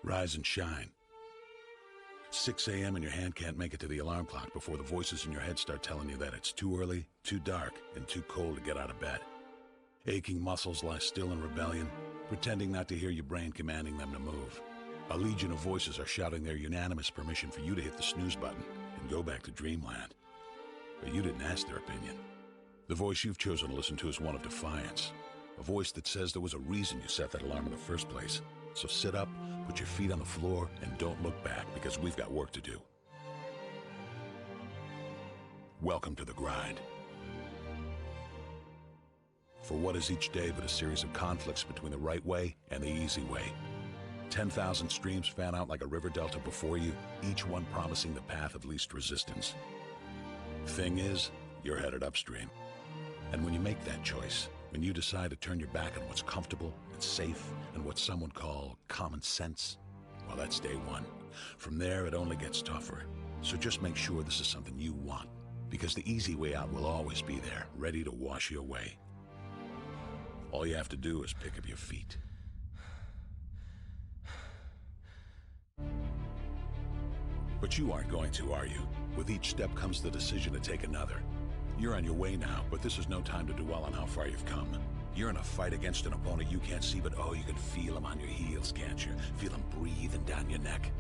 Rise and shine. 6 a.m. and your hand can't make it to the alarm clock before the voices in your head start telling you that it's too early, too dark, and too cold to get out of bed. Aching muscles lie still in rebellion, pretending not to hear your brain commanding them to move. A legion of voices are shouting their unanimous permission for you to hit the snooze button and go back to dreamland. But you didn't ask their opinion. The voice you've chosen to listen to is one of defiance. A voice that says there was a reason you set that alarm in the first place. So sit up, put your feet on the floor, and don't look back, because we've got work to do. Welcome to the grind. For what is each day but a series of conflicts between the right way and the easy way? 10,000 streams fan out like a river delta before you, each one promising the path of least resistance. Thing is, you're headed upstream. And when you make that choice, when you decide to turn your back on what's comfortable and safe and what some would call common sense, well, that's day one. From there, it only gets tougher. So just make sure this is something you want, because the easy way out will always be there, ready to wash you away. All you have to do is pick up your feet. But you aren't going to, are you? With each step comes the decision to take another. You're on your way now, but this is no time to dwell on how far you've come. You're in a fight against an opponent you can't see, but oh, you can feel him on your heels, can't you? Feel him breathing down your neck.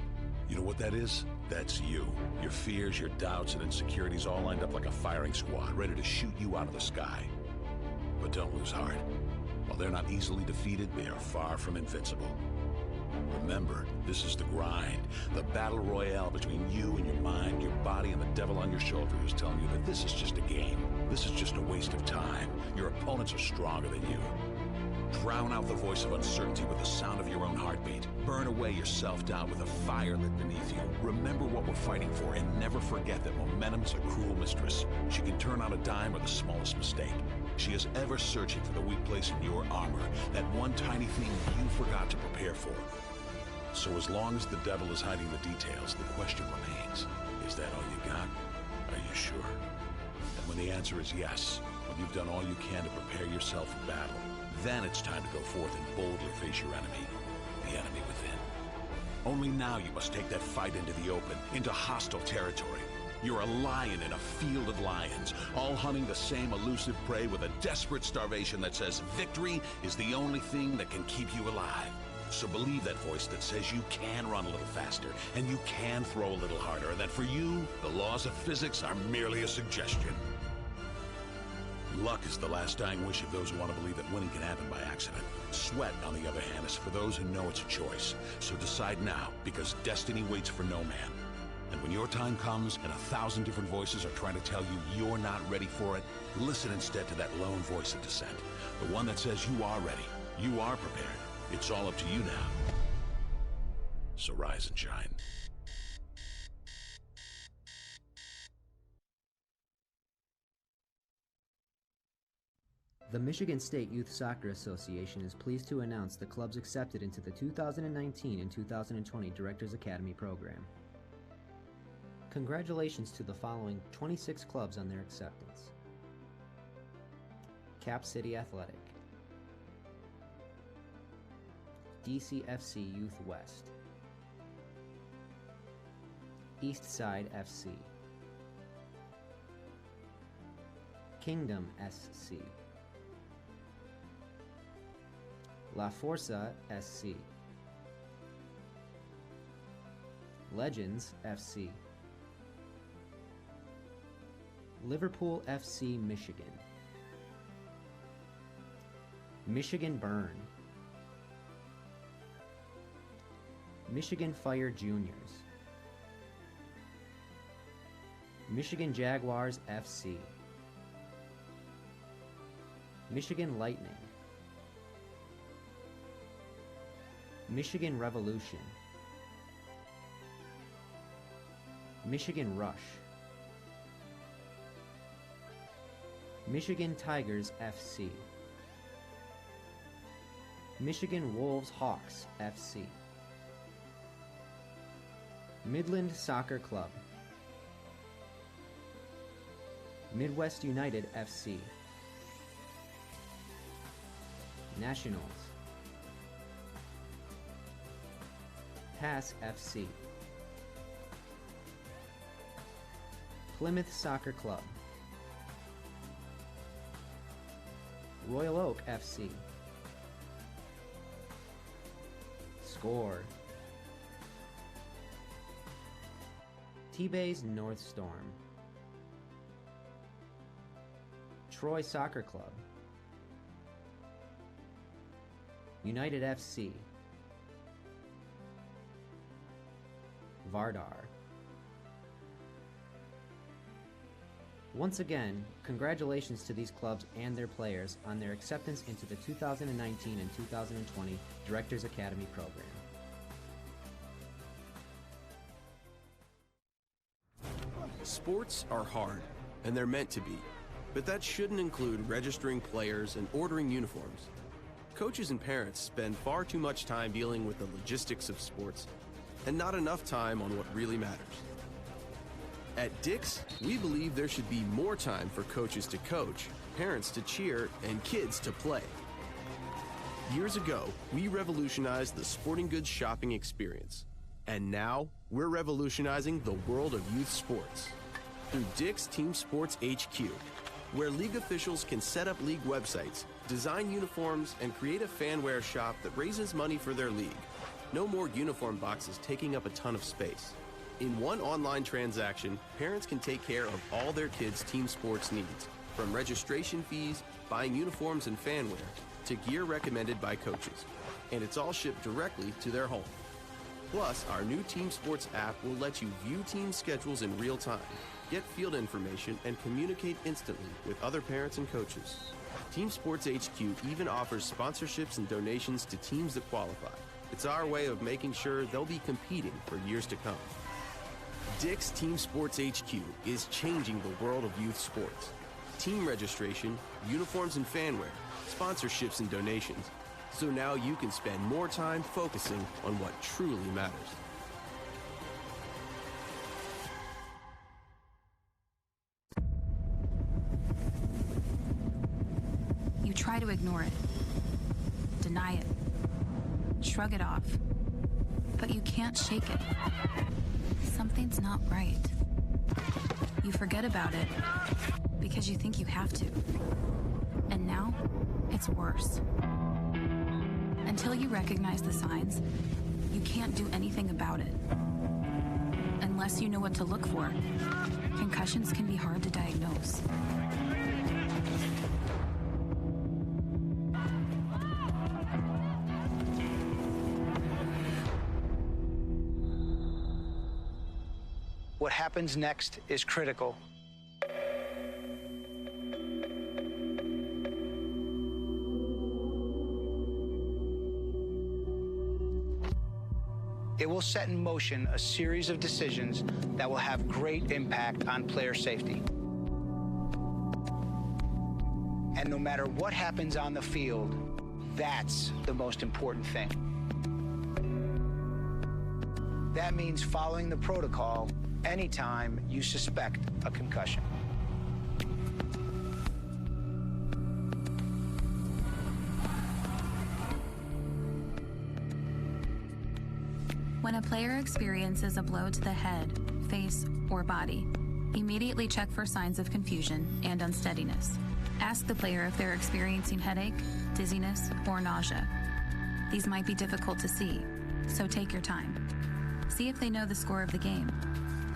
You know what that is? That's you. Your fears, your doubts, and insecurities all lined up like a firing squad, ready to shoot you out of the sky. But don't lose heart. While they're not easily defeated, they are far from invincible. Remember, this is the grind, the battle royale between you and your mind, your body, and the devil on your shoulder who's telling you that this is just a game. This is just a waste of time. Your opponents are stronger than you. Drown out the voice of uncertainty with the sound of your own heartbeat. Burn away your self-doubt with a fire lit beneath you. Remember what we're fighting for, and never forget that momentum is a cruel mistress. She can turn on a dime with the smallest mistake. She is ever searching for the weak place in your armor, that one tiny thing you forgot to prepare for. So as long as the devil is hiding the details, the question remains, is that all you got? Are you sure? And when the answer is yes, when you've done all you can to prepare yourself for battle, then it's time to go forth and boldly face your enemy, the enemy within. Only now you must take that fight into the open, into hostile territory. You're a lion in a field of lions, all hunting the same elusive prey with a desperate starvation that says victory is the only thing that can keep you alive. So believe that voice that says you can run a little faster, and you can throw a little harder, and that for you, the laws of physics are merely a suggestion. Luck is the last dying wish of those who want to believe that winning can happen by accident. Sweat, on the other hand, is for those who know it's a choice. So decide now, because destiny waits for no man. And when your time comes and 1,000 different voices are trying to tell you you're not ready for it, listen instead to that lone voice of dissent. The one that says you are ready, you are prepared. It's all up to you now. So rise and shine. The Michigan State Youth Soccer Association is pleased to announce the clubs accepted into the 2019 and 2020 Directors Academy program. Congratulations to the following 26 clubs on their acceptance. Cap City Athletic, DCFC Youth West, East Side FC, Kingdom SC, La Forza SC, Legends FC, Liverpool FC Michigan, Michigan Burn, Michigan Fire Juniors, Michigan Jaguars FC, Michigan Lightning, Michigan Revolution, Michigan Rush, Michigan Tigers FC, Michigan Wolves Hawks FC, Midland Soccer Club, Midwest United FC, Nationals, Tass FC, Plymouth Soccer Club, Royal Oak FC, Score, T-Bays North Storm, Troy Soccer Club, United FC, Vardar. Once again, congratulations to these clubs and their players on their acceptance into the 2019 and 2020 Directors Academy program. Sports are hard, and they're meant to be, but that shouldn't include registering players and ordering uniforms. Coaches and parents spend far too much time dealing with the logistics of sports, and not enough time on what really matters. At Dick's, we believe there should be more time for coaches to coach, parents to cheer, and kids to play. Years ago, we revolutionized the sporting goods shopping experience. And now, we're revolutionizing the world of youth sports through Dick's Team Sports HQ, where league officials can set up league websites, design uniforms, and create a fanwear shop that raises money for their league. No more uniform boxes taking up a ton of space. In one online transaction, parents can take care of all their kids' team sports needs, from registration fees, buying uniforms and fanwear, to gear recommended by coaches. And it's all shipped directly to their home. Plus, our new Team Sports app will let you view team schedules in real time, get field information, and communicate instantly with other parents and coaches. Team Sports HQ even offers sponsorships and donations to teams that qualify. It's our way of making sure they'll be competing for years to come. Dick's Team Sports HQ is changing the world of youth sports. Team registration, uniforms and fanwear, sponsorships and donations. So now you can spend more time focusing on what truly matters. You try to ignore it, deny it, shrug it off, but you can't shake it. Something's not right. You forget about it because you think you have to. And now, it's worse. Until you recognize the signs, you can't do anything about it. Unless you know what to look for, concussions can be hard to diagnose. What happens next is critical. It will set in motion a series of decisions that will have great impact on player safety. And no matter what happens on the field, that's the most important thing. That means following the protocol anytime you suspect a concussion. When a player experiences a blow to the head, face, or body, immediately check for signs of confusion and unsteadiness. Ask the player if they're experiencing headache, dizziness, or nausea. These might be difficult to see, so take your time. See if they know the score of the game,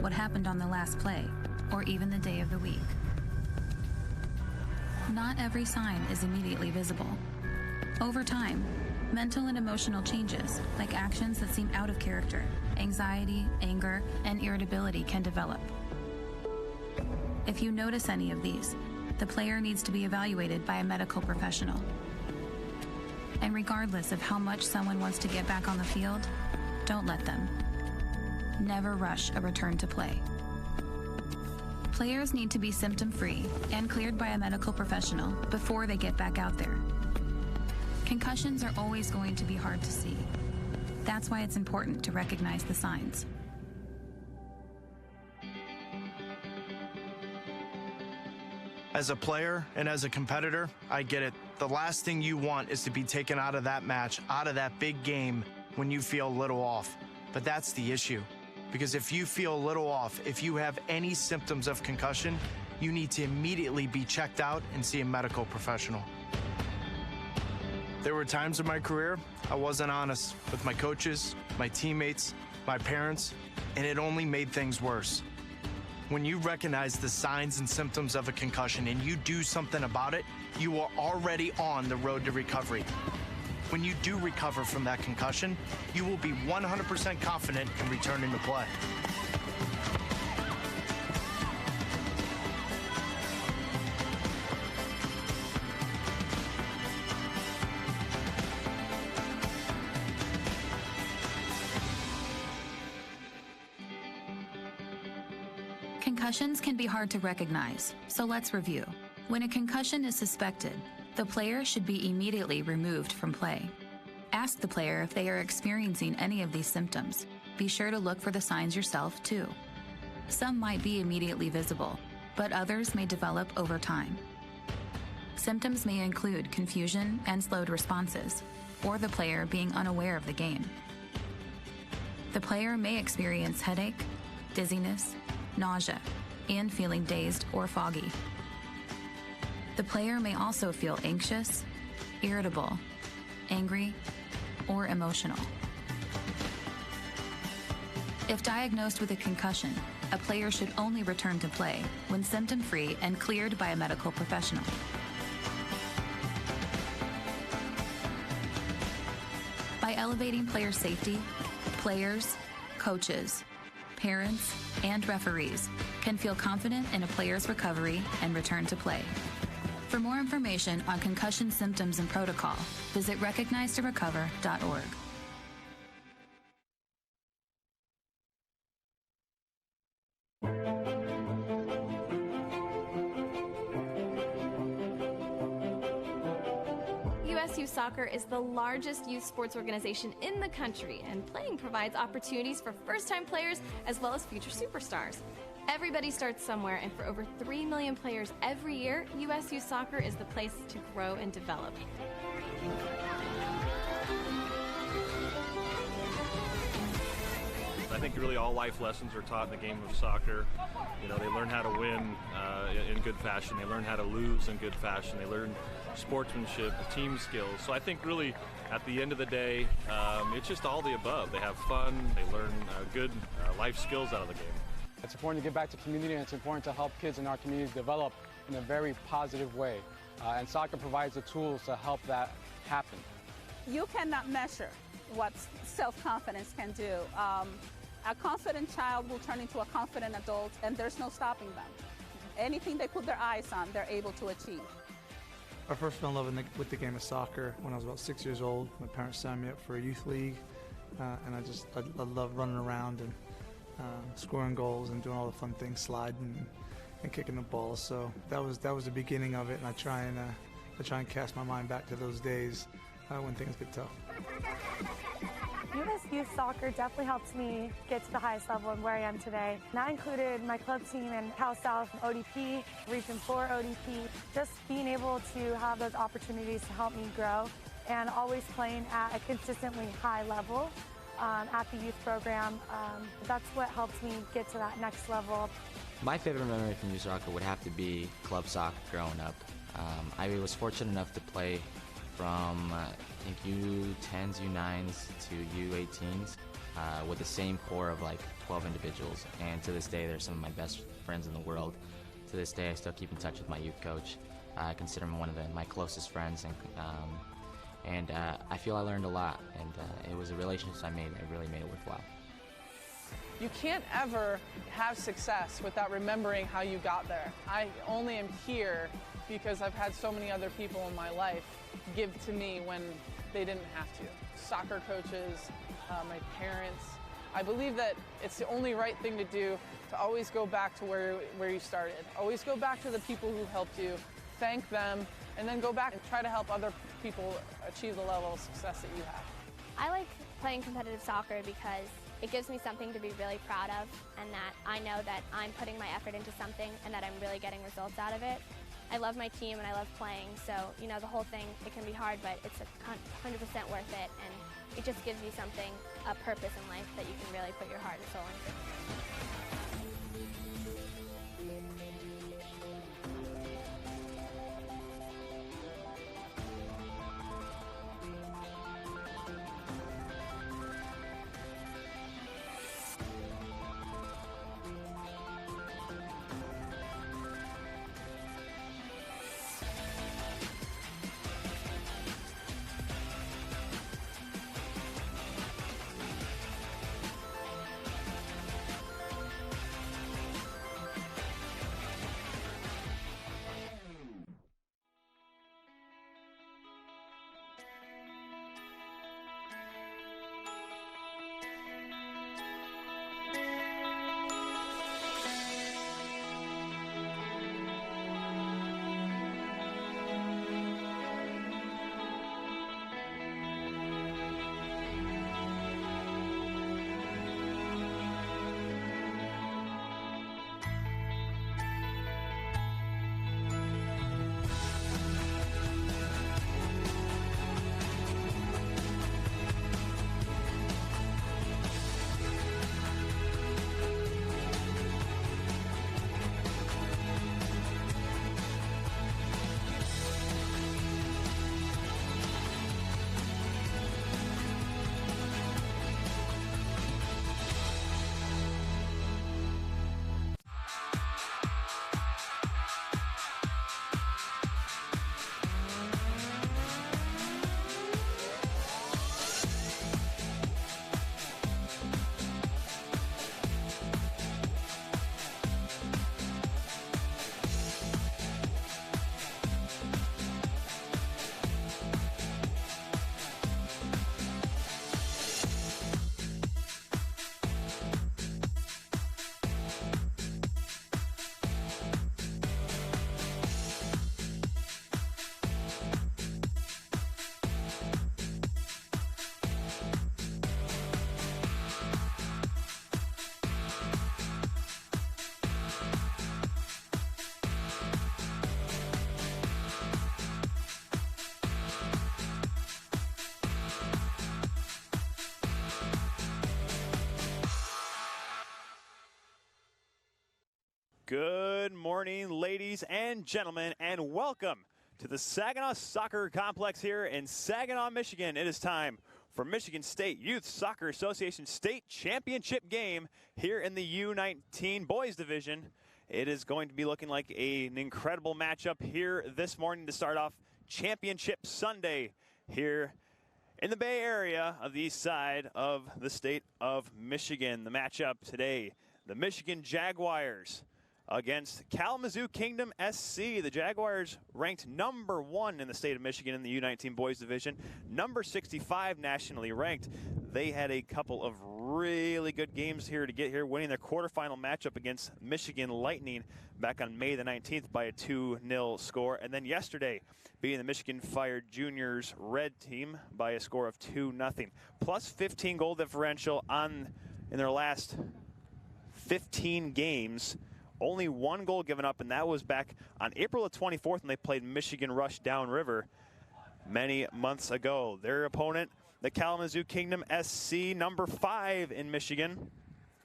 what happened on the last play, or even the day of the week. Not every sign is immediately visible. Over time, mental and emotional changes, like actions that seem out of character, anxiety, anger, and irritability can develop. If you notice any of these, the player needs to be evaluated by a medical professional. And regardless of how much someone wants to get back on the field, don't let them. Never rush a return to play. Players need to be symptom-free and cleared by a medical professional before they get back out there. Concussions are always going to be hard to see. That's why it's important to recognize the signs. As a player and as a competitor, I get it. The last thing you want is to be taken out of that match, out of that big game, when you feel a little off. But that's the issue. Because if you feel a little off, if you have any symptoms of concussion, you need to immediately be checked out and see a medical professional. There were times in my career I wasn't honest with my coaches, my teammates, my parents, and it only made things worse. When you recognize the signs and symptoms of a concussion and you do something about it, you are already on the road to recovery. When you do recover from that concussion, you will be 100% confident in returning to play. Concussions can be hard to recognize, so let's review. When a concussion is suspected, the player should be immediately removed from play. Ask the player if they are experiencing any of these symptoms. Be sure to look for the signs yourself, too. Some might be immediately visible, but others may develop over time. Symptoms may include confusion and slowed responses, or the player being unaware of the game. The player may experience headache, dizziness, nausea, and feeling dazed or foggy. The player may also feel anxious, irritable, angry, or emotional. If diagnosed with a concussion, a player should only return to play when symptom-free and cleared by a medical professional. By elevating player safety, players, coaches, parents, and referees can feel confident in a player's recovery and return to play. For more information on concussion symptoms and protocol, visit recognizetorecover.org. USU Soccer is the largest youth sports organization in the country, and playing provides opportunities for first-time players as well as future superstars. Everybody starts somewhere, and for over 3 million players every year, USU Soccer is the place to grow and develop. I think really all life lessons are taught in the game of soccer. You know, they learn how to win in good fashion. They learn how to lose in good fashion. They learn sportsmanship, team skills. So I think really at the end of the day, it's just all the above. They have fun. They learn good life skills out of the game. It's important to give back to community, and it's important to help kids in our communities develop in a very positive way. And soccer provides the tools to help that happen. You cannot measure what self-confidence can do. A confident child will turn into a confident adult, and there's no stopping them. Anything they put their eyes on, they're able to achieve. I first fell in love with the game of soccer when I was about 6 years old. My parents signed me up for a youth league, and I love running around and scoring goals and doing all the fun things, sliding and kicking the ball. So that was the beginning of it, and I try and cast my mind back to those days when things get tough. USU Soccer definitely helped me get to the highest level and where I am today. And that included my club team in Cal South ODP, Region 4 ODP, just being able to have those opportunities to help me grow and always playing at a consistently high level at the youth program. That's what helped me get to that next level. My favorite memory from youth soccer would have to be club soccer growing up. I was fortunate enough to play from I think U10s, U9s to U18s with the same core of like 12 individuals, and to this day they're some of my best friends in the world. To this day I still keep in touch with my youth coach. I consider him one of my closest friends, and I feel I learned a lot, and it was a relationship I made that really made it worthwhile. You can't ever have success without remembering how you got there. I only am here because I've had so many other people in my life give to me when they didn't have to. Soccer coaches, my parents. I believe that it's the only right thing to do, to always go back to where you started. Always go back to the people who helped you, thank them, and then go back and try to help other people achieve the level of success that you have. I like playing competitive soccer because it gives me something to be really proud of, and that I know that I'm putting my effort into something and that I'm really getting results out of it. I love my team and I love playing, so you know, the whole thing, it can be hard, but it's 100% worth it, and it just gives you something, a purpose in life that you can really put your heart and soul into. Good morning, ladies and gentlemen, and welcome to the Saginaw Soccer Complex here in Saginaw, Michigan. It is time for Michigan State Youth Soccer Association State Championship game here in the U19 Boys Division. It is going to be looking like an incredible matchup here this morning to start off Championship Sunday here in the Bay Area of the east side of the state of Michigan. The matchup today, the Michigan Jaguars against Kalamazoo Kingdom SC. The Jaguars ranked number 1 in the state of Michigan in the U19 Boys Division, number 65 nationally ranked. They had a couple of really good games here to get here, winning their quarterfinal matchup against Michigan Lightning back on May the 19th by a 2-0 score. And then yesterday, beating the Michigan Fire Juniors Red team by a score of 2-0. Plus 15 goal differential in their last 15 games. Only 1 goal given up, and that was back on April the 24th when they played Michigan Rush downriver many months ago. Their opponent, the Kalamazoo Kingdom SC, number 5 in Michigan.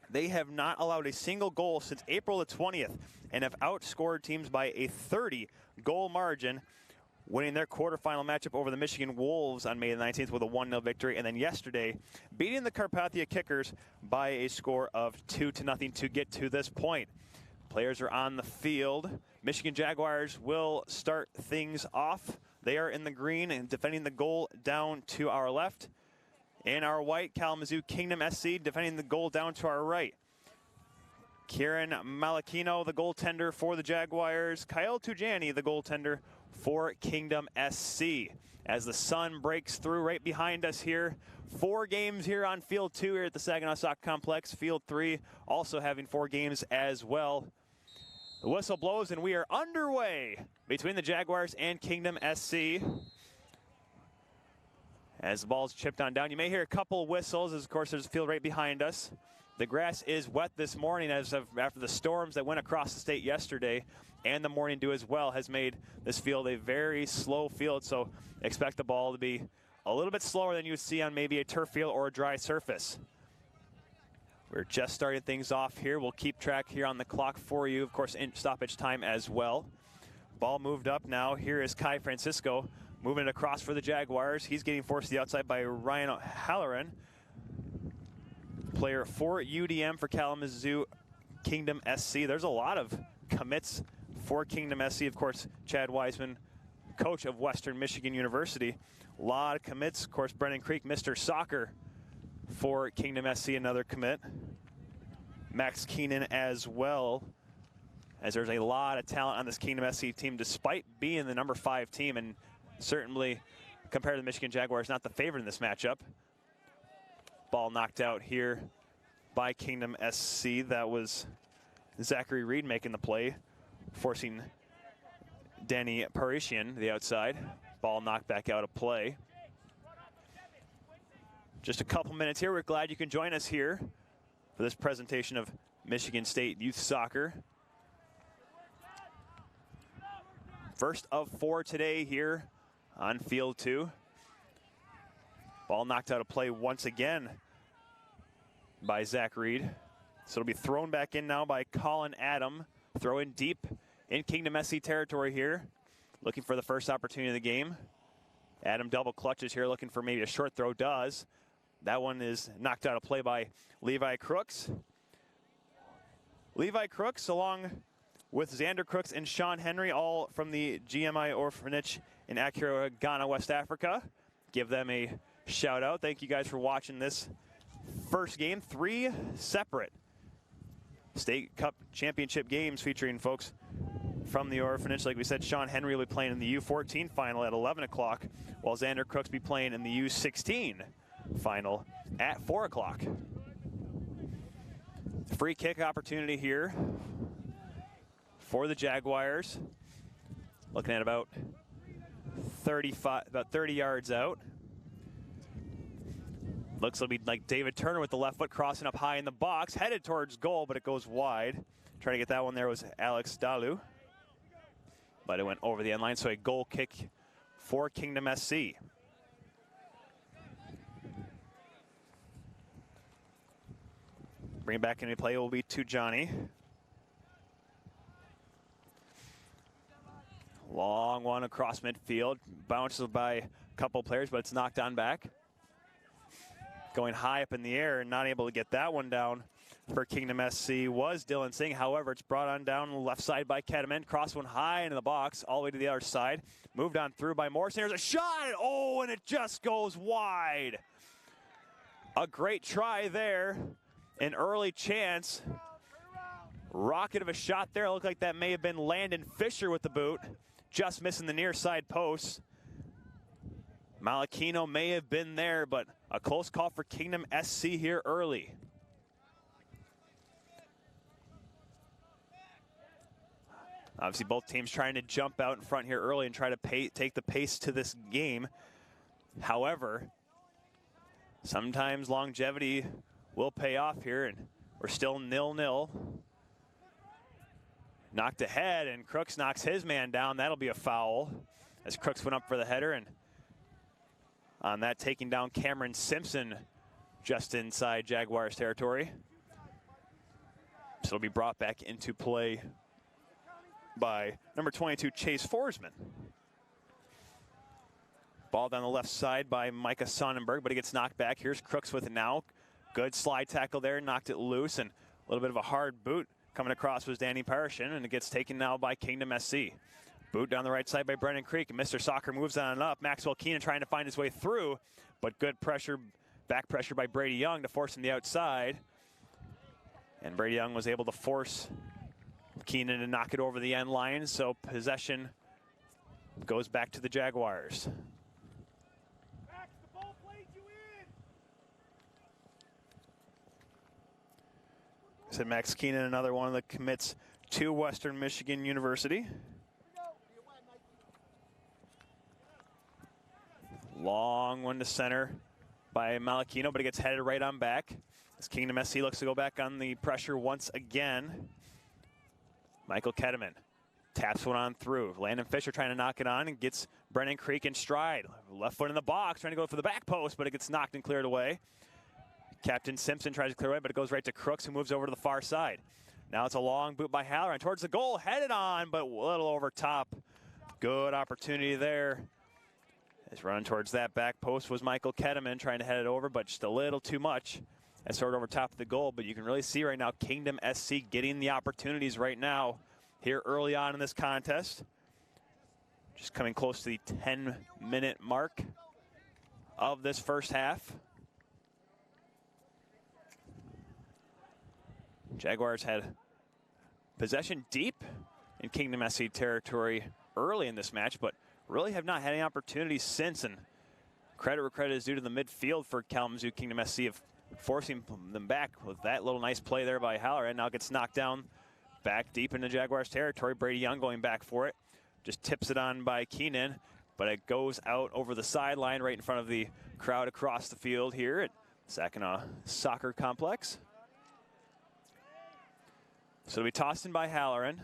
They have not allowed a single goal since April the 20th and have outscored teams by a 30-goal margin, winning their quarterfinal matchup over the Michigan Wolves on May the 19th with a 1-0 victory, and then yesterday beating the Carpathia Kickers by a score of 2-0 to get to this point. Players are on the field. Michigan Jaguars will start things off. They are in the green and defending the goal down to our left. In our white, Kalamazoo Kingdom SC defending the goal down to our right. Kieran Malakino, the goaltender for the Jaguars. Kyle Tujani, the goaltender for Kingdom SC. As the sun breaks through right behind us here, 4 games here on Field 2 here at the Saginaw Soccer Complex. Field 3 also having 4 games as well. The whistle blows and we are underway between the Jaguars and Kingdom SC. As the ball's chipped on down, you may hear a couple whistles, as of course there's a field right behind us. The grass is wet this morning after the storms that went across the state yesterday, and the morning dew as well has made this field a very slow field, so expect the ball to be a little bit slower than you would see on maybe a turf field or a dry surface. We're just starting things off here. We'll keep track here on the clock for you, of course, in stoppage time as well. Ball moved up now. Here is Kai Francisco moving it across for the Jaguars. He's getting forced to the outside by Ryan Halloran, player for UDM for Kalamazoo Kingdom SC. There's a lot of commits for Kingdom SC. Of course, Chad Wiseman, coach of Western Michigan University. A lot of commits. Of course, Brendan Creek, Mr. Soccer for Kingdom SC, another commit. Max Keenan as well, as there's a lot of talent on this Kingdom SC team, despite being the number 5 team, and certainly compared to the Michigan Jaguars, not the favorite in this matchup. Ball knocked out here by Kingdom SC. That was Zachary Reed making the play, forcing Danny Parishian to the outside. Ball knocked back out of play. Just a couple minutes here. We're glad you can join us here for this presentation of Michigan State Youth Soccer. First of 4 today here on field 2. Ball knocked out of play once again by Zach Reed. So it'll be thrown back in now by Colin Adam. Throw in deep in Kingdom SC territory here. Looking for the first opportunity of the game. Adam double clutches here, looking for maybe a short throw. Does. That one is knocked out of play by Levi Crooks. Levi Crooks, along with Xander Crooks and Sean Henry, all from the GMI Orphanage in Accra, Ghana, West Africa. Give them a shout out. Thank you guys for watching this first game. 3 separate State Cup Championship games featuring folks from the orphanage. Like we said, Sean Henry will be playing in the U14 final at 11 o'clock, while Xander Crooks be playing in the U16 final at 4 o'clock. Free kick opportunity here for the Jaguars. Looking at about 30 yards out. Looks to be like David Turner with the left foot crossing up high in the box, headed towards goal, but it goes wide. Trying to get that one there was Alex Dalu, but it went over the end line, so a goal kick for Kingdom SC. Bring it back into play will be to Johnny. Long one across midfield. Bounces by a couple players, but it's knocked on back. Going high up in the air and not able to get that one down for Kingdom SC was Dylan Singh. However, it's brought on down the left side by Kedeman. Cross one high into the box, all the way to the other side. Moved on through by Morrison. There's a shot! Oh, and it just goes wide. A great try there. An early chance. Rocket of a shot there. Looked like that may have been Landon Fisher with the boot. Just missing the near side post. Malachino may have been there, but a close call for Kingdom SC here early. Obviously, both teams trying to jump out in front here early and try to take the pace to this game. However, sometimes longevity will pay off here, and we're still 0-0. Knocked ahead, and Crooks knocks his man down. That'll be a foul as Crooks went up for the header, and on that, taking down Cameron Simpson just inside Jaguars territory. So it'll be brought back into play by number 22, Chase Forsman. Ball down the left side by Micah Sonnenberg, but he gets knocked back. Here's Crooks with it now. Good slide tackle there, knocked it loose, and a little bit of a hard boot coming across was Danny Parishin, and it gets taken now by Kingdom SC. Boot down the right side by Brendan Creek, and Mr. Soccer moves on up. Maxwell Keenan trying to find his way through, but good pressure, back pressure by Brady Young to force him the outside. And Brady Young was able to force Keenan to knock it over the end line, so possession goes back to the Jaguars. Said Max Keenan, another one of the commits to Western Michigan University. Long one to center by Malachino, but it gets headed right on back. As Kingdom SC looks to go back on the pressure once again. Michael Kedeman Taps one on through. Landon Fisher trying to knock it on and gets Brennan Creek in stride. Left foot in the box, trying to go for the back post, but it gets knocked and cleared away. Captain Simpson tries to clear away, but it goes right to Crooks, who moves over to the far side. Now it's a long boot by Halloran towards the goal, headed on, but a little over top. Good opportunity there. As running towards that back post was Michael Ketteman, trying to head it over, but just a little too much. As sort of over top of the goal, but you can really see right now Kingdom SC getting the opportunities right now here early on in this contest. Just coming close to the 10-minute mark of this first half. Jaguars had possession deep in Kingdom SC territory early in this match, but really have not had any opportunities since, and credit where credit is due to the midfield for Kalamazoo. Kingdom SC of forcing them back with that little nice play there by Halloran. Now gets knocked down back deep into Jaguars territory. Brady Young going back for it. Just tips it on by Keenan, but it goes out over the sideline right in front of the crowd across the field here at Saginaw Soccer Complex. So it'll be tossed in by Halloran.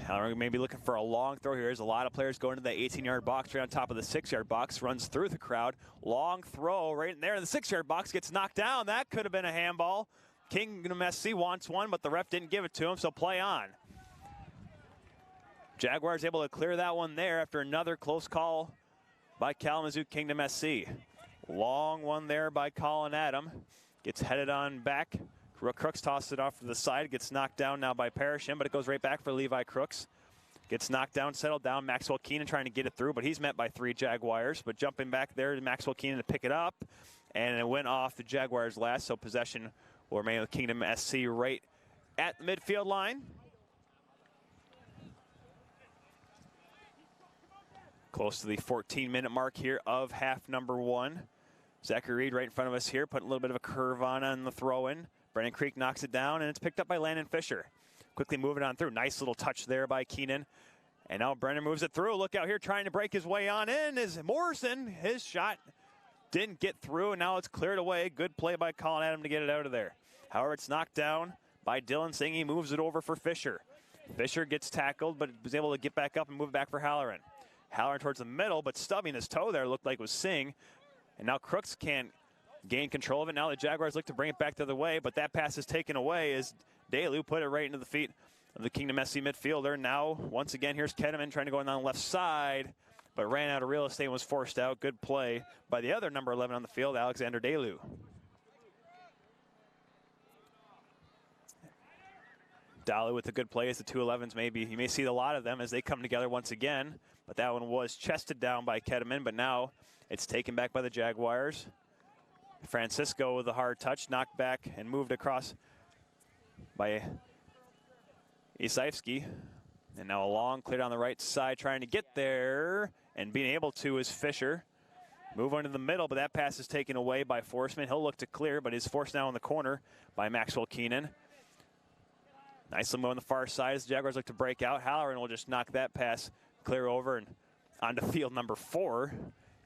Halloran may be looking for a long throw here. There's a lot of players going to the 18-yard box right on top of the 6-yard box. Runs through the crowd. Long throw right in there in the 6-yard box. Gets knocked down. That could have been a handball. Kingdom SC wants one, but the ref didn't give it to him, so play on. Jaguars able to clear that one there after another close call by Kalamazoo Kingdom SC. Long one there by Colin Adam. Gets headed on back. Crooks tosses it off to the side. Gets knocked down now by Parisham, but it goes right back for Levi Crooks. Gets knocked down, settled down. Maxwell Keenan trying to get it through, but he's met by 3 Jaguars. But jumping back there to Maxwell Keenan to pick it up, and it went off the Jaguars last, so possession will remain with Kingdom SC right at the midfield line. Close to the 14-minute mark here of half number 1. Zachary Reed right in front of us here, putting a little bit of a curve on the throw-in. Brennan Creek knocks it down, and it's picked up by Landon Fisher. Quickly moving on through. Nice little touch there by Keenan. And now Brennan moves it through. Look out here, trying to break his way on in is Morrison. His shot didn't get through, and now it's cleared away. Good play by Colin Adam to get it out of there. However, it's knocked down by Dylan Singh. He moves it over for Fisher. Fisher gets tackled, but was able to get back up and move back for Halloran. Halloran towards the middle, but stubbing his toe there looked like it was Singh. And now Crooks can't gain control of it. Now the Jaguars look to bring it back the other way, but that pass is taken away as Dalu put it right into the feet of the Kingdom SC midfielder. Now, once again, here's Ketteman trying to go on the left side, but ran out of real estate and was forced out. Good play by the other number 11 on the field, Alexander Dalu. Dalu with the good plays, the 2-11s maybe. You may see a lot of them as they come together once again, but that one was chested down by Ketteman, but now it's taken back by the Jaguars. Francisco with a hard touch, knocked back and moved across by Isaevsky. And now a long clear down the right side, trying to get there, and being able to is Fisher. Move on to the middle, but that pass is taken away by Forsman. He'll look to clear, but is forced now in the corner by Maxwell Keenan. Nice little move on the far side as the Jaguars look to break out. Halloran will just knock that pass clear over and onto field number 4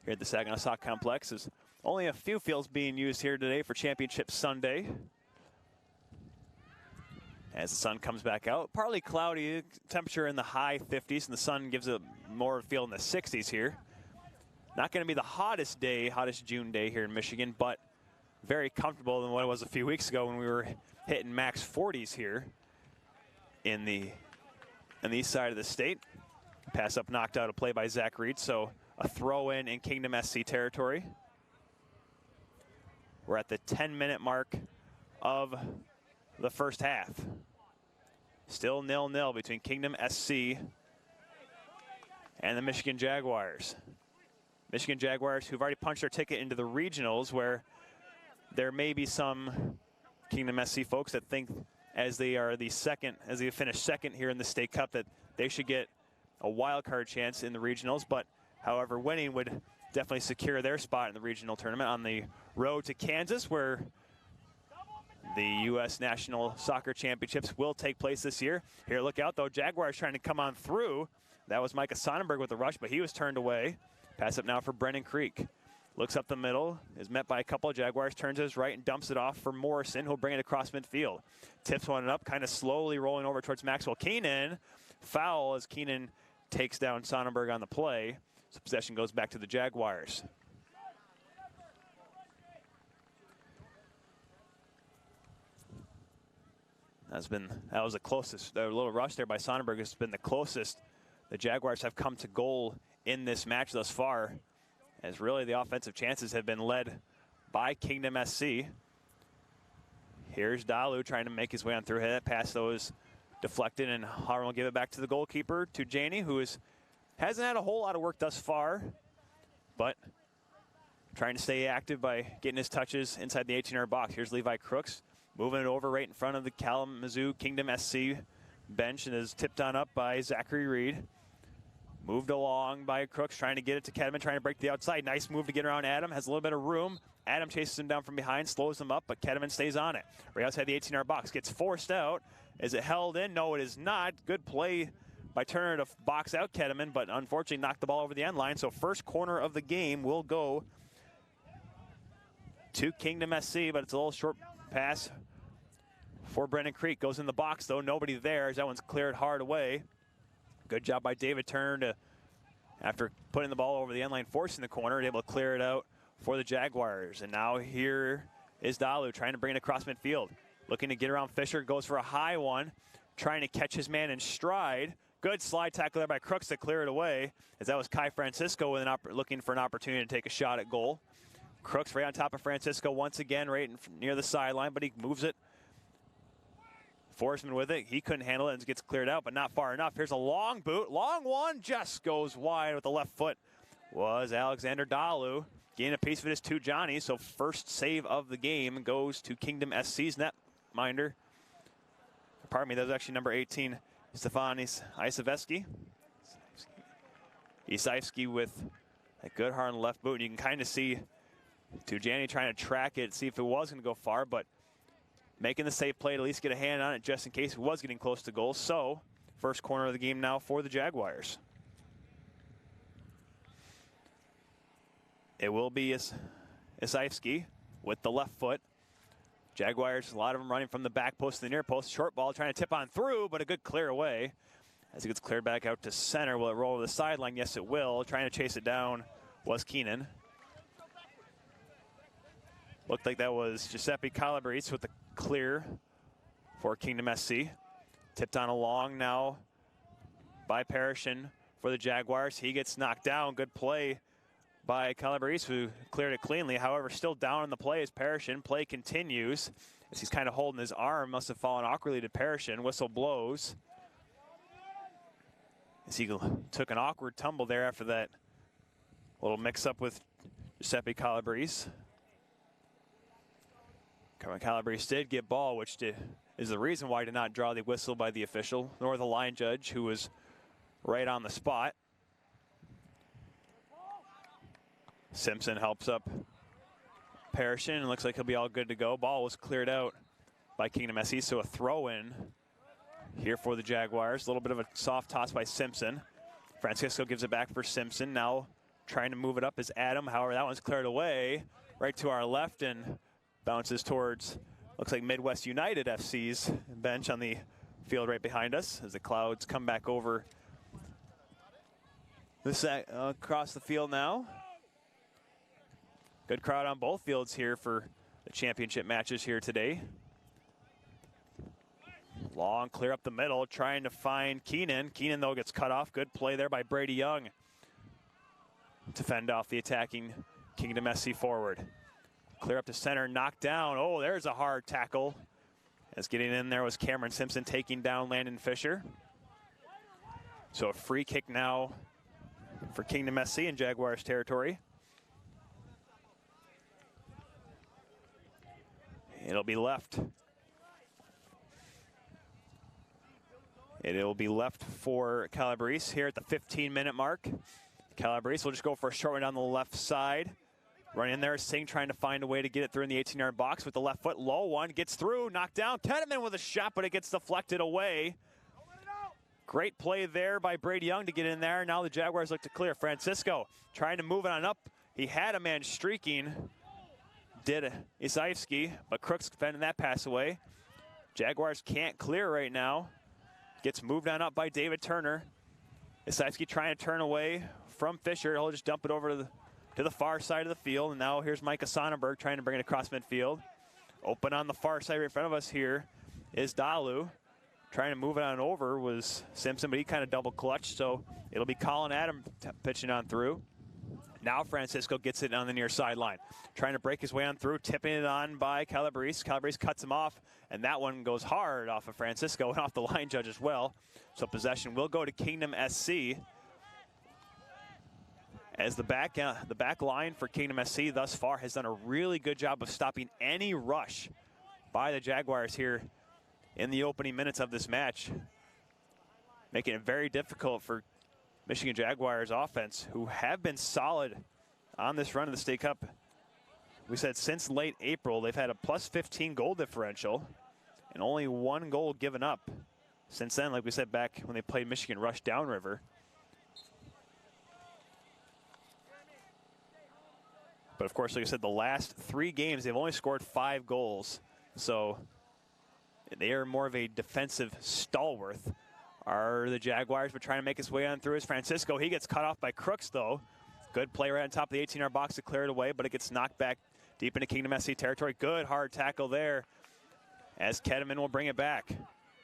here at the Saginaw Soccer Complex. There's only a few fields being used here today for Championship Sunday. As the sun comes back out, partly cloudy, temperature in the high 50s, and the sun gives it more feel in the 60s here. Not going to be the hottest June day here in Michigan, but very comfortable than what it was a few weeks ago when we were hitting max 40s here in the east side of the state. Pass up knocked out, a play by Zach Reed, so a throw in Kingdom SC territory. We're at the 10-minute mark of the first half. Still 0-0 between Kingdom SC and the Michigan Jaguars. Michigan Jaguars who've already punched their ticket into the regionals, where there may be some Kingdom SC folks that think as they finish second here in the State Cup that they should get a wild card chance in the regionals, but however, winning would definitely secure their spot in the regional tournament on the road to Kansas, where the U.S. National Soccer Championships will take place this year. Here, look out, though. Jaguars trying to come on through. That was Micah Sonnenberg with the rush, but he was turned away. Pass up now for Brennan Creek. Looks up the middle, is met by a couple of Jaguars, turns to his right and dumps it off for Morrison, who'll bring it across midfield. Tips one up, kind of slowly rolling over towards Maxwell Keenan. Foul as Keenan takes down Sonnenberg on the play. So possession goes back to the Jaguars. That was the closest. The little rush there by Sonnenberg has been the closest the Jaguars have come to goal in this match thus far, as really the offensive chances have been led by Kingdom SC. Here's Dalu trying to make his way on through. That pass, though, is deflected, and Harlan will give it back to the goalkeeper, to Janey, who hasn't had a whole lot of work thus far, but trying to stay active by getting his touches inside the 18-yard box. Here's Levi Crooks, moving it over right in front of the Kalamazoo Kingdom SC bench, and is tipped on up by Zachary Reed. Moved along by Crooks, trying to get it to Kedman, trying to break the outside. Nice move to get around Adam, has a little bit of room. Adam chases him down from behind, slows him up, but Kedman stays on it. Right outside the 18-yard box, gets forced out. Is it held in? No, it is not. Good play by Turner to box out Kedman, but unfortunately knocked the ball over the end line. So first corner of the game will go to Kingdom SC, but it's a little short pass for Brendan Creek. Goes in the box, though. Nobody there as that one's cleared hard away. Good job by David Turner to, after putting the ball over the end line, forcing the corner, able to clear it out for the Jaguars. And now here is Dalu trying to bring it across midfield. Looking to get around Fisher, goes for a high one, trying to catch his man in stride. Good slide tackle there by Crooks to clear it away, as that was Kai Francisco with looking for an opportunity to take a shot at goal. Crooks right on top of Francisco once again, right near the sideline, but he moves it. Forsman with it. He couldn't handle it and gets cleared out, but not far enough. Here's a long boot. Long one just goes wide with the left foot. Was Alexander Dalu. Getting a piece of it is to Johnny, so first save of the game goes to Kingdom SC's netminder. Pardon me, that was actually number 18, Stefanis Isivsky with a good hard left boot. And you can kind of see Tujani trying to track it, see if it was going to go far, but making the safe play to at least get a hand on it just in case it was getting close to goal. So first corner of the game now for the Jaguars. It will be Isivsky with the left foot. Jaguars, a lot of them running from the back post to the near post. Short ball trying to tip on through, but a good clear away. As it gets cleared back out to center, will it roll to the sideline? Yes, it will. Trying to chase it down was Keenan. Looked like that was Giuseppe Calabrese with the clear for Kingdom SC. Tipped on along now by Parrishin for the Jaguars. He gets knocked down. Good play by Calabrese, who cleared it cleanly. However, still down on the play is Parrishin. Play continues as he's kind of holding his arm. Must have fallen awkwardly to Parrishin. Whistle blows as he took an awkward tumble there after that little mix-up with Giuseppe Calabrese. Calabrese did get ball, which is the reason why he did not draw the whistle by the official, nor the line judge, who was right on the spot. Simpson helps up Parrishin, and looks like he'll be all good to go. Ball was cleared out by Kingdom SC, so a throw-in here for the Jaguars. A little bit of a soft toss by Simpson. Francisco gives it back for Simpson. Now trying to move it up is Adam. However, that one's cleared away right to our left and bounces towards, looks like Midwest United FC's bench on the field right behind us as the Clouds come back over this across the field now. Good crowd on both fields here for the championship matches here today. Long clear up the middle, trying to find Keenan. Keenan, though, gets cut off. Good play there by Brady Young to fend off the attacking Kingdom SC forward. Clear up to center, knocked down. Oh, there's a hard tackle. As getting in there was Cameron Simpson taking down Landon Fisher. So a free kick now for Kingdom SC in Jaguars territory. It'll be left. It'll be left for Calabrese here at the 15-minute mark. Calabrese will just go for a short one down the left side. Running in there, Singh trying to find a way to get it through in the 18-yard box with the left foot. Low one, gets through, knocked down. Teneman with a shot, but it gets deflected away. Great play there by Brady Young to get in there. Now the Jaguars look to clear. Francisco trying to move it on up. He had a man streaking, did Isaevsky, but Crooks defending that pass away. Jaguars can't clear right now. Gets moved on up by David Turner. Isaevsky trying to turn away from Fisher. He'll just dump it over to the far side of the field. And now here's Micah Sonnenberg trying to bring it across midfield. Open on the far side right in front of us here is Dalu. Trying to move it on over was Simpson, but he kind of double clutched. So it'll be Colin Adam pitching on through. Now Francisco gets it on the near sideline. Trying to break his way on through, tipping it on by Calabrese. Calabrese cuts him off, and that one goes hard off of Francisco and off the line judge as well. So possession will go to Kingdom SC. As the back line for Kingdom SC thus far has done a really good job of stopping any rush by the Jaguars here in the opening minutes of this match, making it very difficult for Michigan Jaguars offense, who have been solid on this run of the State Cup. We said since late April, they've had a plus 15 goal differential and only 1 goal given up. Since then, like we said back when they played Michigan Rush Downriver. But of course, like I said, the last 3 games, they've only scored 5 goals. So they are more of a defensive stalwart. Are the Jaguars, but trying to make his way on through is Francisco. He gets cut off by Crooks, though. Good play right on top of the 18-yard box to clear it away, but it gets knocked back deep into Kingdom SC territory. Good hard tackle there as Kedeman will bring it back.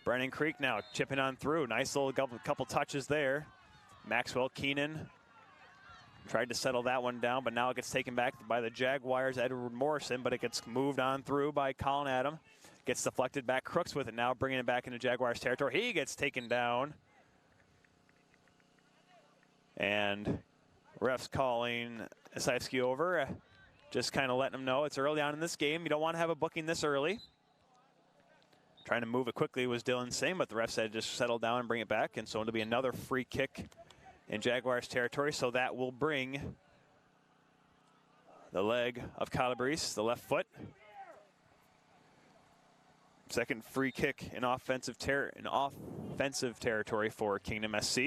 Brennan Creek now chipping on through. Nice little couple touches there. Maxwell Keenan tried to settle that one down, but now it gets taken back by the Jaguars, Edward Morrison, but it gets moved on through by Colin Adam. Gets deflected back. Crooks with it now, bringing it back into Jaguars territory. He gets taken down. And refs calling Isaevsky over. Just kind of letting him know it's early on in this game. You don't want to have a booking this early. Trying to move it quickly was Dylan Singh, but the ref said just settle down and bring it back. And so it'll be another free kick in Jaguars territory. So that will bring the leg of Calabrese, the left foot. Second free kick in offensive territory for Kingdom SC.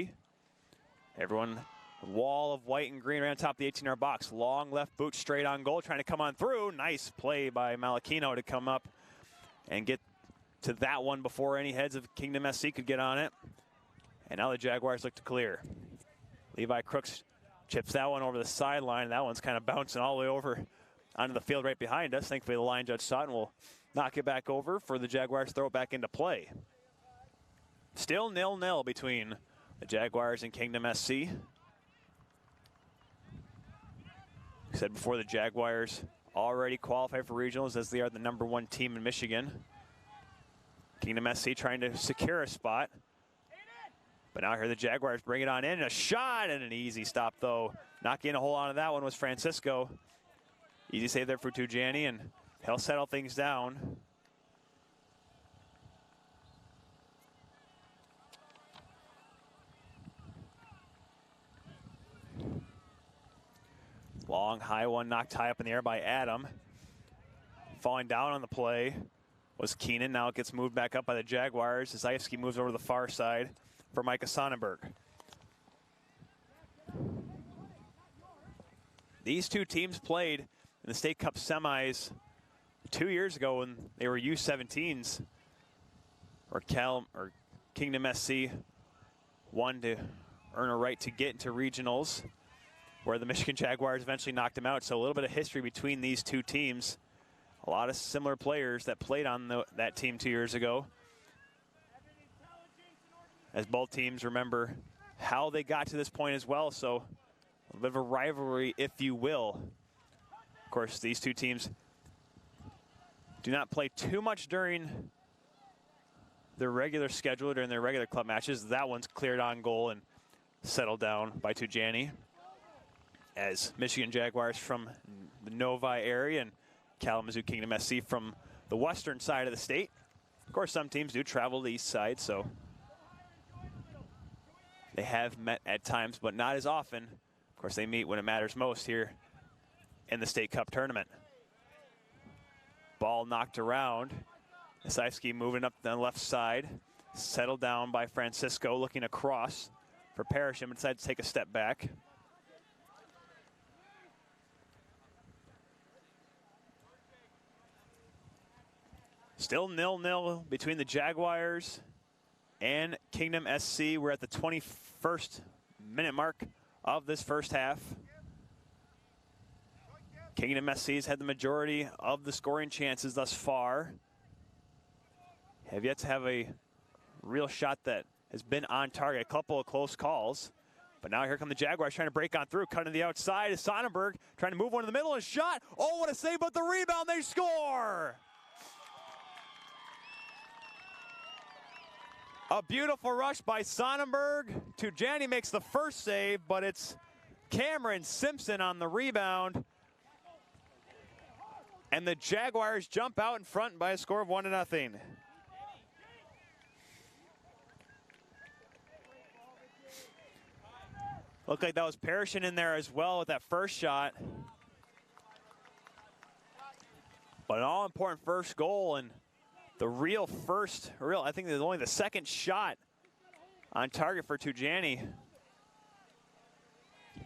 Everyone, wall of white and green right on top of the 18-yard box. Long left boot straight on goal, trying to come on through. Nice play by Malachino to come up and get to that one before any heads of Kingdom SC could get on it. And now the Jaguars look to clear. Levi Crooks chips that one over the sideline. That one's kind of bouncing all the way over onto the field right behind us. Thankfully, the line judge saw it and will knock it back over for the Jaguars to throw it back into play. Still 0-0 between the Jaguars and Kingdom SC. We said before, the Jaguars already qualified for regionals as they are the #1 team in Michigan. Kingdom SC trying to secure a spot. But now here the Jaguars bring it on in. A shot and an easy stop, though. Not getting a hold on to that one was Francisco. Easy save there for Tujani, and he'll settle things down. Long, high one knocked high up in the air by Adam. Falling down on the play was Keenan. Now it gets moved back up by the Jaguars as Isaevsky moves over to the far side for Micah Sonnenberg. These two teams played in the State Cup semis 2 years ago when they were U17s, or Kingdom SC won to earn a right to get into regionals, where the Michigan Jaguars eventually knocked them out. So a little bit of history between these two teams. A lot of similar players that played on that team 2 years ago, as both teams remember how they got to this point as well. So a little bit of a rivalry, if you will. Of course, these two teams do not play too much during their regular schedule, during their regular club matches. That one's cleared on goal and settled down by Tujani, as Michigan Jaguars from the Novi area and Kalamazoo Kingdom SC from the western side of the state. Of course, some teams do travel to the east side, so they have met at times, but not as often. Of course, they meet when it matters most here in the State Cup tournament. Ball knocked around. Isaevsky moving up the left side. Settled down by Francisco, looking across for Parisham, but decided to take a step back. Still 0-0 between the Jaguars and Kingdom SC. We're at the 21st minute mark of this first half. Kingdom SC has had the majority of the scoring chances thus far. Have yet to have a real shot that has been on target. A couple of close calls. But now here come the Jaguars trying to break on through. Cutting to the outside is Sonnenberg trying to move one in the middle. A shot. Oh, what a save, but the rebound. They score. A beautiful rush by Sonnenberg. Tujani makes the first save, but it's Cameron Simpson on the rebound. And the Jaguars jump out in front by a score of 1-0. Looked like that was Parrish in there as well with that first shot. But an all-important first goal, and the I think there's only the second shot on target for Tujani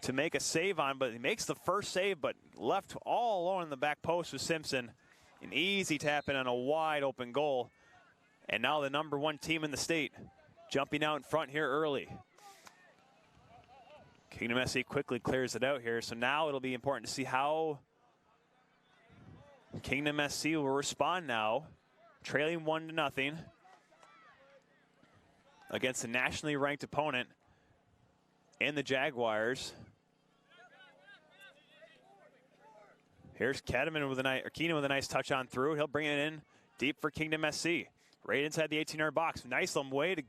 to make a save on, but he makes the first save, but left all alone in the back post with Simpson. An easy tap in on a wide open goal. And now the #1 team in the state jumping out in front here early. Kingdom SC quickly clears it out here, so now it'll be important to see how Kingdom SC will respond now, trailing 1-0 against a nationally ranked opponent in the Jaguars. Here's Keenan with a nice touch on through. He'll bring it in deep for Kingdom SC. Right inside the 18-yard box. Nice way to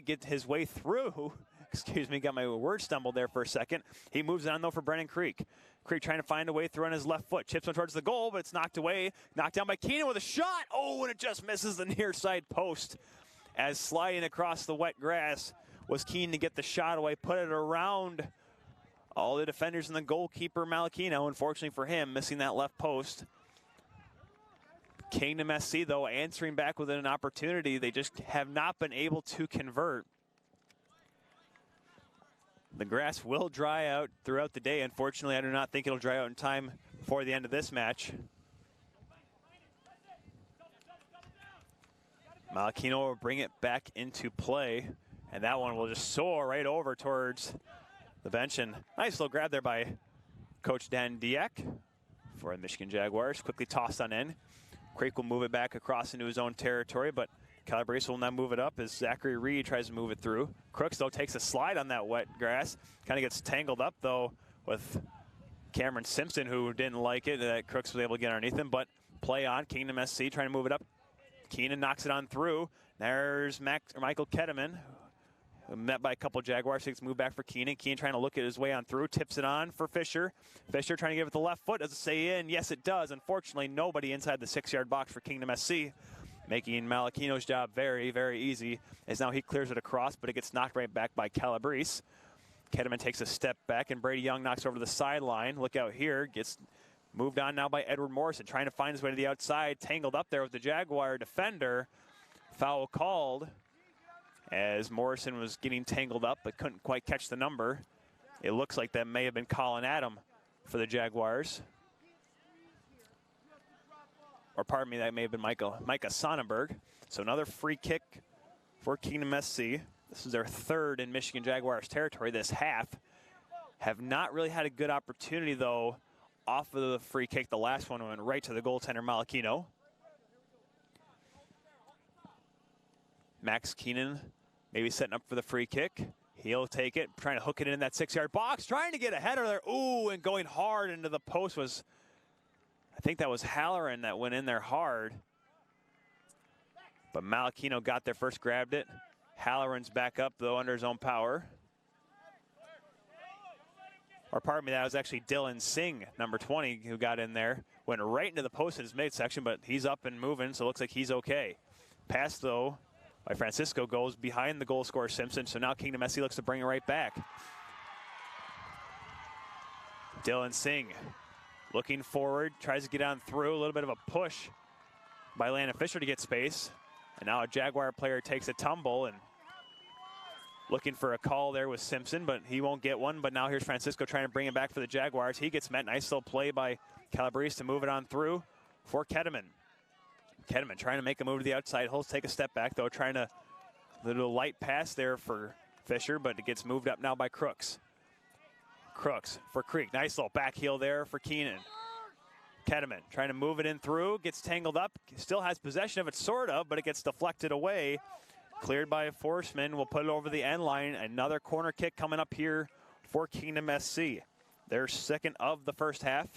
get his way through. Excuse me, got my word stumbled there for a second. He moves on though for Brennan Creek. Creek trying to find a way through on his left foot. Chips one towards the goal, but it's knocked away. Knocked down by Keenan with a shot. Oh, and it just misses the near side post. As sliding across the wet grass was keen to get the shot away, put it around all the defenders and the goalkeeper Malachino. Unfortunately for him, missing that left post. Kingdom SC, though, answering back with an opportunity. They just have not been able to convert. The grass will dry out throughout the day. Unfortunately, I do not think it'll dry out in time before the end of this match. Malachino will bring it back into play, and that one will just soar right over towards the bench. And nice little grab there by Coach Dan Dieck for the Michigan Jaguars. Quickly tossed on in. Creek will move it back across into his own territory, but Calabrese will now move it up as Zachary Reed tries to move it through. Crooks, though, takes a slide on that wet grass. Kind of gets tangled up, though, with Cameron Simpson, who didn't like it. Crooks was able to get underneath him, but play on. Kingdom SC trying to move it up. Keenan knocks it on through. There's Michael Ketteman, met by a couple Jaguars. Takes a move back for Keenan. Keenan trying to look at his way on through. Tips it on for Fisher. Fisher trying to give it the left foot. Does it stay in? Yes, it does. Unfortunately, nobody inside the 6-yard box for Kingdom SC. Making Malachino's job very, very easy, as now he clears it across, but it gets knocked right back by Calabrese. Ketteman takes a step back, and Brady Young knocks over to the sideline. Look out here. Gets moved on now by Edward Morrison, trying to find his way to the outside. Tangled up there with the Jaguar defender. Foul called as Morrison was getting tangled up, but couldn't quite catch the number. It looks like that may have been Colin Adam for the Jaguars. Or pardon me, that may have been Micah Sonnenberg. So another free kick for Kingdom SC. This is their third in Michigan Jaguars territory this half. Have not really had a good opportunity, though, off of the free kick. The last one went right to the goaltender, Malachino. Max Keenan maybe setting up for the free kick. He'll take it, trying to hook it in that 6-yard box, trying to get a header there. Ooh, and going hard into the post was, I think that was Halloran that went in there hard. But Malachino got there first, grabbed it. Halloran's back up, though, under his own power. Or pardon me, that was actually Dylan Singh, number 20, who got in there. Went right into the post in his midsection, but he's up and moving, so it looks like he's okay. Pass, though, by Francisco goes behind the goal scorer Simpson, so now Kingdom SC looks to bring it right back. Dylan Singh looking forward, tries to get on through, a little bit of a push by Landon Fisher to get space. And now a Jaguar player takes a tumble and looking for a call there with Simpson, but he won't get one. But now here's Francisco trying to bring it back for the Jaguars. He gets met. Nice little play by Calabrese to move it on through for Ketteman. Kedeman trying to make a move to the outside. He'll take a step back, though, trying to little light pass there for Fisher, but it gets moved up now by Crooks. Crooks for Creek. Nice little back heel there for Keenan. Kedeman trying to move it in through, gets tangled up, still has possession of it, sort of, but it gets deflected away. Cleared by Forsman. Will put it over the end line. Another corner kick coming up here for Kingdom SC. Their second of the first half.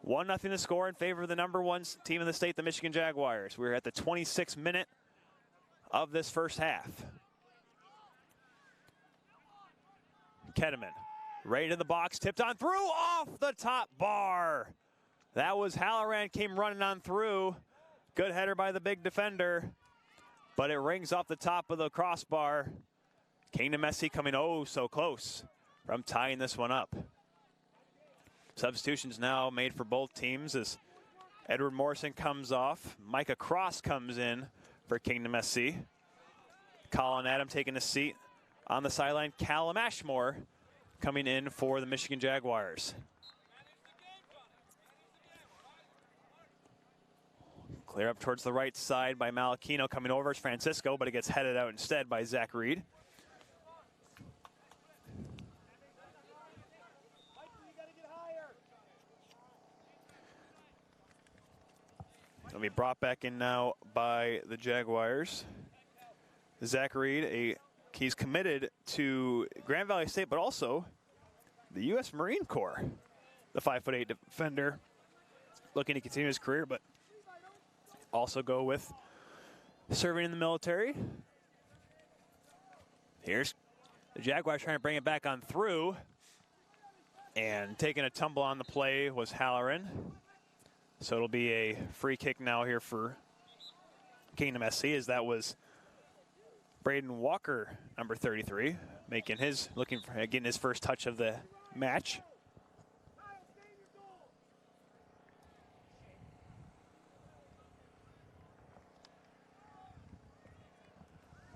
1-0 to score in favor of the number 1 team in the state, the Michigan Jaguars. We're at the 26th minute of this first half. Kedeman right in the box, tipped on through, off the top bar. That was Halloran, came running on through. Good header by the big defender, but it rings off the top of the crossbar. Kingdom SC coming oh so close from tying this one up. Substitutions now made for both teams as Edward Morrison comes off. Micah Cross comes in for Kingdom SC. Colin Adam taking a seat on the sideline. Callum Ashmore coming in for the Michigan Jaguars. Clear up towards the right side by Malachino. Coming over is Francisco, but it gets headed out instead by Zach Reed. It'll be brought back in now by the Jaguars. Zach Reed, he's committed to Grand Valley State, but also the U.S. Marine Corps. The 5'8" defender looking to continue his career, but also go with serving in the military. Here's the Jaguars trying to bring it back on through, and taking a tumble on the play was Halloran. So it'll be a free kick now here for Kingdom SC, as that was Braden Walker, number 33, getting his first touch of the match.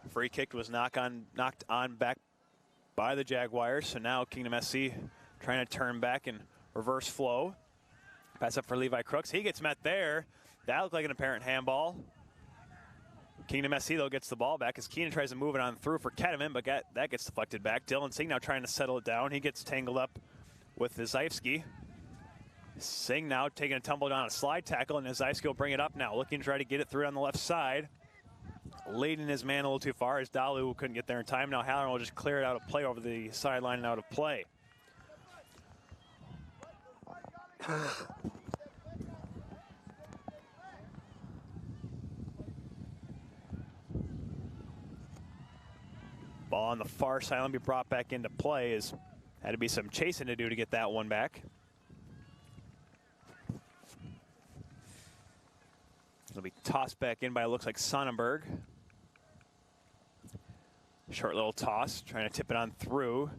Free kick was knocked on back by the Jaguars. So now Kingdom SC trying to turn back and reverse flow. Pass up for Levi Crooks. He gets met there. That looked like an apparent handball. Kingdom SC, though, gets the ball back as Keenan tries to move it on through for Kedeman, but that gets deflected back. Dylan Singh now trying to settle it down. He gets tangled up with Zaivsky. Singh now taking a tumble down a slide tackle, and Zaivsky will bring it up now, looking to try to get it through on the left side. Leading his man a little too far as Dalu couldn't get there in time. Now Halloran will just clear it out of play over the sideline and out of play. Ball on the far sideline be brought back into play, as had to be some chasing to do to get that one back. It'll be tossed back in by, it looks like, Sonnenberg. Short little toss, trying to tip it on through.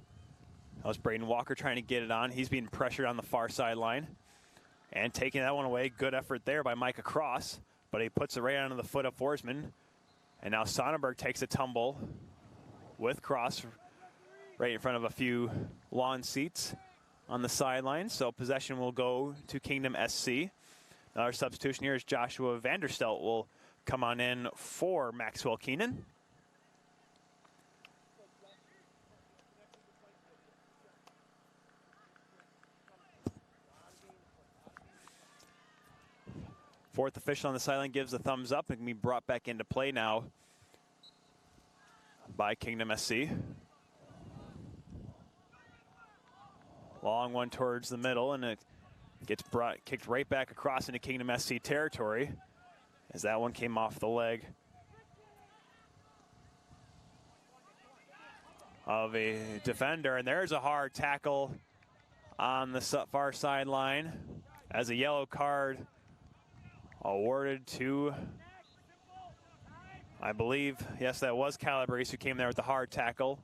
That was Braden Walker trying to get it on. He's being pressured on the far sideline. And taking that one away. Good effort there by Micah Cross, but he puts it right onto the foot of Forsman. And now Sonnenberg takes a tumble with Cross right in front of a few lawn seats on the sideline. So possession will go to Kingdom SC. Another substitution here is Joshua Vanderstelt will come on in for Maxwell Keenan. Fourth official on the sideline gives a thumbs up and can be brought back into play now by Kingdom SC. Long one towards the middle, and it gets kicked right back across into Kingdom SC territory as that one came off the leg of a defender. And there's a hard tackle on the far sideline as a yellow card awarded to, I believe, yes, that was Calabrese who came there with the hard tackle,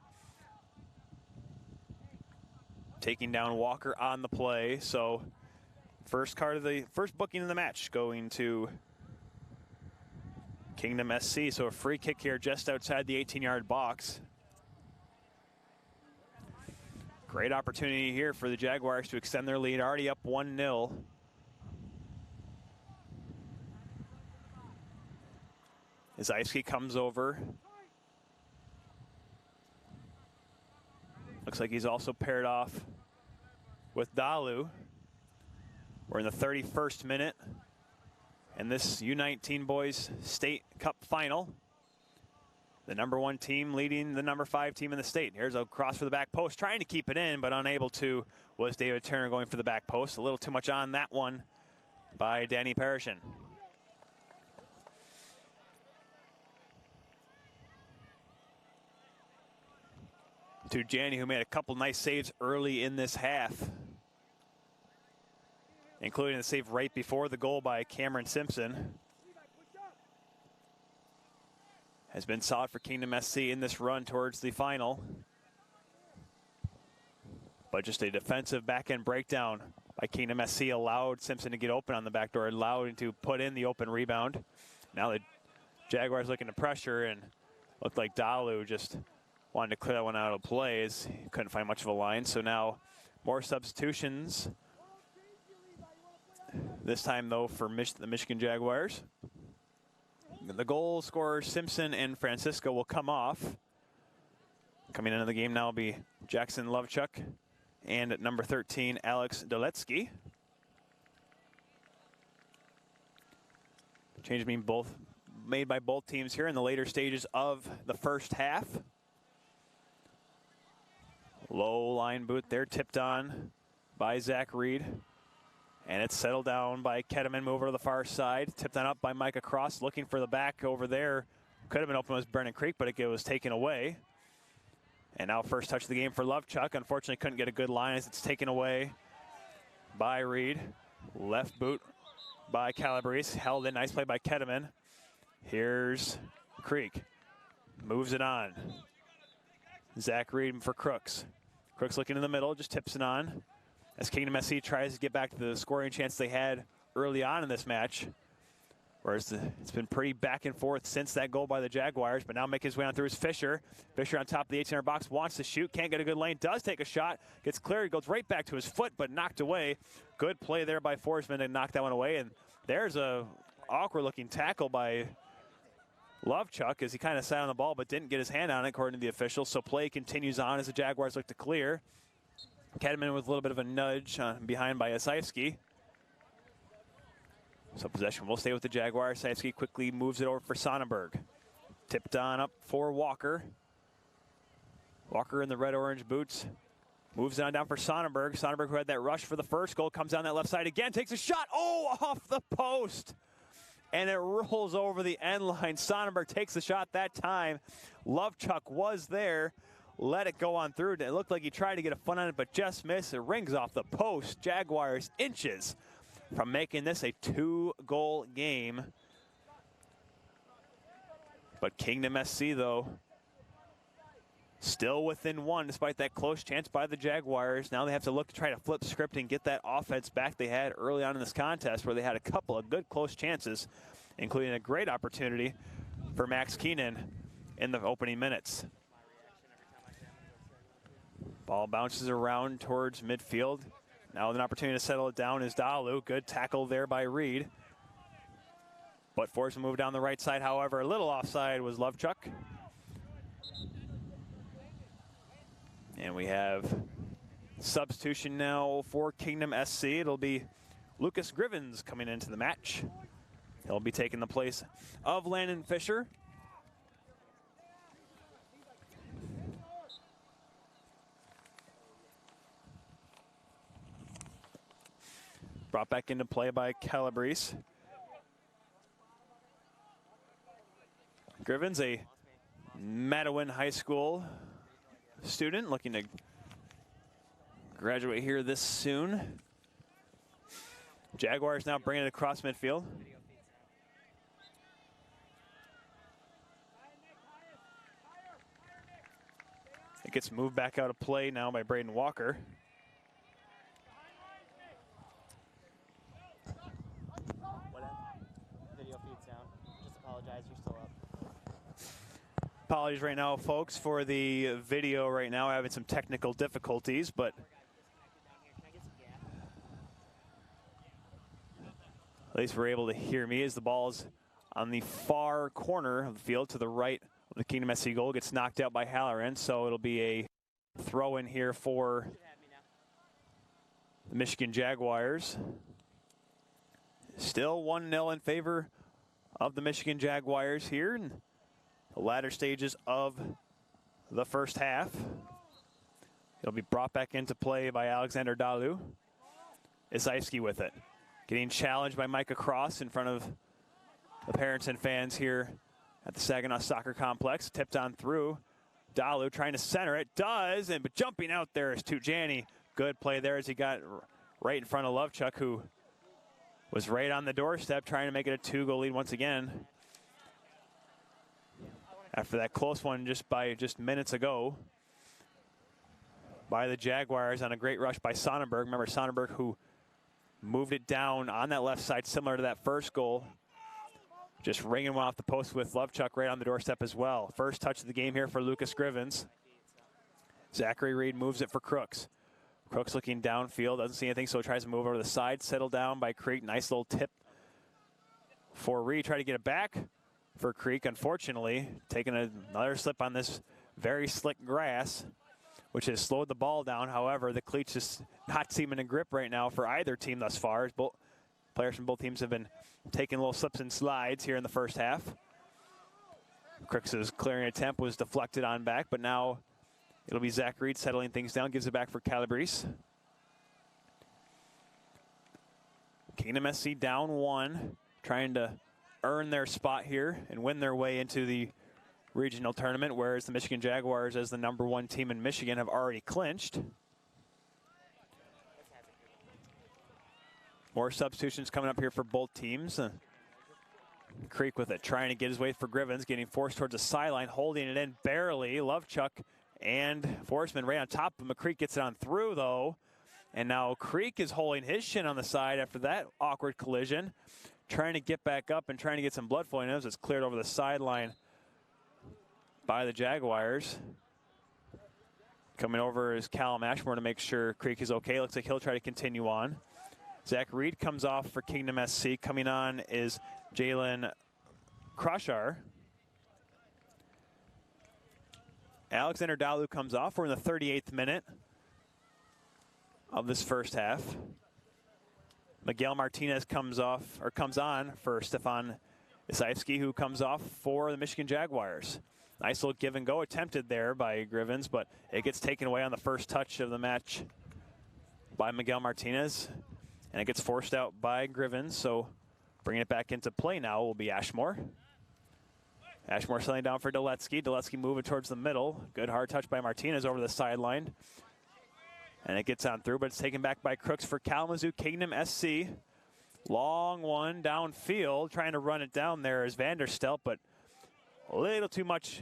taking down Walker on the play. So first booking of the match going to Kingdom SC. So a free kick here just outside the 18-yard box. Great opportunity here for the Jaguars to extend their lead, already up 1-0. Zajewski comes over. Looks like he's also paired off with Dalu. We're in the 31st minute. And this U19 boys state cup final. The #1 team leading the #5 team in the state. Here's a cross for the back post, trying to keep it in, but unable to, was David Turner going for the back post. A little too much on that one by Danny Parashin. To Janney, who made a couple nice saves early in this half, including the save right before the goal by Cameron Simpson. Has been solid for Kingdom SC in this run towards the final. But just a defensive back-end breakdown by Kingdom SC allowed Simpson to get open on the back door, allowed him to put in the open rebound. Now the Jaguars looking to pressure, and looked like Dalu just wanted to clear that one out of play as he couldn't find much of a line. So now more substitutions. This time, though, for the Michigan Jaguars. The goal scorers Simpson and Francisco will come off. Coming into the game now will be Jackson Lovechuk and at number 13, Alex Doletsky. Changes being made by both teams here in the later stages of the first half. Low line boot there, tipped on by Zach Reed. And it's settled down by Ketterman, move over to the far side. Tipped on up by Micah Cross, looking for the back over there. Could have been open with Brennan Creek, but it was taken away. And now first touch of the game for Lovechuk. Unfortunately, couldn't get a good line as it's taken away by Reed. Left boot by Calabrese, held in, nice play by Ketterman. Here's Creek, moves it on. Zach Reed for Crooks. Crooks looking in the middle, just tips it on. As Kingdom SC tries to get back to the scoring chance they had early on in this match. Whereas it's been pretty back and forth since that goal by the Jaguars, but now making his way on through is Fisher. Fisher on top of the 18-yard box, wants to shoot, can't get a good lane, does take a shot, gets cleared, goes right back to his foot, but knocked away. Good play there by Forsman to knock that one away, and there's a awkward-looking tackle by Lovechuk as he kind of sat on the ball but didn't get his hand on it, according to the officials. So play continues on as the Jaguars look to clear. Ketterman with a little bit of a nudge behind by Zajewski. So possession will stay with the Jaguars. Zajewski quickly moves it over for Sonnenberg. Tipped on up for Walker. Walker in the red-orange boots. Moves it on down for Sonnenberg. Sonnenberg, who had that rush for the first goal, comes down that left side again, takes a shot. Oh, off the post. And it rolls over the end line. Sonnenberg takes the shot that time. Lovechuk was there. Let it go on through. It looked like he tried to get a foot on it, but just missed. It rings off the post. Jaguars inches from making this a 2-goal game. But Kingdom SC, though, still within one despite that close chance by the Jaguars. Now they have to look to try to flip script and get that offense back they had early on in this contest, where they had a couple of good close chances, including a great opportunity for Max Keenan in the opening minutes. Ball bounces around towards midfield. Now with an opportunity to settle it down is Dalu. Good tackle there by Reed. But forced to move down the right side. However, a little offside was Lovechuk. And we have substitution now for Kingdom SC. It'll be Lucas Grivens coming into the match. He'll be taking the place of Landon Fisher. Brought back into play by Calabrese. Grivens, a Mattawan High School student looking to graduate here this soon. Jaguars now bringing it across midfield. It gets moved back out of play now by Braden Walker. Apologies right now, folks, for the video right now. Having some technical difficulties, but at least we're able to hear me as the ball's on the far corner of the field to the right of the Kingdom SC goal. Gets knocked out by Halloran, so it'll be a throw in here for the Michigan Jaguars. Still 1-0 in favor of the Michigan Jaguars here in the latter stages of the first half. It'll be brought back into play by Alexander Dalu. Isaevsky with it. Getting challenged by Micah Cross in front of the parents and fans here at the Saginaw Soccer Complex. Tipped on through. Dalu trying to center it. Does, but jumping out there is Tujani. Good play there as he got right in front of Lovechuck, who was right on the doorstep trying to make it a 2-goal lead once again. After that close one just minutes ago by the Jaguars on a great rush by Sonnenberg. Remember Sonnenberg, who moved it down on that left side similar to that first goal. Just ringing one off the post with Lovechuck right on the doorstep as well. First touch of the game here for Lucas Grivens. Zachary Reed moves it for Crooks. Crooks looking downfield, doesn't see anything, so tries to move over to the side. Settled down by Creek. Nice little tip for Reed. Try to get it back for Creek. Unfortunately, taking another slip on this very slick grass, which has slowed the ball down. However, the cleats just not seeming to grip right now for either team thus far. Both players from both teams have been taking little slips and slides here in the first half. Crooks' clearing attempt was deflected on back, but now it'll be Zach Reed settling things down, gives it back for Calabrese. Kingdom SC down 1, trying to earn their spot here and win their way into the regional tournament, whereas the Michigan Jaguars, as the #1 team in Michigan, have already clinched. More substitutions coming up here for both teams. Creek with it, trying to get his way for Grivens, getting forced towards the sideline, holding it in barely. Lovechuck and Forsman right on top of him. Creek gets it on through, though. And now Creek is holding his shin on the side after that awkward collision. Trying to get back up and trying to get some blood flowing as it's cleared over the sideline by the Jaguars. Coming over is Callum Ashmore to make sure Creek is okay. Looks like he'll try to continue on. Zach Reed comes off for Kingdom SC. Coming on is Jalen Kroshar. Alexander Dalu comes off. We're in the 38th minute of this first half. Miguel Martinez comes on for Stefan Isaevsky, who comes off for the Michigan Jaguars. Nice little give and go attempted there by Grivens, but it gets taken away on the first touch of the match by Miguel Martinez. And it gets forced out by Grivens, so bringing it back into play now will be Ashmore. Ashmore settling down for Doletsky. Doletsky moving towards the middle. Good hard touch by Martinez over the sideline. And it gets on through, but it's taken back by Crooks for Kalamazoo Kingdom SC. Long one downfield, trying to run it down there is Vanderstelt, but a little too much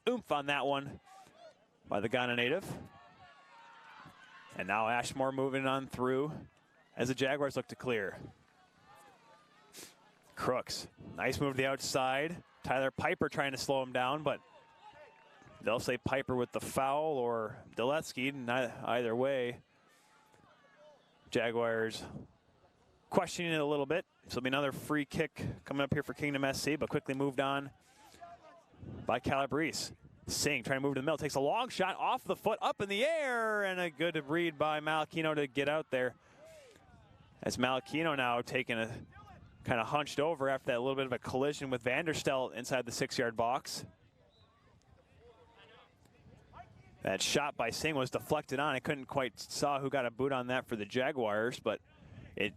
oomph on that one by the Ghana native. And now Ashmore moving on through as the Jaguars look to clear. Crooks, nice move to the outside. Tyler Piper trying to slow him down, but they'll say Piper with the foul or Doletsky, not either way. Jaguars questioning it a little bit. So it'll be another free kick coming up here for Kingdom SC, but quickly moved on by Calabrese. Singh trying to move to the middle, takes a long shot off the foot, up in the air, and a good read by Malachino to get out there. As Malachino now taking a kind of hunched over after that little bit of a collision with Vanderstelt inside the 6-yard box. That shot by Singh was deflected on. I couldn't quite saw who got a boot on that for the Jaguars, but it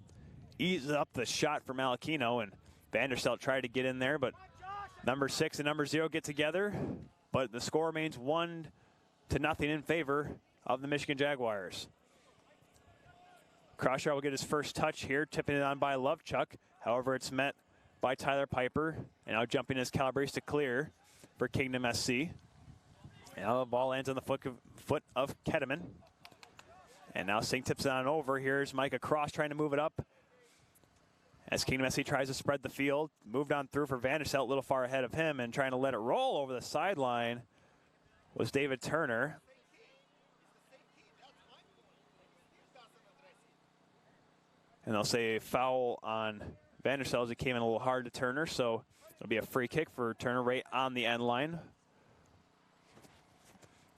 eased up the shot for Malachino, and Vanderstelt tried to get in there, but number 6 and number 0 get together. But the score remains 1-0 in favor of the Michigan Jaguars. Kroshar will get his first touch here, tipping it on by Lovechuck. However, it's met by Tyler Piper. And now jumping is Calabrese to clear for Kingdom SC. And now the ball lands on the foot of Ketteman. And now Singh tips it on over. Here's Micah Cross trying to move it up as Kingdom SC tries to spread the field. Moved on through for Vanderstelt, a little far ahead of him, and trying to let it roll over the sideline was David Turner. And they'll say a foul on Vanderstelze came in a little hard to Turner, so it'll be a free kick for Turner right on the end line.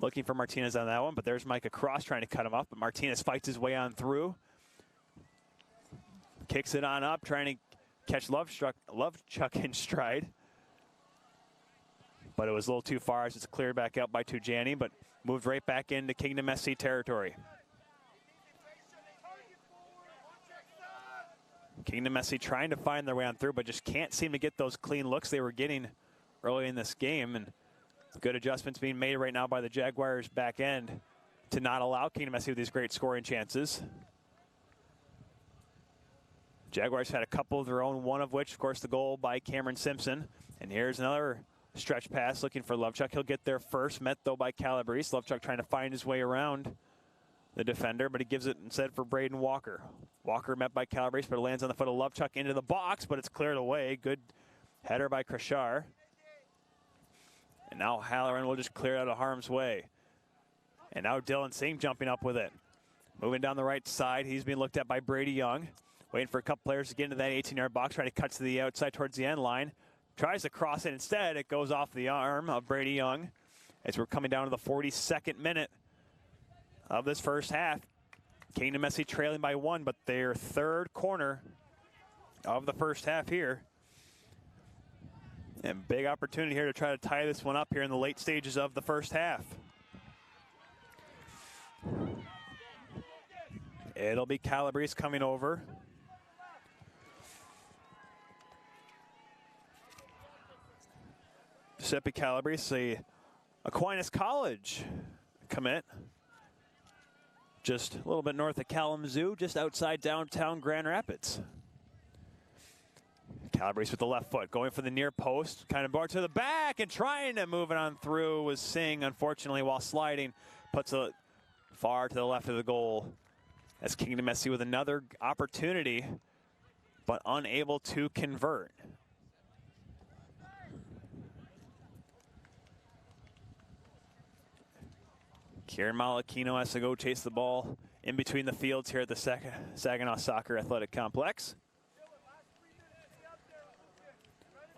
Looking for Martinez on that one, but there's Mike across trying to cut him off, but Martinez fights his way on through. Kicks it on up, trying to catch Lovechuck in stride. But it was a little too far as it's cleared back out by Tujani, but moved right back into Kingdom SC territory. Kingdom SC trying to find their way on through, but just can't seem to get those clean looks they were getting early in this game. And good adjustments being made right now by the Jaguars back end to not allow Kingdom SC with these great scoring chances. Jaguars had a couple of their own, one of which, of course, the goal by Cameron Simpson. And here's another stretch pass looking for Lovechuck. He'll get there first, met though by Calabrese. Lovechuck trying to find his way around the defender, but he gives it instead for Braden Walker. Walker met by Calabrese, but it lands on the foot of Lovechuck into the box, but it's cleared away. Good header by Krashar. And now Halloran will just clear it out of harm's way. And now Dylan Singh jumping up with it. Moving down the right side, he's being looked at by Brady Young. Waiting for a couple players to get into that 18-yard box, trying to cut to the outside towards the end line. Tries to cross it instead. It goes off the arm of Brady Young as we're coming down to the 42nd minute of this first half. Kingdom SC trailing by 1, but their third corner of the first half here. And big opportunity here to try to tie this one up here in the late stages of the first half. It'll be Calabrese coming over. Giuseppe Calabrese, Aquinas College commit. Just a little bit north of Kalamazoo, just outside downtown Grand Rapids. Calabrese with the left foot, going for the near post, kind of brought to the back and trying to move it on through was Singh, unfortunately, while sliding, puts it far to the left of the goal. As Kingdom SC with another opportunity, but unable to convert. Kieran Malakino has to go chase the ball in between the fields here at the Saginaw Soccer Athletic Complex.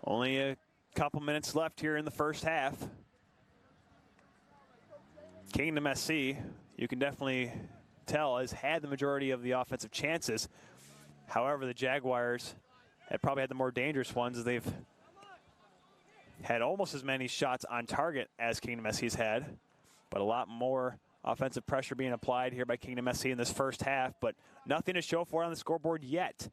Only a couple minutes left here in the first half. Kingdom SC, you can definitely tell, has had the majority of the offensive chances. However, the Jaguars have probably had the more dangerous ones as they've had almost as many shots on target as Kingdom SC's had, but a lot more offensive pressure being applied here by Kingdom SC in this first half, but nothing to show for it on the scoreboard yet.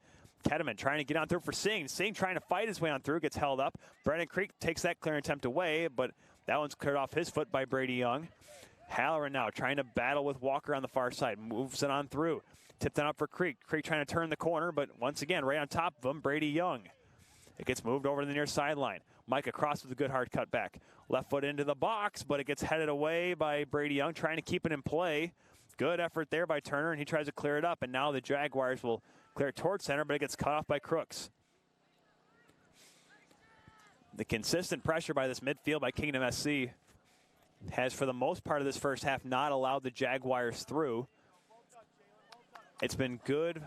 Keteman trying to get on through for Singh. Singh trying to fight his way on through, gets held up. Brendan Creek takes that clearing attempt away, but that one's cleared off his foot by Brady Young. Halloran now trying to battle with Walker on the far side, moves it on through. Tipped it up for Creek. Creek trying to turn the corner, but once again, right on top of him, Brady Young. It gets moved over to the near sideline. Mike across with a good hard cut back. Left foot into the box, but it gets headed away by Brady Young, trying to keep it in play. Good effort there by Turner, and he tries to clear it up, and now the Jaguars will clear it towards center, but it gets cut off by Crooks. The consistent pressure by this midfield by Kingdom SC has, for the most part of this first half, not allowed the Jaguars through. It's been good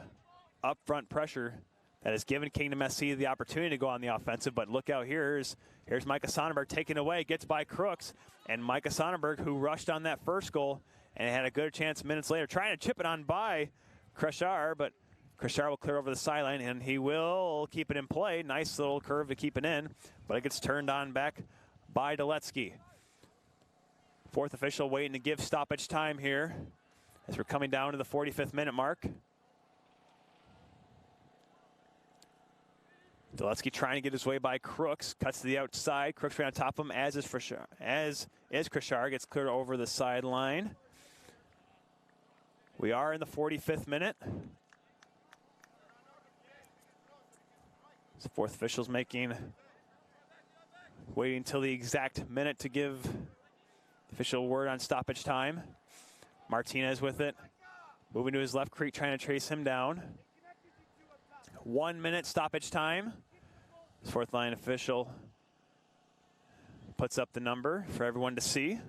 upfront pressure that has given Kingdom SC the opportunity to go on the offensive, but look out here. Here's Micah Sonnenberg taken away, gets by Crooks, and Micah Sonnenberg, who rushed on that first goal and had a good chance minutes later, trying to chip it on by Krashar, but Krashar will clear over the sideline, and he will keep it in play. Nice little curve to keep it in, but it gets turned on back by Doletsky. Fourth official waiting to give stoppage time here as we're coming down to the 45th minute mark. Doletsky trying to get his way by Crooks, cuts to the outside. Crooks right on top of him, as is Krashar, gets cleared over the sideline. We are in the 45th minute. So fourth official's waiting until the exact minute to give official word on stoppage time. Martinez with it, moving to his left. Creek trying to chase him down. 1 minute stoppage time. This fourth line official puts up the number for everyone to see.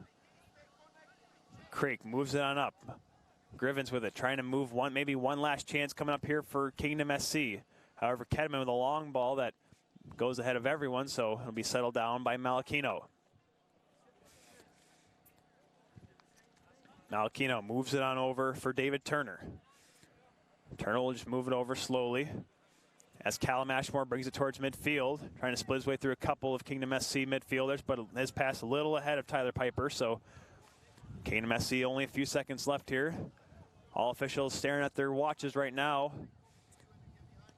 Creek moves it on up. Grivens with it, trying to move maybe one last chance coming up here for Kingdom SC. However, Kedman with a long ball that goes ahead of everyone, so it'll be settled down by Malachino. Malachino moves it on over for David Turner. Turner will just move it over slowly as Callum Ashmore brings it towards midfield, trying to split his way through a couple of Kingdom SC midfielders, but has passed a little ahead of Tyler Piper, so Kingdom SC only a few seconds left here. All officials staring at their watches right now,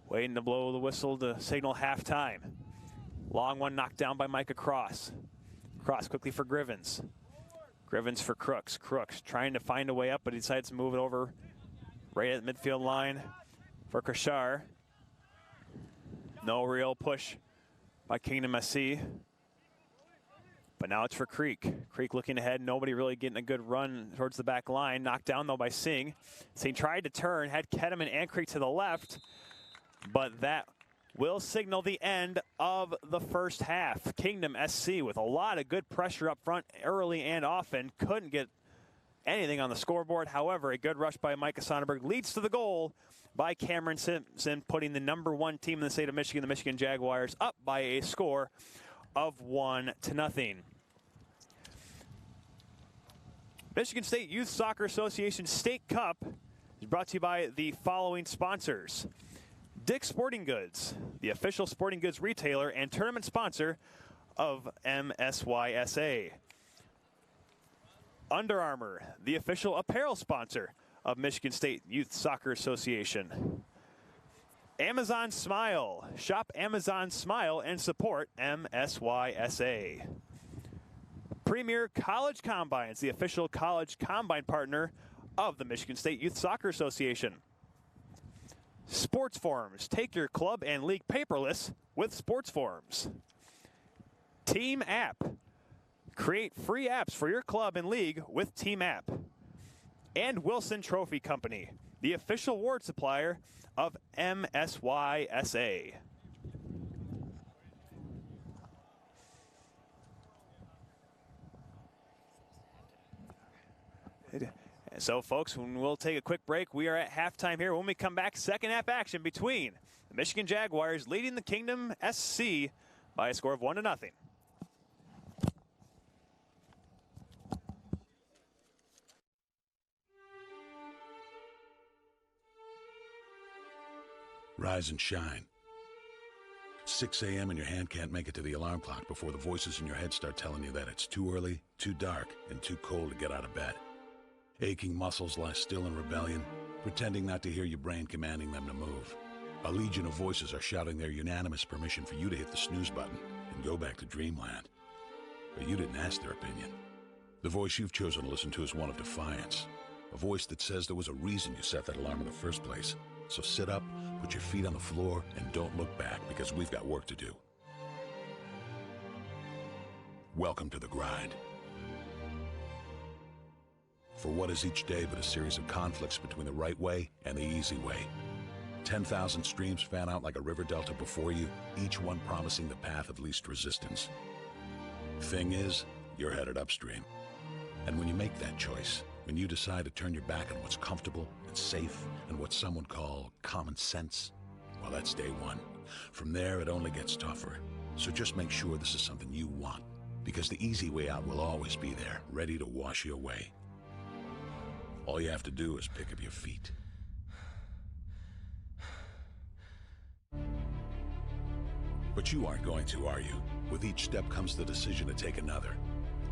waiting to blow the whistle to signal halftime. Long one knocked down by Micah Cross. Cross quickly for Grivens. Grivens for Crooks. Crooks trying to find a way up, but he decides to move it over right at the midfield line for Krashar. No real push by Kingdom SC. But now it's for Creek. Creek looking ahead, nobody really getting a good run towards the back line. Knocked down though by Singh. Singh tried to turn, had Kedeman and Creek to the left, but that will signal the end of the first half. Kingdom SC with a lot of good pressure up front early and often. Couldn't get anything on the scoreboard. However, a good rush by Micah Sonnenberg leads to the goal by Cameron Simpson, putting the #1 team in the state of Michigan, the Michigan Jaguars, up by a score of 1-0. Michigan State Youth Soccer Association State Cup is brought to you by the following sponsors. Dick's Sporting Goods, the official sporting goods retailer and tournament sponsor of MSYSA. Under Armour, the official apparel sponsor of Michigan State Youth Soccer Association. Amazon Smile. Shop Amazon Smile and support MSYSA. Premier College Combines, the official college combine partner of the Michigan State Youth Soccer Association. Sports Forms. Take your club and league paperless with Sports Forms. Team App. Create free apps for your club and league with Team App. And Wilson Trophy Company, the official award supplier of MSYSA. So, folks, we'll take a quick break. We are at halftime here. When we come back, second half action between the Michigan Jaguars leading the Kingdom SC by a score of 1-0. Rise and shine. 6 a.m. and your hand can't make it to the alarm clock before the voices in your head start telling you that it's too early, too dark, and too cold to get out of bed. Aching muscles lie still in rebellion, pretending not to hear your brain commanding them to move. A legion of voices are shouting their unanimous permission for you to hit the snooze button and go back to dreamland. But you didn't ask their opinion. The voice you've chosen to listen to is one of defiance. A voice that says there was a reason you set that alarm in the first place. So sit up, put your feet on the floor, and don't look back, because we've got work to do. Welcome to the grind. For what is each day but a series of conflicts between the right way and the easy way? 10,000 streams fan out like a river delta before you, each one promising the path of least resistance. Thing is, you're headed upstream. And when you make that choice, when you decide to turn your back on what's comfortable and safe and what some would call common sense, well, that's day one. From there, it only gets tougher. So just make sure this is something you want, because the easy way out will always be there, ready to wash you away. All you have to do is pick up your feet. But you aren't going to, are you? With each step comes the decision to take another.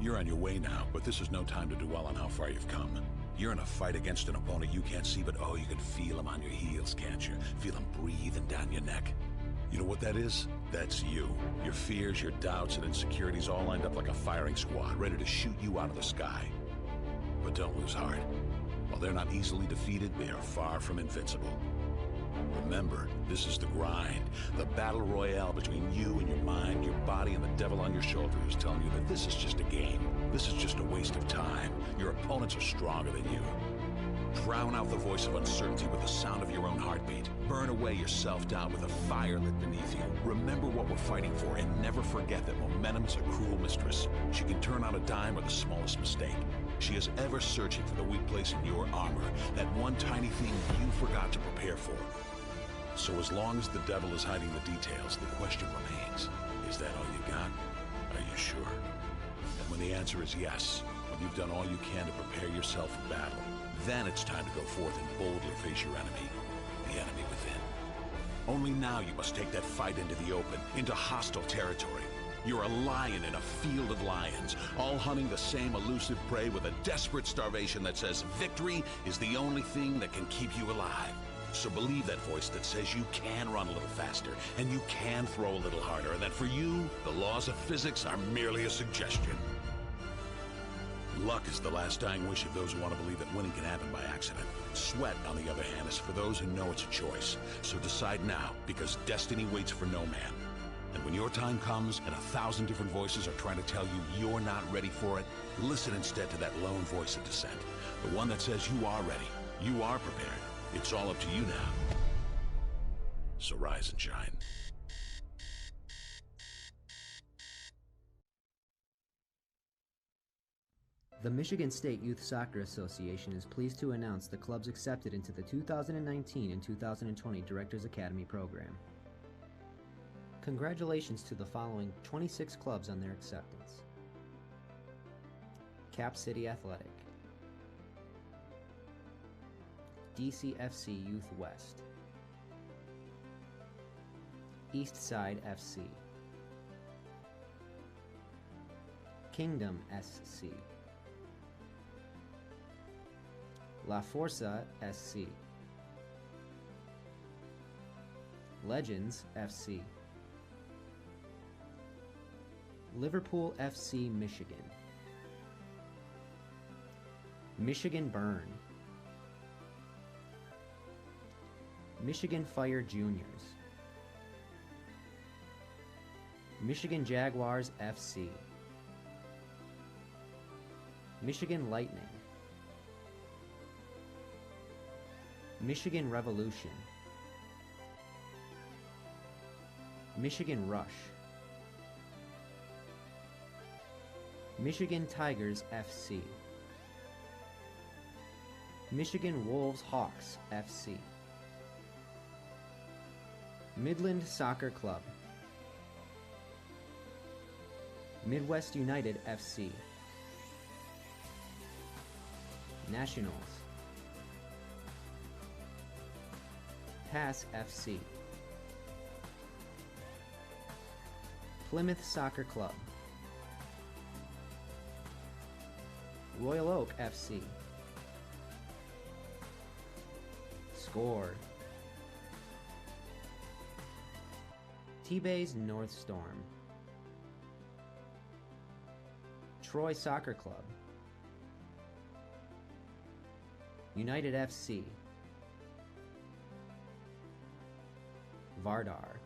You're on your way now, but this is no time to dwell on how far you've come. You're in a fight against an opponent you can't see, but oh, you can feel him on your heels, can't you? Feel him breathing down your neck. You know what that is? That's you. Your fears, your doubts, and insecurities all lined up like a firing squad, ready to shoot you out of the sky. But don't lose heart. While they're not easily defeated, they are far from invincible. Remember, this is the grind, the battle royale between you and your mind, your body, and the devil on your shoulder who's telling you that this is just a game. This is just a waste of time. Your opponents are stronger than you. Drown out the voice of uncertainty with the sound of your own heartbeat. Burn away your self-doubt with a fire lit beneath you. Remember what we're fighting for, and never forget that momentum is a cruel mistress. She can turn on a dime with the smallest mistake. She is ever searching for the weak place in your armor, that one tiny thing you forgot to prepare for. So as long as the devil is hiding the details, the question remains, is that all you got? Are you sure? And when the answer is yes, when you've done all you can to prepare yourself for battle, then it's time to go forth and boldly face your enemy, the enemy within. Only now you must take that fight into the open, into hostile territory. You're a lion in a field of lions, all hunting the same elusive prey with a desperate starvation that says victory is the only thing that can keep you alive. So believe that voice that says you can run a little faster, and you can throw a little harder, and that for you, the laws of physics are merely a suggestion. Luck is the last dying wish of those who want to believe that winning can happen by accident. Sweat, on the other hand, is for those who know it's a choice. So decide now, because destiny waits for no man. And when your time comes and 1,000 different voices are trying to tell you you're not ready for it, listen instead to that lone voice of dissent. The one that says you are ready, you are prepared. It's all up to you now. So rise and shine. The Michigan State Youth Soccer Association is pleased to announce the clubs accepted into the 2019 and 2020 Directors Academy program. Congratulations to the following 26 clubs on their acceptance. Cap City Athletic, DCFC Youth West, East Side FC, Kingdom SC, La Forza SC, Legends FC, Liverpool FC Michigan, Michigan Burn, Michigan Fire Juniors, Michigan Jaguars FC, Michigan Lightning, Michigan Revolution, Michigan Rush, Michigan Tigers FC, Michigan Wolves Hawks FC, Midland Soccer Club, Midwest United FC, Nationals, Pass FC, Plymouth Soccer Club, Royal Oak FC, Score, T-Bays North Storm, Troy Soccer Club, United FC, Vardar.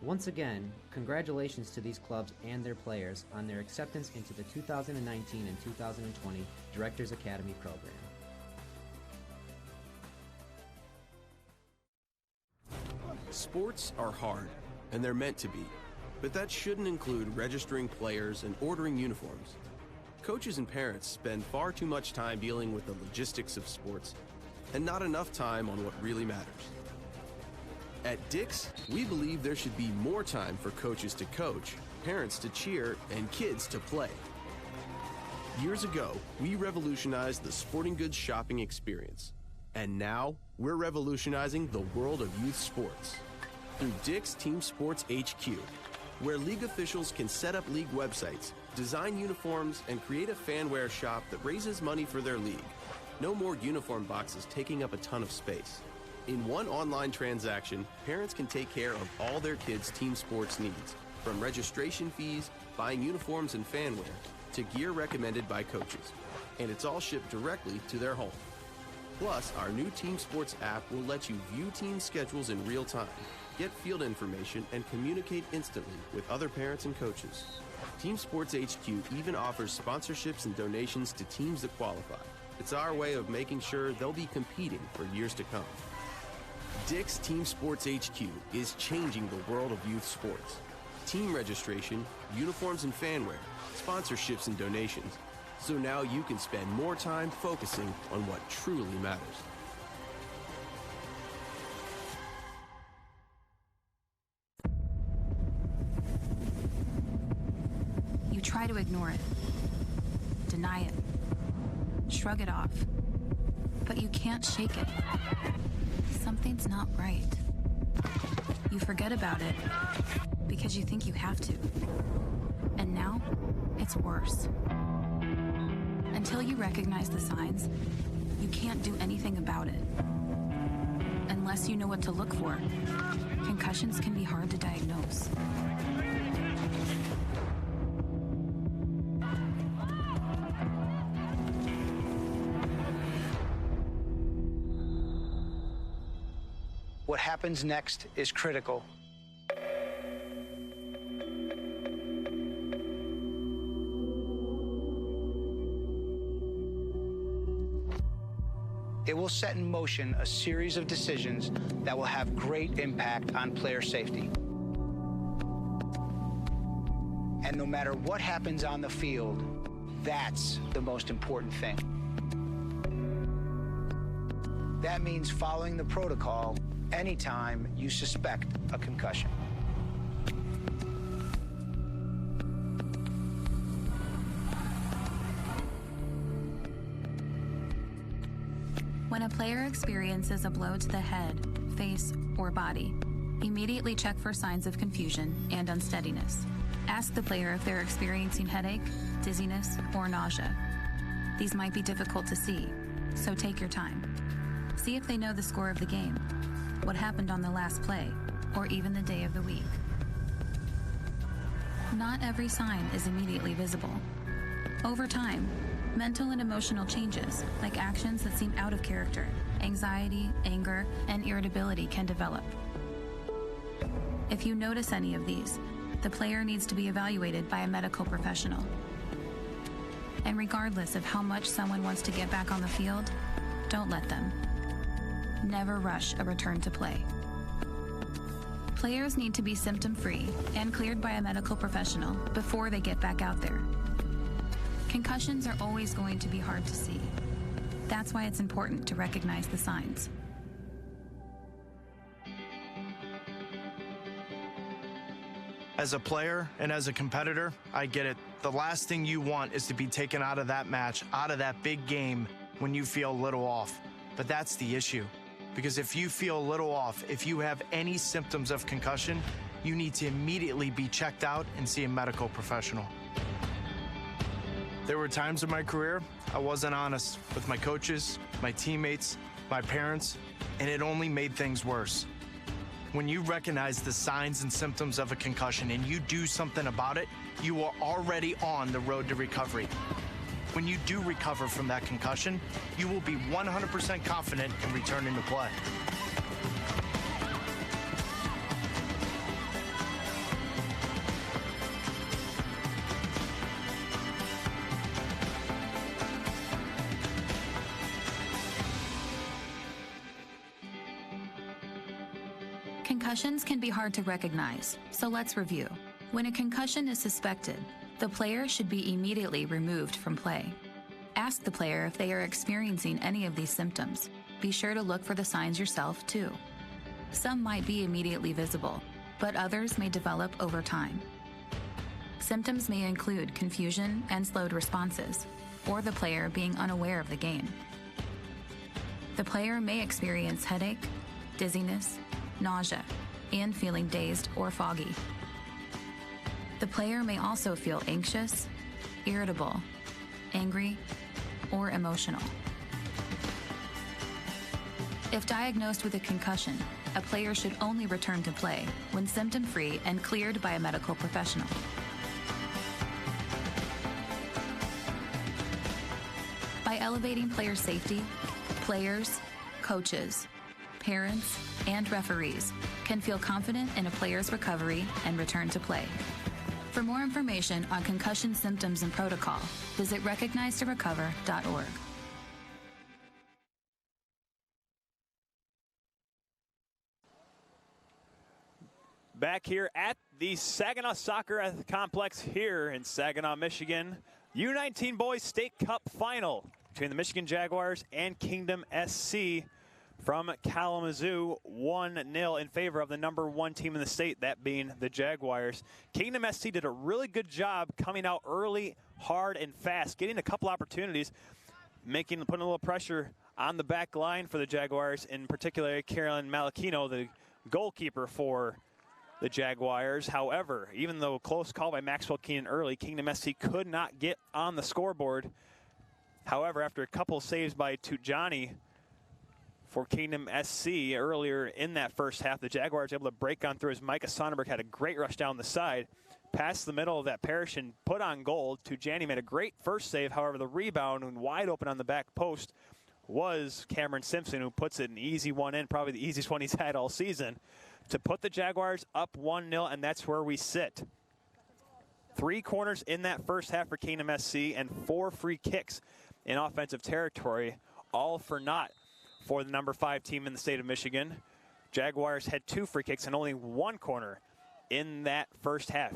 Once again, congratulations to these clubs and their players on their acceptance into the 2019 and 2020 Directors Academy program. Sports are hard, and they're meant to be, but that shouldn't include registering players and ordering uniforms. Coaches and parents spend far too much time dealing with the logistics of sports, and not enough time on what really matters. At Dick's, we believe there should be more time for coaches to coach, parents to cheer, and kids to play. Years ago, we revolutionized the sporting goods shopping experience. And now, we're revolutionizing the world of youth sports through Dick's Team Sports HQ, where league officials can set up league websites, design uniforms, and create a fanware shop that raises money for their league. No more uniform boxes taking up a ton of space. In one online transaction, parents can take care of all their kids' team sports needs, from registration fees, buying uniforms and fanware, to gear recommended by coaches. And it's all shipped directly to their home. Plus, our new Team Sports app will let you view team schedules in real time, get field information, and communicate instantly with other parents and coaches. Team Sports HQ even offers sponsorships and donations to teams that qualify. It's our way of making sure they'll be competing for years to come. Dick's Team Sports HQ is changing the world of youth sports. Team registration, uniforms and fanware, sponsorships and donations. So now you can spend more time focusing on what truly matters. You try to ignore it, deny it, shrug it off, but you can't shake it. Something's not right. You forget about it because you think you have to. And now, it's worse. Until you recognize the signs, you can't do anything about it. Unless you know what to look for, concussions can be hard to diagnose. What happens next is critical. It will set in motion a series of decisions that will have great impact on player safety. And no matter what happens on the field, that's the most important thing. That means following the protocol anytime you suspect a concussion. When a player experiences a blow to the head, face, or body, immediately check for signs of confusion and unsteadiness. Ask the player if they're experiencing headache, dizziness, or nausea. These might be difficult to see, so take your time. See if they know the score of the game, what happened on the last play, or even the day of the week. Not every sign is immediately visible. Over time, mental and emotional changes, like actions that seem out of character, anxiety, anger, and irritability can develop. If you notice any of these, the player needs to be evaluated by a medical professional. And regardless of how much someone wants to get back on the field, don't let them. Never rush a return to play. Players need to be symptom-free and cleared by a medical professional before they get back out there. Concussions are always going to be hard to see. That's why it's important to recognize the signs. As a player and as a competitor, I get it. The last thing you want is to be taken out of that match, out of that big game, when you feel a little off. But that's the issue. Because if you feel a little off, if you have any symptoms of concussion, you need to immediately be checked out and see a medical professional. There were times in my career I wasn't honest with my coaches, my teammates, my parents, and it only made things worse. When you recognize the signs and symptoms of a concussion and you do something about it, you are already on the road to recovery. When you do recover from that concussion, you will be 100% confident in returning to play. Concussions can be hard to recognize, so let's review. When a concussion is suspected, the player should be immediately removed from play. Ask the player if they are experiencing any of these symptoms. Be sure to look for the signs yourself, too. Some might be immediately visible, but others may develop over time. Symptoms may include confusion and slowed responses, or the player being unaware of the game. The player may experience headache, dizziness, nausea, and feeling dazed or foggy. The player may also feel anxious, irritable, angry, or emotional. If diagnosed with a concussion, a player should only return to play when symptom-free and cleared by a medical professional. By elevating player safety, players, coaches, parents, and referees can feel confident in a player's recovery and return to play. For more information on concussion symptoms and protocol, visit recognizetorecover.org. Back here at the Saginaw Soccer Complex here in Saginaw, Michigan. U19 Boys State Cup Final between the Michigan Jaguars and Kingdom SC. from Kalamazoo, 1-0 in favor of the #1 team in the state, that being the Jaguars. Kingdom SC did a really good job coming out early, hard, and fast, getting a couple opportunities, putting a little pressure on the back line for the Jaguars, in particular Carolyn Malachino, the goalkeeper for the Jaguars. However, even though close call by Maxwell Keenan early, Kingdom SC could not get on the scoreboard. However, after a couple saves by Tujani for Kingdom SC earlier in that first half, the Jaguars were able to break on through as Micah Sonnenberg had a great rush down the side, past the middle of that parish and put on goal. Tujani made a great first save. However, the rebound and wide open on the back post was Cameron Simpson, who puts it an easy one in, probably the easiest one he's had all season, to put the Jaguars up 1-0, and that's where we sit. 3 corners in that first half for Kingdom SC and 4 free kicks in offensive territory, all for naught for the #5 team in the state of Michigan. Jaguars had 2 free kicks and only 1 corner in that first half.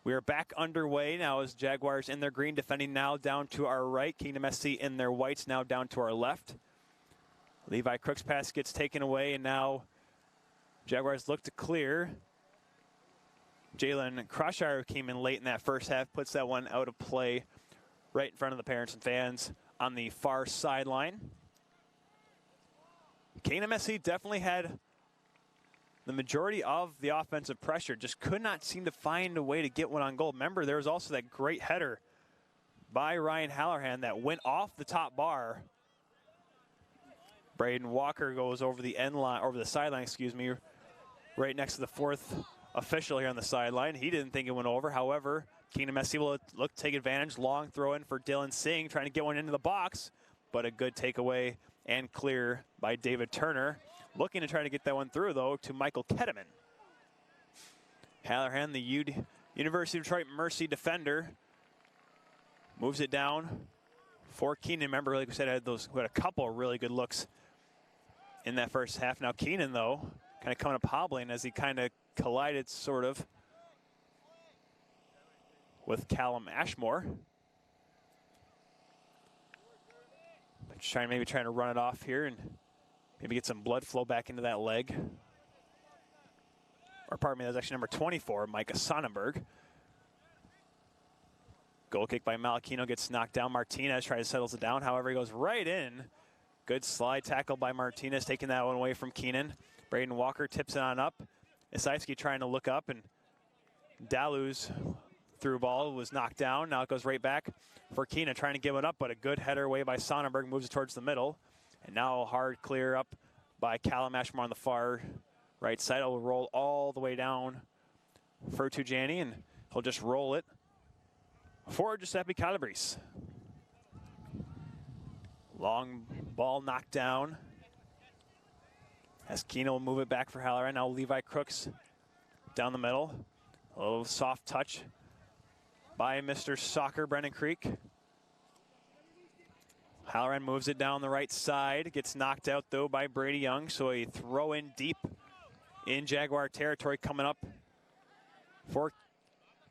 We are back underway now as Jaguars in their green, defending now down to our right. Kingdom SC in their whites now down to our left. Levi Crook's pass gets taken away, and now Jaguars look to clear. Jalen Croshire came in late in that first half, puts that one out of play right in front of the parents and fans on the far sideline. Kingdom SC definitely had the majority of the offensive pressure, just could not seem to find a way to get one on goal. Remember, there was also that great header by Ryan Halloran that went off the top bar. Braden Walker goes over the end line, over the sideline, excuse me, right next to the 4th official here on the sideline. He didn't think it went over. However, Kingdom SC will look to take advantage. Long throw in for Dylan Singh, trying to get one into the box, but a good takeaway and clear by David Turner. Looking to try to get that one through, though, to Michael Ketteman. Halloran, the University of Detroit Mercy defender, moves it down for Keenan. Remember, like we said, had a couple of really good looks in that first half. Now Keenan, though, kind of coming up hobbling as he kind of collided, sort of, with Callum Ashmore. But maybe trying to run it off here and maybe get some blood flow back into that leg. Or pardon me, that was actually number 24, Micah Sonnenberg. Goal kick by Malachino gets knocked down. Martinez tries to settle it down. However, he goes right in. Good slide tackle by Martinez, taking that one away from Keenan. Braden Walker tips it on up. Isaiski trying to look up, and Dalu's through ball was knocked down. Now it goes right back for Keenan, trying to give it up, but a good header away by Sonnenberg, moves it towards the middle. And now a hard clear up by Callum Ashmore on the far right side. It'll roll all the way down for Tujani, and he'll just roll it for Giuseppe Calabrese. Long ball knocked down as Keenan will move it back for Halloran. Now Levi Crooks down the middle. A little soft touch by Mr. Soccer, Brendan Creek. Halloran moves it down the right side. Gets knocked out, though, by Brady Young. So a throw in deep in Jaguar territory coming up for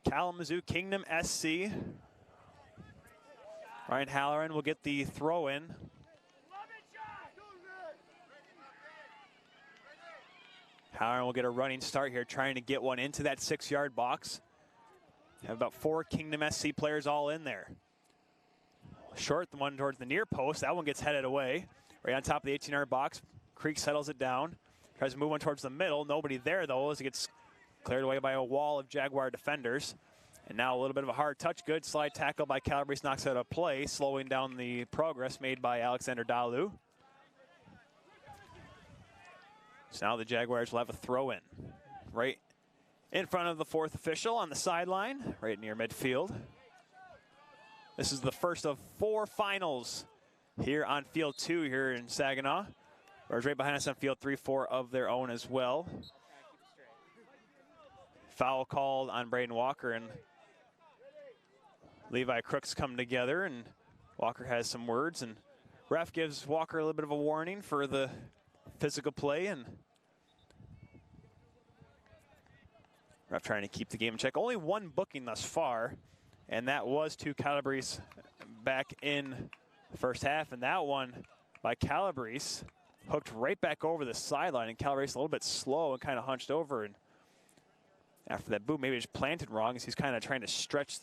Kalamazoo Kingdom SC. Ryan Halloran will get the throw in. Halloran will get a running start here, trying to get one into that 6-yard box. Have about 4 Kingdom SC players all in there. Short, the one towards the near post. That one gets headed away. Right on top of the 18-yard box. Creek settles it down. Tries to move one towards the middle. Nobody there, though, as it gets cleared away by a wall of Jaguar defenders. And now a little bit of a hard touch. Good slide tackle by Calabrese, knocks out a play, slowing down the progress made by Alexander Dalu. So now the Jaguars will have a throw in right in front of the 4th official on the sideline, right near midfield. This is the first of 4 finals here on Field 2 here in Saginaw. Whereas right behind us on Field 3, 4 of their own as well. Foul called on Braden Walker, and Levi Crooks come together, and Walker has some words, and ref gives Walker a little bit of a warning for the physical play, and ref trying to keep the game in check. Only 1 booking thus far, and that was to Calabrese back in the first half, and that one by Calabrese hooked right back over the sideline, and Calabrese a little bit slow and kind of hunched over. And after that boot, maybe just planted wrong as he's kind of trying to stretch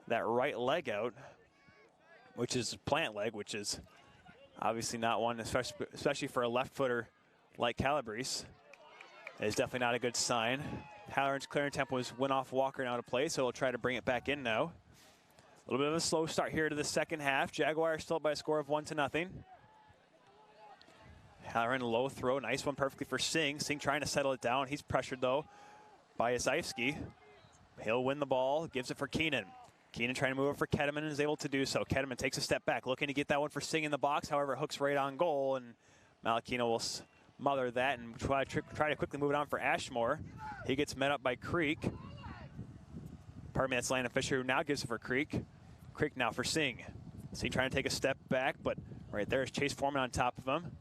that right leg out, which is plant leg, which is obviously not one, especially for a left footer like Calabrese. It's definitely not a good sign. Halloran's clearing tempo went off Walker and out of play, so he'll try to bring it back in now. A little bit of a slow start here to the second half. Jaguars still up by a score of 1-0. Halloran low throw, nice one perfectly for Singh. Singh trying to settle it down. He's pressured though by Isaevsky. He'll win the ball, gives it for Keenan. Keenan trying to move it for Keteman and is able to do so. Keteman takes a step back, looking to get that one for Singh in the box. However, it hooks right on goal, and Malachino will smother that and try to quickly move it on for Ashmore. He gets met up by Creek. Pardon me, that's Landon Fisher, who now gives it for Creek. Creek now for Singh. Singh trying to take a step back, but right there is Chase Foreman on top of him.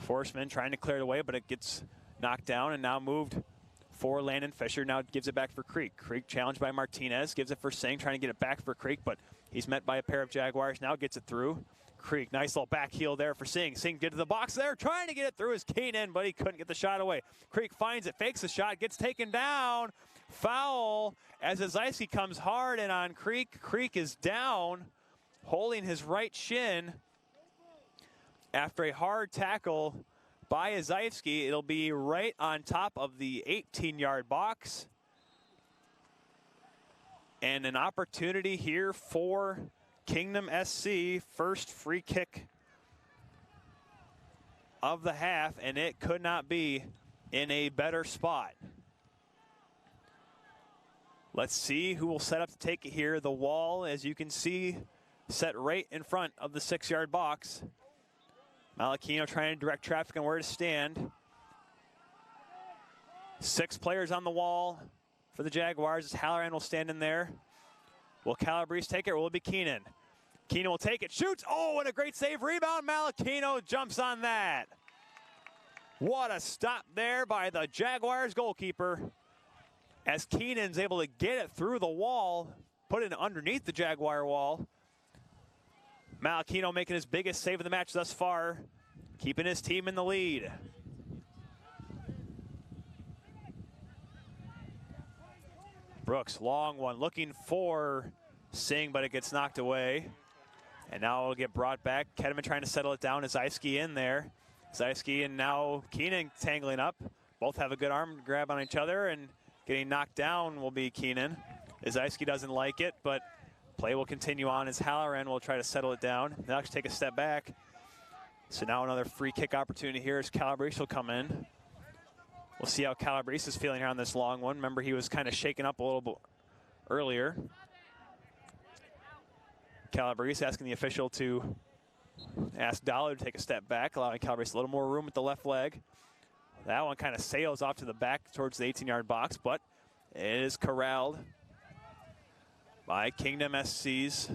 Forsman trying to clear it away, but it gets knocked down and now moved for Landon Fisher. Now gives it back for Creek. Creek challenged by Martinez, gives it for Singh, trying to get it back for Creek, but he's met by a pair of Jaguars. Now gets it through. Creek, nice little back heel there for Singh. Singh get to the box there, trying to get it through his Keenan, but he couldn't get the shot away. Creek finds it, fakes the shot, gets taken down. Foul as Isaevsky comes hard in on Creek. Creek is down, holding his right shin. After a hard tackle by Isaevsky, it'll be right on top of the 18-yard box. And an opportunity here for Kingdom SC, first free kick of the half, and it could not be in a better spot. Let's see who will set up to take it here. The wall, as you can see, set right in front of the 6-yard box. Malachino trying to direct traffic on where to stand. 6 players on the wall for the Jaguars as Halloran will stand in there. Will Calabrese take it, or will it be Keenan? Keenan will take it, shoots. Oh, what a great save, rebound. Malachino jumps on that. What a stop there by the Jaguars goalkeeper, as Keenan's able to get it through the wall, put it underneath the Jaguar wall. Malachino making his biggest save of the match thus far, keeping his team in the lead. Brooks, long one, looking for Singh, but it gets knocked away. And now it'll get brought back. Keteman trying to settle it down. Isaevsky in there. Isaevsky and now Keenan tangling up. Both have a good arm grab on each other, and getting knocked down will be Keenan. Isaevsky doesn't like it, but play will continue on as Halloran will try to settle it down. They'll actually take a step back. So now another free kick opportunity here as Calabrese will come in. We'll see how Calabrese is feeling here on this long one. Remember, he was kind of shaken up a little bit earlier. Calabrese asking the official to ask Dollar to take a step back, allowing Calabrese a little more room with the left leg. That one kind of sails off to the back towards the 18-yard box, but it is corralled by Kingdom SC's.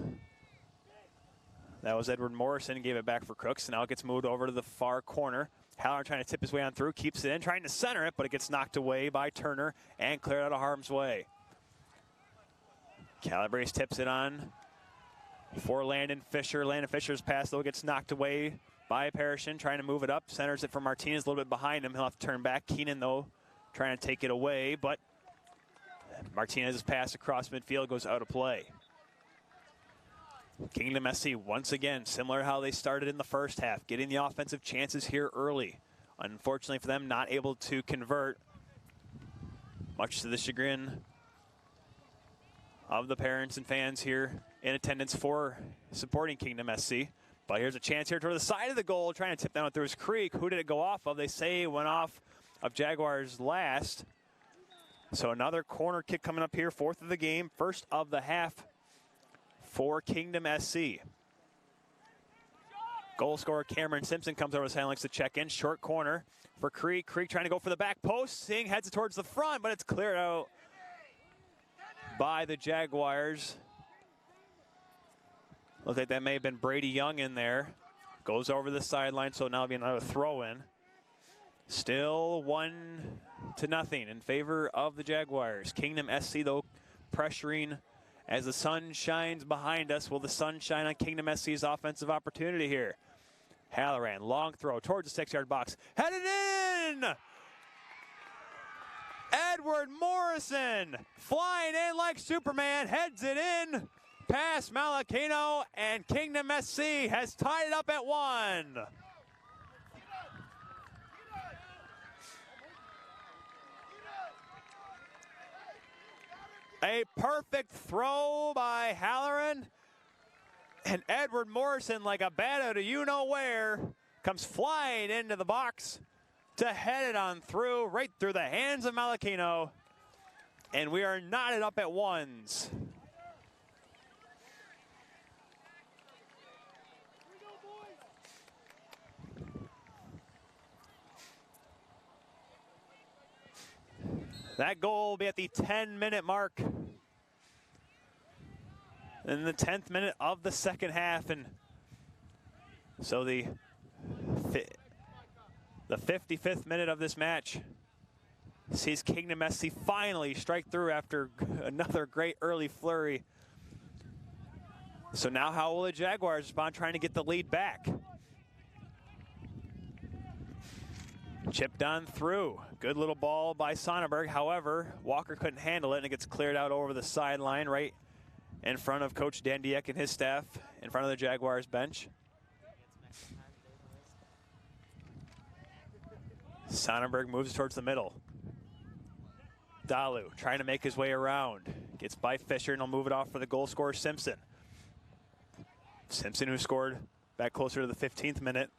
That was Edward Morrison, gave it back for Crooks, and now it gets moved over to the far corner. Halloran trying to tip his way on through, keeps it in, trying to center it, but it gets knocked away by Turner and cleared out of harm's way. Calabrese tips it on for Landon Fisher. Landon Fisher's pass, though, gets knocked away by Parishon, trying to move it up. Centers it for Martinez, a little bit behind him. He'll have to turn back. Keenan, though, trying to take it away, but Martinez's pass across midfield goes out of play. Kingdom SC, once again, similar to how they started in the first half, getting the offensive chances here early. Unfortunately for them, not able to convert, much to the chagrin of the parents and fans here in attendance for supporting Kingdom SC. But here's a chance here toward the side of the goal, trying to tip down through his Creek. Who did it go off of? They say it went off of Jaguars last. So another corner kick coming up here, 4th of the game, 1st of the half for Kingdom SC. Goal scorer Cameron Simpson comes over to Silence to check in. Short corner for Creek. Creek trying to go for the back post. Singh heads it towards the front, but it's cleared out by the Jaguars. Looks like that may have been Brady Young in there. Goes over the sideline, so now it'll be another throw-in. Still 1-0 in favor of the Jaguars. Kingdom SC, though, pressuring as the sun shines behind us. Will the sun shine on Kingdom SC's offensive opportunity here? Halloran, long throw towards the 6-yard box. Headed in! Edward Morrison flying in like Superman, heads it in past Malachino, and Kingdom SC has tied it up at 1. A perfect throw by Halloran, and Edward Morrison, like a bat out of you-know-where, comes flying into the box to head it on through, right through the hands of Malachino, and we are knotted up at 1s. That goal will be at the 10-minute mark in the 10th minute of the second half, and so the 55th minute of this match sees Kingdom SC finally strike through after another great early flurry. So now how will the Jaguars respond, trying to get the lead back? Chipped on through. Good little ball by Sonnenberg. However, Walker couldn't handle it, and it gets cleared out over the sideline right in front of Coach Dan Dieck and his staff, in front of the Jaguars bench. Sonnenberg moves towards the middle. Dalu trying to make his way around. Gets by Fisher, and he'll move it off for the goal scorer, Simpson. Simpson, who scored back closer to the 15th minute.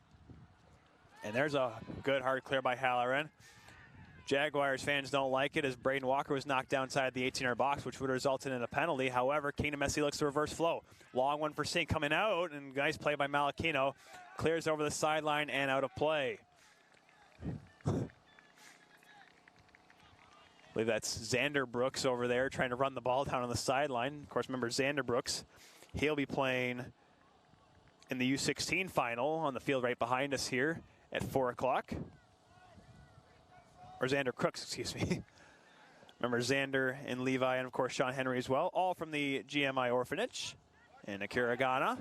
And there's a good hard clear by Halloran. Jaguars fans don't like it, as Braden Walker was knocked outside the 18-yard box, which would have resulted in a penalty. However, Kingdom SC looks to reverse flow. Long one for Sink coming out, and nice play by Malachino. Clears over the sideline and out of play. I believe that's Xander Brooks over there trying to run the ball down on the sideline. Of course, remember Xander Brooks. He'll be playing in the U16 final on the field right behind us here at 4 o'clock. Or Xander Crooks, excuse me. Remember Xander and Levi, and of course Sean Henry as well, all from the GMI Orphanage in Akira, Ghana.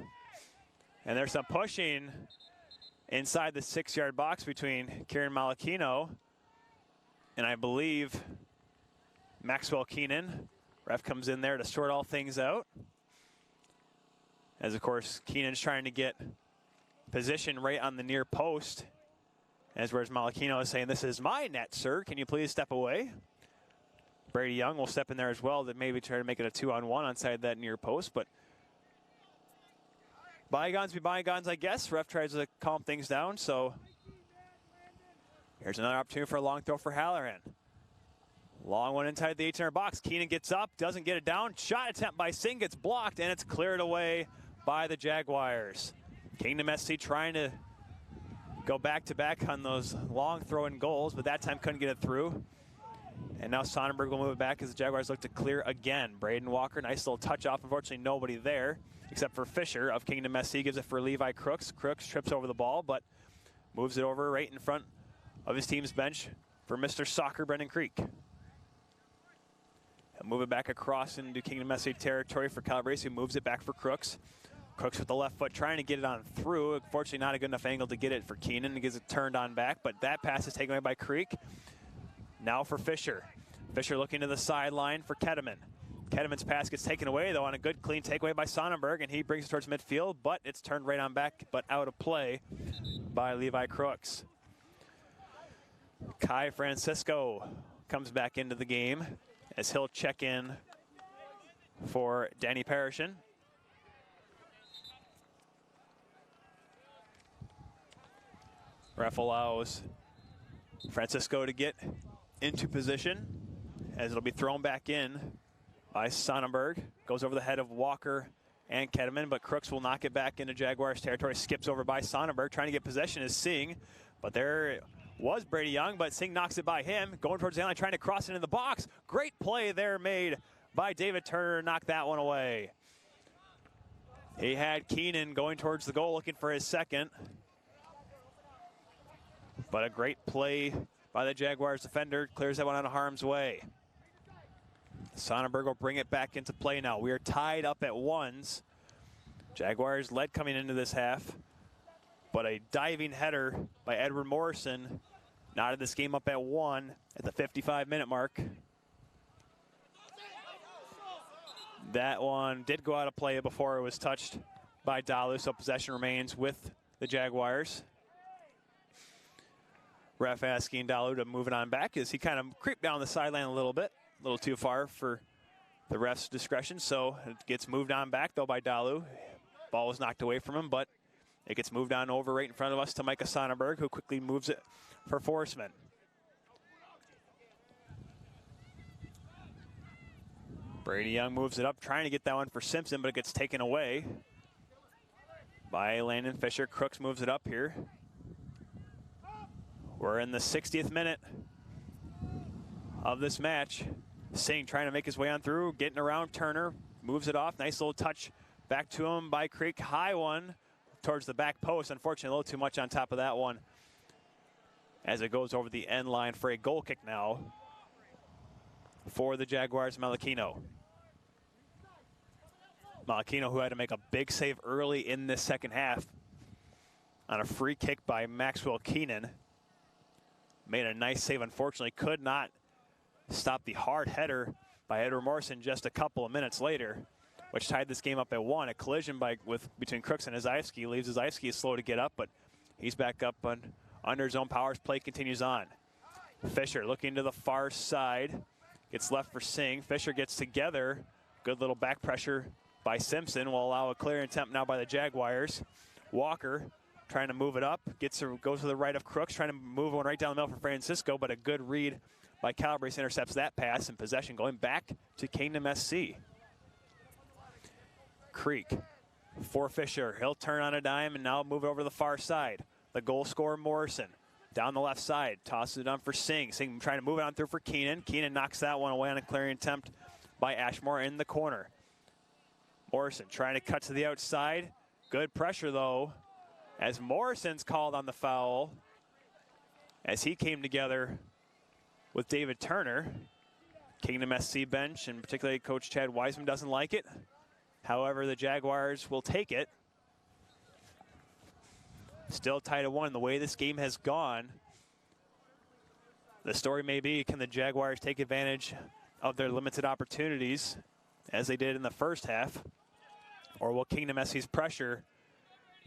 And there's some pushing inside the 6-yard box between Kieran Malachino and I believe Maxwell Keenan. Ref comes in there to sort all things out. As of course Keenan's trying to get position right on the near post. As whereas Malachino is saying, "This is my net, sir. Can you please step away?" Brady Young will step in there as well to maybe try to make it a 2-on-1 inside that near post. But bygones be bygones, I guess. Ref tries to calm things down. So here's another opportunity for a long throw for Halloran. Long one inside the 18-yard box. Keenan gets up, doesn't get it down. Shot attempt by Singh gets blocked, and it's cleared away by the Jaguars. Kingdom SC trying to go back-to-back on those long throwing goals, but that time couldn't get it through. And now Sonnenberg will move it back as the Jaguars look to clear again. Braden Walker, nice little touch off. Unfortunately, nobody there except for Fisher of Kingdom SC. Gives it for Levi Crooks. Crooks trips over the ball, but moves it over right in front of his team's bench for Mr. Soccer, Brendan Creek. He'll move it back across into Kingdom SC territory for Calabrese, who moves it back for Crooks. Crooks with the left foot trying to get it on through. Unfortunately, not a good enough angle to get it for Keenan. He gets it turned on back, but that pass is taken away by Creek. Now for Fisher. Fisher looking to the sideline for Kedeman. Kedeman's pass gets taken away, though, on a good, clean takeaway by Sonnenberg, and he brings it towards midfield, but it's turned right on back, but out of play by Levi Crooks. Kai Francisco comes back into the game as he'll check in for Danny Parishin. Ref allows Francisco to get into position as it'll be thrown back in by Sonnenberg. Goes over the head of Walker and Kedeman, but Crooks will knock it back into Jaguars territory. Skips over by Sonnenberg, trying to get possession is Singh, but there was Brady Young, but Singh knocks it by him. Going towards the line, trying to cross it into the box. Great play there made by David Turner, knocked that one away. He had Keenan going towards the goal, looking for his second. But a great play by the Jaguars defender, clears that one out of harm's way. Sonnenberg will bring it back into play now. We are tied up at 1s. Jaguars led coming into this half. But a diving header by Edward Morrison knotted this game up at 1 at the 55-minute mark. That one did go out of play before it was touched by Dalu, so possession remains with the Jaguars. Ref asking Dalu to move it on back as he kind of creeped down the sideline a little bit, a little too far for the ref's discretion, so it gets moved on back though by Dalu. Ball was knocked away from him, but it gets moved on over right in front of us to Micah Sonnenberg, who quickly moves it for Forsman. Brady Young moves it up, trying to get that one for Simpson, but it gets taken away by Landon Fisher. Crooks moves it up here. We're in the 60th minute of this match. Singh trying to make his way on through, getting around Turner, moves it off. Nice little touch back to him by Creek. High one towards the back post. Unfortunately, a little too much on top of that one as it goes over the end line for a goal kick now for the Jaguars. Malachino, who had to make a big save early in this second half on a free kick by Maxwell Keenan. Made a nice save, unfortunately could not stop the hard header by Edward Morrison just a couple of minutes later, which tied this game up at 1. A collision between Crooks and Izayevsky leaves Izayevsky slow to get up, but he's back up under his own powers. Play continues on. Fisher looking to the far side, gets left for Singh. Fisher gets together. Good little back pressure by Simpson will allow a clear attempt now by the Jaguars. Walker trying to move it up, goes to the right of Crooks, trying to move one right down the middle for Francisco, but a good read by Calabrese intercepts that pass, and possession going back to Kingdom SC. Creek for Fisher. He'll turn on a dime and now move it over to the far side. The goal scorer Morrison down the left side, tosses it on for Singh. Singh trying to move it on through for Keenan. Keenan knocks that one away on a clearing attempt by Ashmore in the corner. Morrison trying to cut to the outside. Good pressure though, as Morrison's called on the foul as he came together with David Turner. Kingdom SC bench, and particularly Coach Chad Wiseman, doesn't like it. However, the Jaguars will take it. Still tied at 1. The way this game has gone, the story may be, can the Jaguars take advantage of their limited opportunities as they did in the first half? Or will Kingdom SC's pressure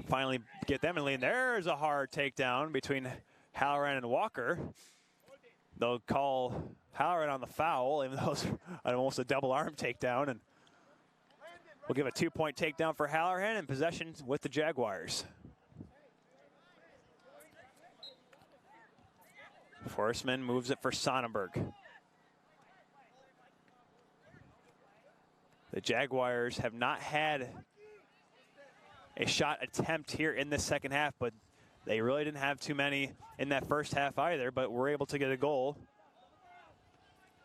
finally get them in the lead? There's a hard takedown between Halloran and Walker. They'll call Halloran on the foul, even though it's almost a double arm takedown. And we'll give a 2-point takedown for Halloran and possession with the Jaguars. Forsman moves it for Sonnenberg. The Jaguars have not had a shot attempt here in this second half, but they really didn't have too many in that first half either, but were able to get a goal.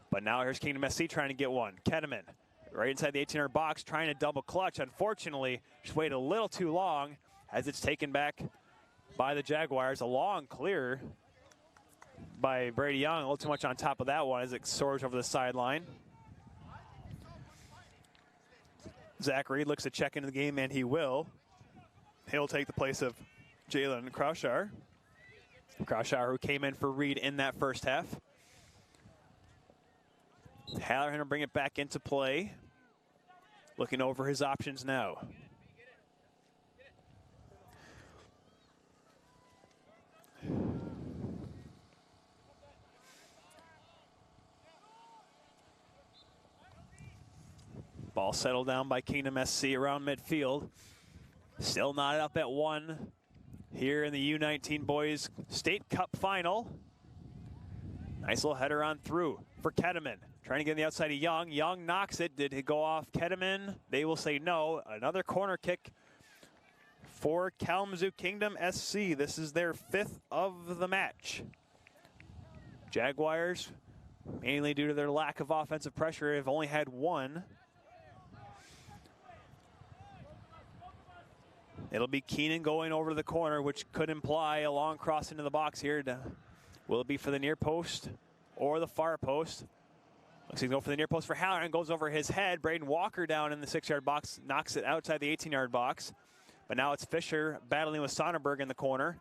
But now here's Kingdom SC trying to get one. Keteman right inside the 18-yard box, trying to double clutch. Unfortunately, just waited a little too long as it's taken back by the Jaguars. A long clear by Brady Young, a little too much on top of that one as it soars over the sideline. Zach Reed looks to check into the game, and he will. He'll take the place of Jalen Croushar. Croushar, who came in for Reed in that first half. Halloran will bring it back into play. Looking over his options now. Ball settled down by Kingdom SC around midfield. Still knotted up at 1 here in the U19 Boys State Cup Final. Nice little header on through for Keteman. Trying to get on the outside of Young. Young knocks it. Did it go off Keteman? They will say no. Another corner kick for Kalamazoo Kingdom SC. This is their 5th of the match. Jaguars, mainly due to their lack of offensive pressure, have only had 1. It'll be Keenan going over to the corner, which could imply a long cross into the box here. Will it be for the near post or the far post? Looks like he's going for the near post for Halloran. Goes over his head. Braden Walker down in the 6-yard box. Knocks it outside the 18-yard box. But now it's Fisher battling with Sonnenberg in the corner.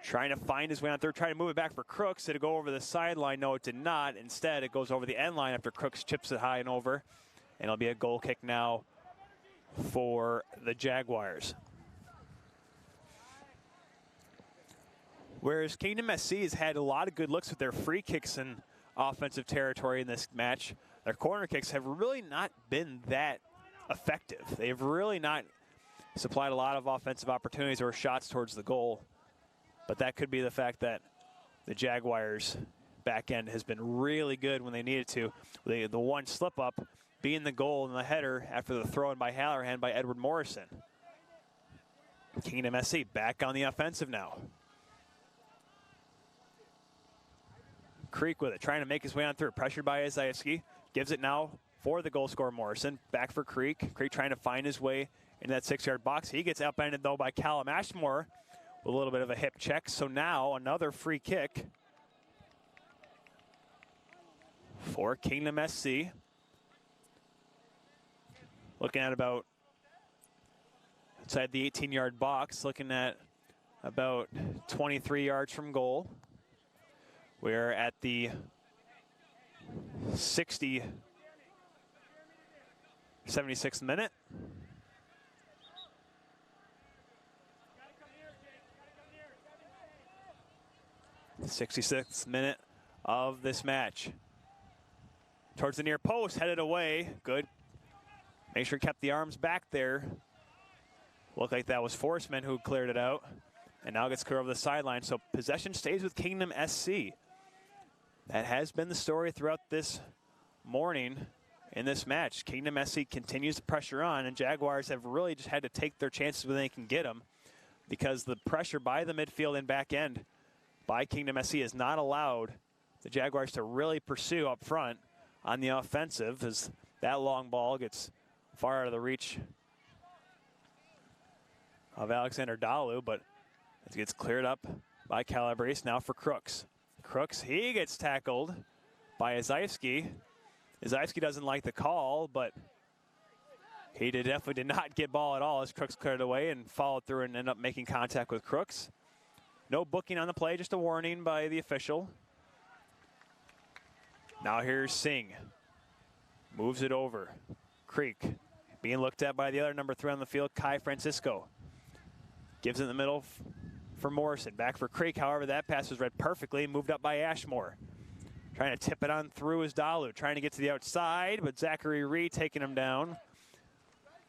Trying to find his way on third, trying to move it back for Crooks. Did it go over the sideline? No, it did not. Instead, it goes over the end line after Crooks chips it high and over. And it'll be a goal kick now for the Jaguars. Whereas Kingdom SC has had a lot of good looks with their free kicks in offensive territory in this match, their corner kicks have really not been that effective. They've really not supplied a lot of offensive opportunities or shots towards the goal. But that could be the fact that the Jaguars' back end has been really good when they needed to. The one slip up being the goal and the header after the throw in by Halloran by Edward Morrison. Kingdom SC back on the offensive now. Creek with it, trying to make his way on through. Pressured by Izayevsky. Gives it now for the goal scorer Morrison. Back for Creek. Creek trying to find his way into that 6-yard box. He gets upended though by Callum Ashmore with a little bit of a hip check. So now another free kick for Kingdom SC. Looking at about outside the 18-yard box, looking at about 23 yards from goal. We're at the 76th minute. 66th minute of this match. Towards the near post, headed away. Good. Make sure kept the arms back there. Looked like that was Forsman who cleared it out. And now gets clear over the sideline. So possession stays with Kingdom SC. That has been the story throughout this morning in this match. Kingdom SC continues to pressure on, and Jaguars have really just had to take their chances when they can get them, because the pressure by the midfield and back end by Kingdom SC has not allowed the Jaguars to really pursue up front on the offensive, as that long ball gets far out of the reach of Alexander Dalu, but it gets cleared up by Calabrese. Now for Crooks. Crooks, he gets tackled by Izayevsky. Izayevsky doesn't like the call, but he definitely did not get ball at all as Crooks cleared away and followed through and ended up making contact with Crooks. No booking on the play, just a warning by the official. Now here's Singh. Moves it over. Creek being looked at by the other number 3 on the field, Kai Francisco. Gives it in the middle for Morrison. Back for Creek, however, that pass was read perfectly. Moved up by Ashmore. Trying to tip it on through is Dalu. Trying to get to the outside, but Zachary Reed taking him down.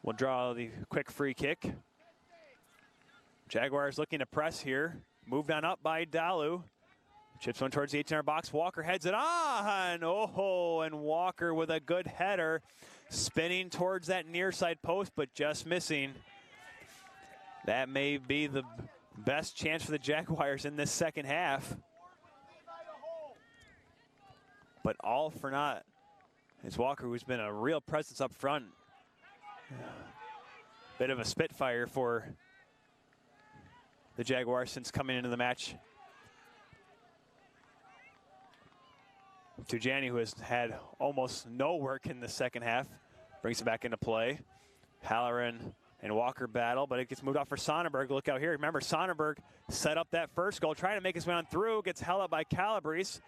We'll draw the quick free kick. Jaguars looking to press here. Moved on up by Dalu. Chips one towards the 18-yard box. Walker heads it on. Oh, and Walker with a good header. Spinning towards that near side post, but just missing. That may be the best chance for the Jaguars in this second half. But all for naught. It's Walker, who's been a real presence up front. Bit of a spitfire for the Jaguars since coming into the match. Tujani, who has had almost no work in the second half, brings it back into play. Halloran and Walker battle, but it gets moved off for Sonnenberg. Look out here. Remember, Sonnenberg set up that first goal, trying to make his way on through, gets held up by Calabrese.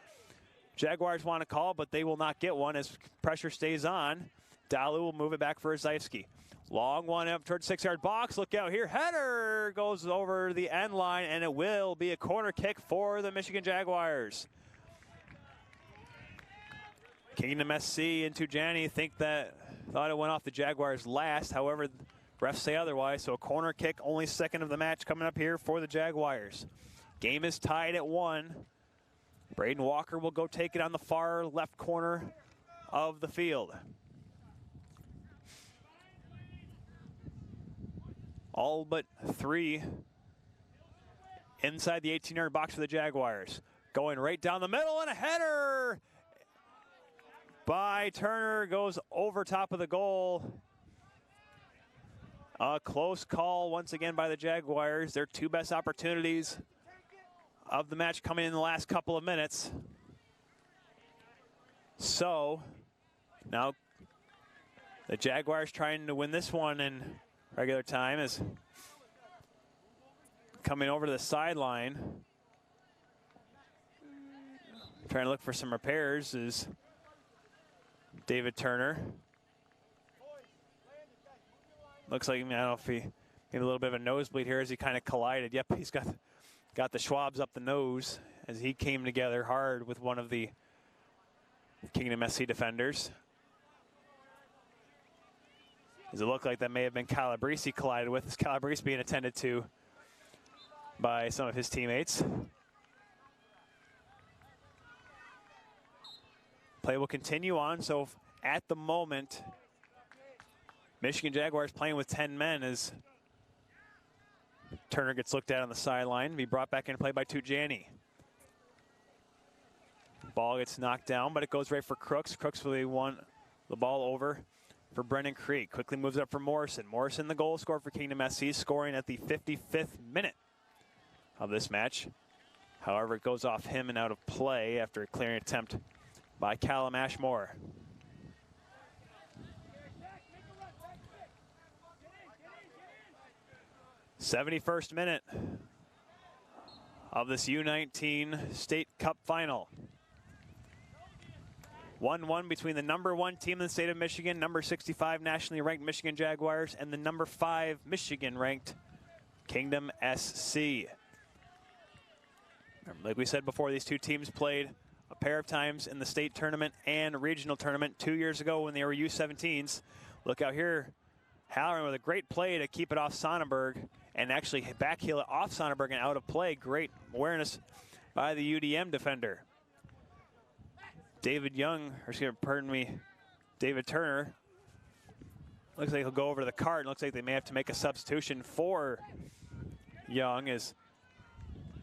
Jaguars want to call, but they will not get one as pressure stays on. Dalu will move it back for Izayevsky. Long one up towards 6-yard box. Look out here. Header goes over the end line, and it will be a corner kick for the Michigan Jaguars. Kingdom SC and Tujani thought it went off the Jaguars last. However, refs say otherwise, so a corner kick, only second of the match coming up here for the Jaguars. Game is tied at 1. Braden Walker will go take it on the far left corner of the field. All but 3 inside the 18-yard box for the Jaguars. Going right down the middle, and a header by Turner goes over top of the goal. A close call once again by the Jaguars. Their 2 best opportunities of the match coming in the last couple of minutes. So now the Jaguars trying to win this one and regular time is coming over to the sideline. Trying to look for some repairs is David Turner. Looks like, I don't know if he maybe a little bit of a nosebleed here as he kind of collided. Yep, he's got the Schwabs up the nose as he came together hard with one of the Kingdom SC defenders. Does it look like that may have been Calabrese collided with? Is Calabrese being attended to by some of his teammates? Play will continue on, so at the moment, Michigan Jaguars playing with 10 men as Turner gets looked at on the sideline, be brought back into play by Tujani. Ball gets knocked down, but it goes right for Crooks. Crooks really won the ball over for Brendan Creek. Quickly moves up for Morrison. Morrison, the goal scorer for Kingdom SC, scoring at the 55th minute of this match. However, it goes off him and out of play after a clearing attempt by Callum Ashmore. '71st minute of this U19 State Cup final. 1-1 between the #1 team in the state of Michigan, number 65 nationally ranked Michigan Jaguars, and the number 5 Michigan ranked Kingdom SC. Like we said before, these two teams played a pair of times in the state tournament and regional tournament 2 years ago when they were U17s. Look out here, Halloran with a great play to keep it off Sonnenberg and actually backheel it off Sonnenberg and out of play. Great awareness by the UDM defender. David Young, or excuse me, pardon me, David Turner. Looks like he'll go over to the cart. Looks like they may have to make a substitution for Young, as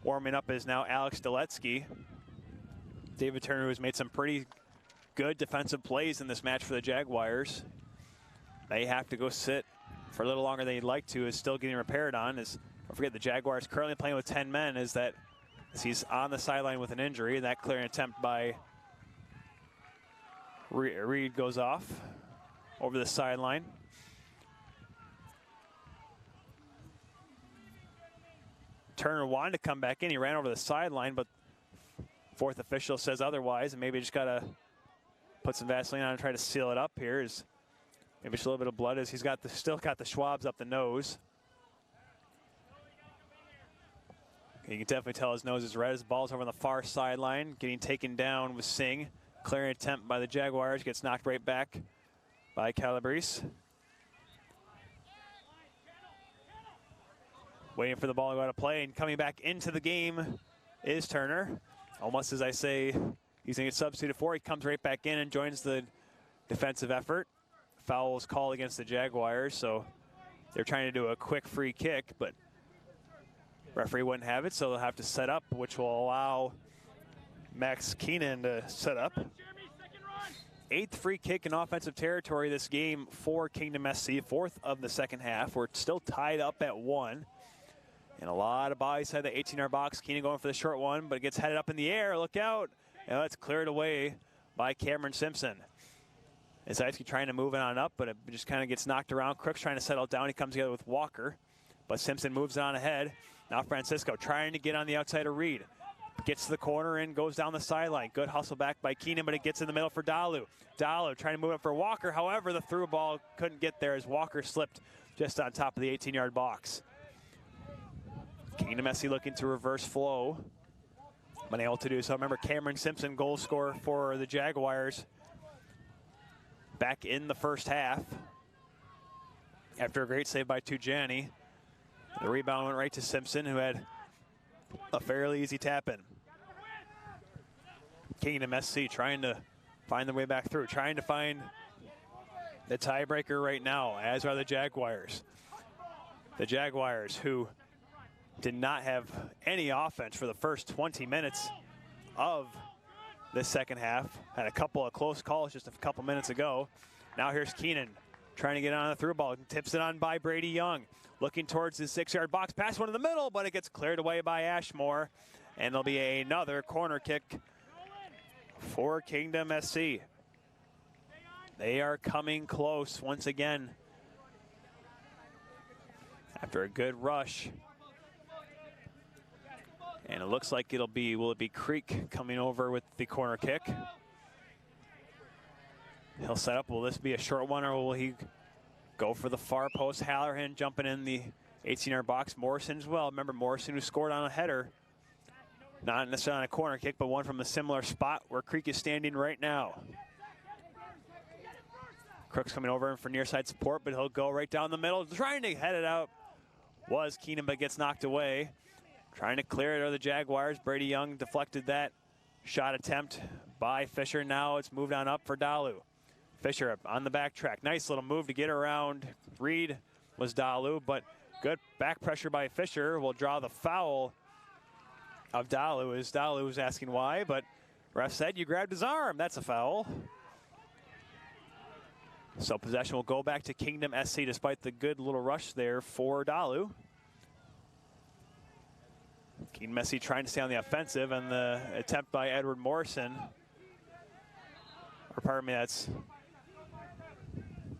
warming up is now Alex Doletsky. David Turner, who's made some pretty good defensive plays in this match for the Jaguars. They have to go sit for a little longer than he'd like to, is still getting repaired on. Don't forget, the Jaguars currently playing with 10 men, as he's on the sideline with an injury. That clearing attempt by Reed goes off over the sideline. Turner wanted to come back in. He ran over the sideline, but fourth official says otherwise, and maybe just got to put some Vaseline on and try to seal it up here. Maybe just a little bit of blood as he's still got the Schwabs up the nose. You can definitely tell his nose is red. His ball's over on the far sideline, getting taken down with Singh. Clearing attempt by the Jaguars, gets knocked right back by Calabrese. Waiting for the ball to go out of play, and coming back into the game is Turner. Almost as I say, he's going to get substituted for. He comes right back in and joins the defensive effort. Foul is called against the Jaguars, so they're trying to do a quick free kick, but referee wouldn't have it, so they'll have to set up, which will allow Max Keenan to set up. 8th free kick in offensive territory this game for Kingdom SC, 4th of the second half. We're still tied up at 1. And a lot of bodies inside the 18-yard box. Keenan going for the short one, but it gets headed up in the air. Look out. And that's cleared away by Cameron Simpson. Isaiski trying to move it on up, but it just kind of gets knocked around. Crooks trying to settle down. He comes together with Walker, but Simpson moves on ahead. Now Francisco trying to get on the outside of Reed. Gets to the corner and goes down the sideline. Good hustle back by Keenan, but it gets in the middle for Dalu. Dalu trying to move it for Walker. However, the through ball couldn't get there as Walker slipped just on top of the 18-yard box. Kingdom SC looking to reverse flow. Unable to do so. Remember, Cameron Simpson, goal scorer for the Jaguars, back in the first half after a great save by Tujani. The rebound went right to Simpson, who had a fairly easy tap in. Kingdom SC trying to find their way back through, trying to find the tiebreaker right now, as are the Jaguars. The Jaguars, who did not have any offense for the first 20 minutes of this second half. Had a couple of close calls just a couple minutes ago. Now here's Keenan trying to get on the through ball. Tips it on by Brady Young. Looking towards the 6-yard box. Pass one in the middle, but it gets cleared away by Ashmore. And there'll be another corner kick for Kingdom SC. They are coming close once again. after a good rush. And it looks like will it be Creek coming over with the corner kick? He'll set up. Will this be a short one, or will he go for the far post? Halloran jumping in the 18-yard box. Morrison as well. Remember Morrison, who scored on a header. Not necessarily on a corner kick, but one from a similar spot where Creek is standing right now. Crook's coming over in for near side support, but he'll go right down the middle. Trying to head it out was Keenan, but gets knocked away. Trying to clear it are the Jaguars. Brady Young deflected that shot attempt by Fisher. Now it's moved on up for Dalu. Fisher on the back track. Nice little move to get around. Reed was Dalu, but good back pressure by Fisher will draw the foul of Dalu. As Dalu was asking why, but ref said you grabbed his arm. That's a foul. So possession will go back to Kingdom SC despite the good little rush there for Dalu. Kingdom SC trying to stay on the offensive, and the attempt by Edward Morrison, or pardon me, that's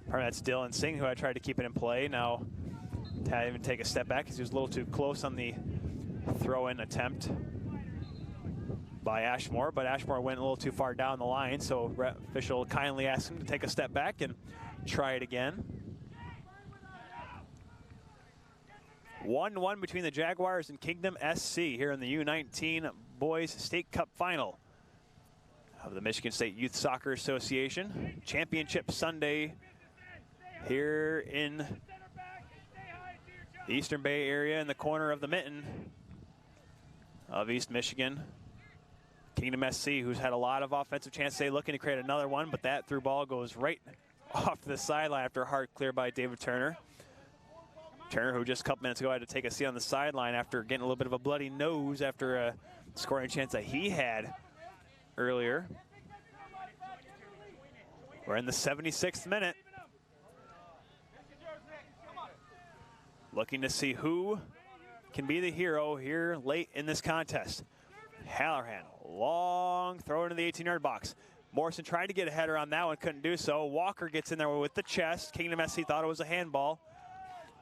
Dylan Singh, who I tried to keep it in play. Now had to even take a step back because he was a little too close on the throw-in attempt by Ashmore, but Ashmore went a little too far down the line, so official kindly asked him to take a step back and try it again. 1-1 between the Jaguars and Kingdom SC here in the U19 Boys State Cup Final of the Michigan State Youth Soccer Association. Championship Sunday here in the Eastern Bay area in the corner of the mitten of East Michigan. Kingdom SC, who's had a lot of offensive chances today, looking to create another one, but that through ball goes right off the sideline after a hard clear by David Turner. Turner, who just a couple minutes ago had to take a seat on the sideline after getting a little bit of a bloody nose after a scoring chance that he had earlier. We're in the 76th minute. Looking to see who can be the hero here late in this contest. Halloran, long throw into the 18-yard box. Morrison tried to get a header on that one, couldn't do so. Walker gets in there with the chest. Kingdom SC thought it was a handball,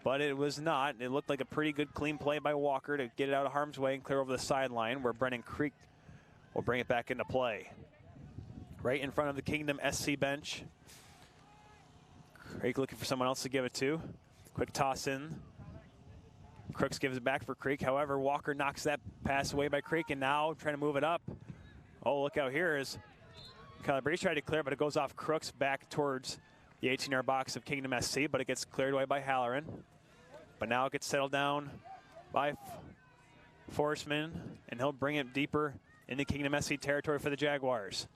but it was not. It looked like a pretty good clean play by Walker to get it out of harm's way and clear over the sideline, where Brennan Creek will bring it back into play. Right in front of the Kingdom SC bench. Creek looking for someone else to give it to. Quick toss in. Crooks gives it back for Creek. However, Walker knocks that pass away by Creek, and now trying to move it up. Oh, look out here is Calabrese tried to clear, but it goes off Crooks back towards the 18-yard box of Kingdom SC, but it gets cleared away by Halloran. But now it gets settled down by Forsman, and he'll bring it deeper into Kingdom SC territory for the Jaguars.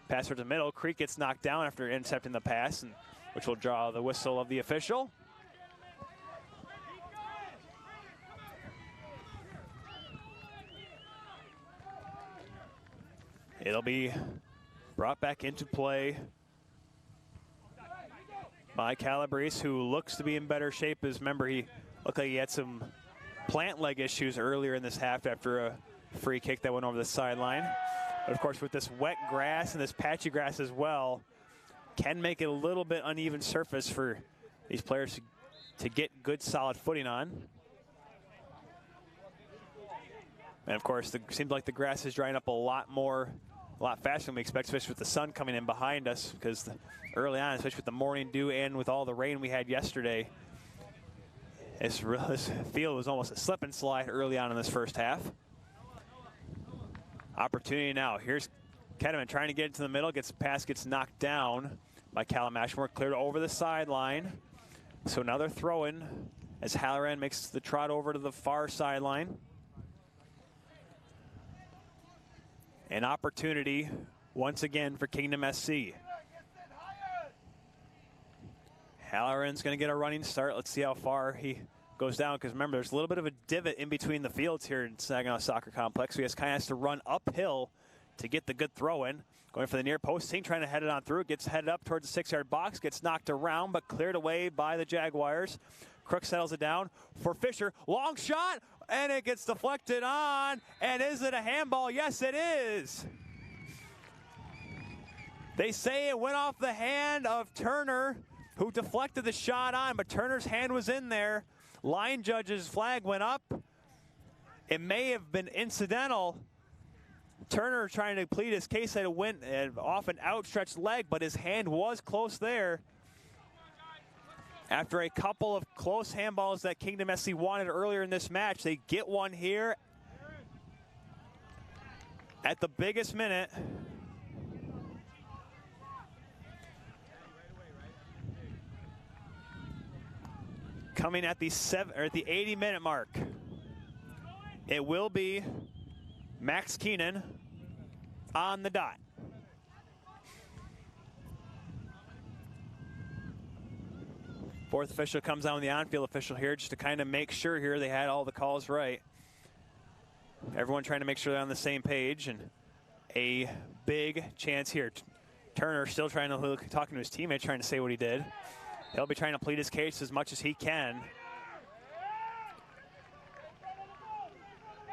Pass towards the middle. Creek gets knocked down after intercepting the pass, and which will draw the whistle of the official. It'll be brought back into play by Calabrese, who looks to be in better shape. As remember, he looked like he had some plant leg issues earlier in this half after a free kick that went over the sideline. But of course, with this wet grass and this patchy grass as well, can make it a little bit uneven surface for these players to get good solid footing on. And of course, it seems like the grass is drying up a lot faster than we expect, especially with the sun coming in behind us, because early on, especially with the morning dew and with all the rain we had yesterday, this field was almost a slip and slide early on in this first half. Opportunity now. Here's Kedeman trying to get into the middle. Pass gets knocked down by Callum Ashmore, cleared over the sideline. So another throw-in as Halloran makes the trot over to the far sideline. An opportunity once again for Kingdom SC. Halloran's going to get a running start. Let's see how far he goes down, because remember, there's a little bit of a divot in between the fields here in Saginaw Soccer Complex. So he kind of has to run uphill to get the good throw in. Going for the near post, team trying to head it on through. Gets headed up towards the 6-yard box, gets knocked around, but cleared away by the Jaguars. Crook settles it down for Fisher. Long shot, and it gets deflected on. And is it a handball? Yes, it is. They say it went off the hand of Turner, who deflected the shot on, but Turner's hand was in there. line judge's flag went up. It may have been incidental. Turner trying to plead his case that it went off an outstretched leg, but his hand was close there. After a couple of close handballs that Kingdom SC wanted earlier in this match, they get one here at the biggest minute. Coming at the 80-minute mark. It will be Max Keenan on the dot. Fourth official comes on the on-field official here just to kind of make sure here they had all the calls right. Everyone trying to make sure they're on the same page, and a big chance here. Turner still trying to look, talking to his teammate, trying to say what he did. He'll be trying to plead his case as much as he can.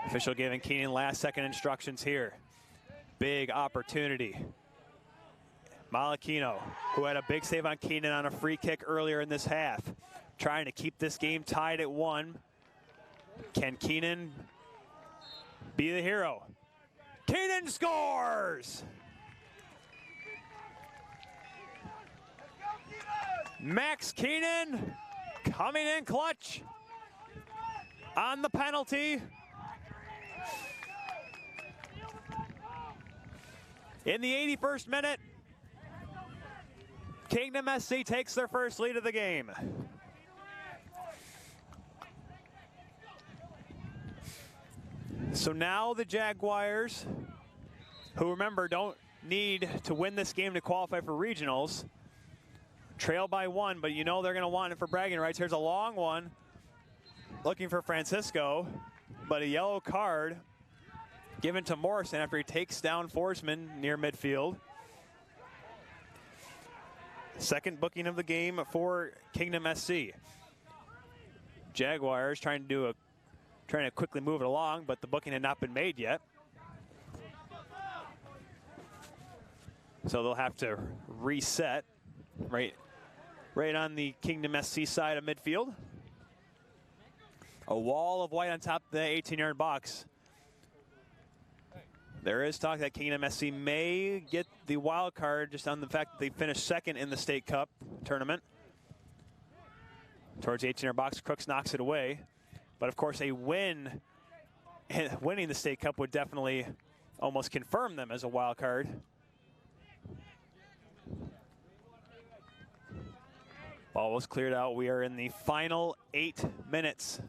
Official giving Keenan last-second instructions here. Big opportunity. Malachino, who had a big save on Keenan on a free kick earlier in this half, trying to keep this game tied at 1. Can Keenan be the hero? Keenan scores! Max Keenan coming in clutch on the penalty. In the 81st minute, Kingdom SC takes their first lead of the game. So now the Jaguars, who remember don't need to win this game to qualify for regionals, trail by 1, but you know they're going to want it for bragging rights. Here's a long one, looking for Francisco, but a yellow card given to Morrison after he takes down Forsman near midfield. Second booking of the game for Kingdom SC. Jaguars trying to quickly move it along, but the booking had not been made yet. So they'll have to reset right on the Kingdom SC side of midfield. A wall of white on top of the 18-yard box. There is talk that Kingdom SC may get the wild card just on the fact that they finished second in the State Cup tournament. Towards the 18-yard box, Crooks knocks it away. But of course, a win, winning the State Cup would definitely almost confirm them as a wild card. Ball was cleared out. We are in the final 8 minutes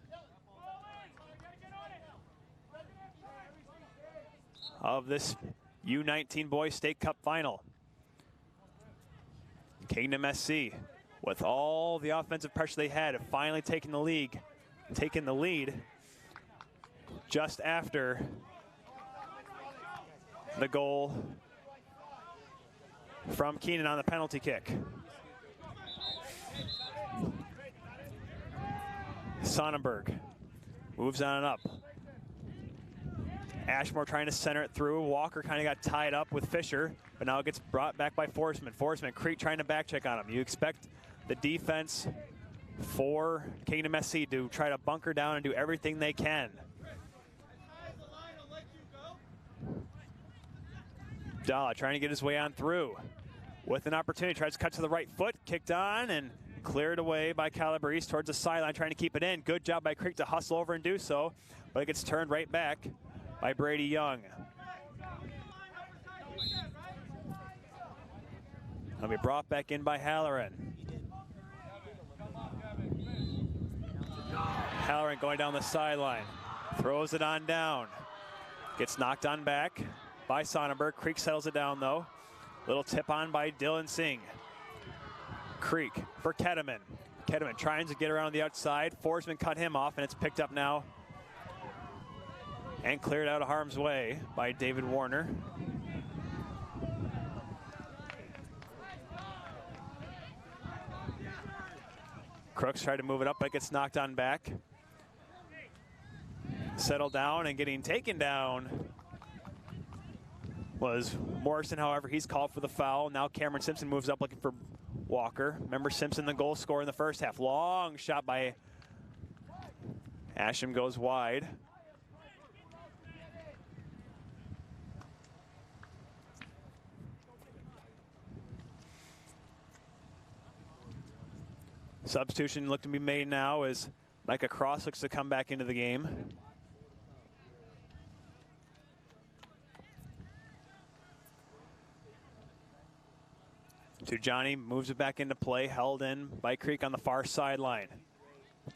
of this U19 Boys State Cup final. Kingdom SC, with all the offensive pressure they had, have finally taken the lead just after the goal from Keenan on the penalty kick. Sonnenberg moves on and up. Ashmore trying to center it through. Walker kind of got tied up with Fisher, but now it gets brought back by Forsman. Forsman, Creek trying to back check on him. You expect the defense for Kingdom SC to try to bunker down and do everything they can. Dalla trying to get his way on through. With an opportunity, tries to cut to the right foot, kicked on and cleared away by Calabrese towards the sideline, trying to keep it in. Good job by Creek to hustle over and do so, but it gets turned right back by Brady Young. It'll be brought back in by Halloran. Halloran going down the sideline, throws it on down. Gets knocked on back by Sonnenberg. Creek settles it down though. Little tip on by Dylan Singh. Creek for Kedeman. Kedeman trying to get around the outside. Forsman cut him off, and it's picked up now and cleared out of harm's way by David Warner. Crooks tried to move it up, but gets knocked on back. Settled down and getting taken down was Morrison. However, he's called for the foul. Now Cameron Simpson moves up looking for Walker. Remember Simpson, the goal scorer in the first half. Long shot by Asham goes wide. Substitution looked to be made now as Micah Cross looks to come back into the game. Tujani moves it back into play, held in by Creek on the far sideline.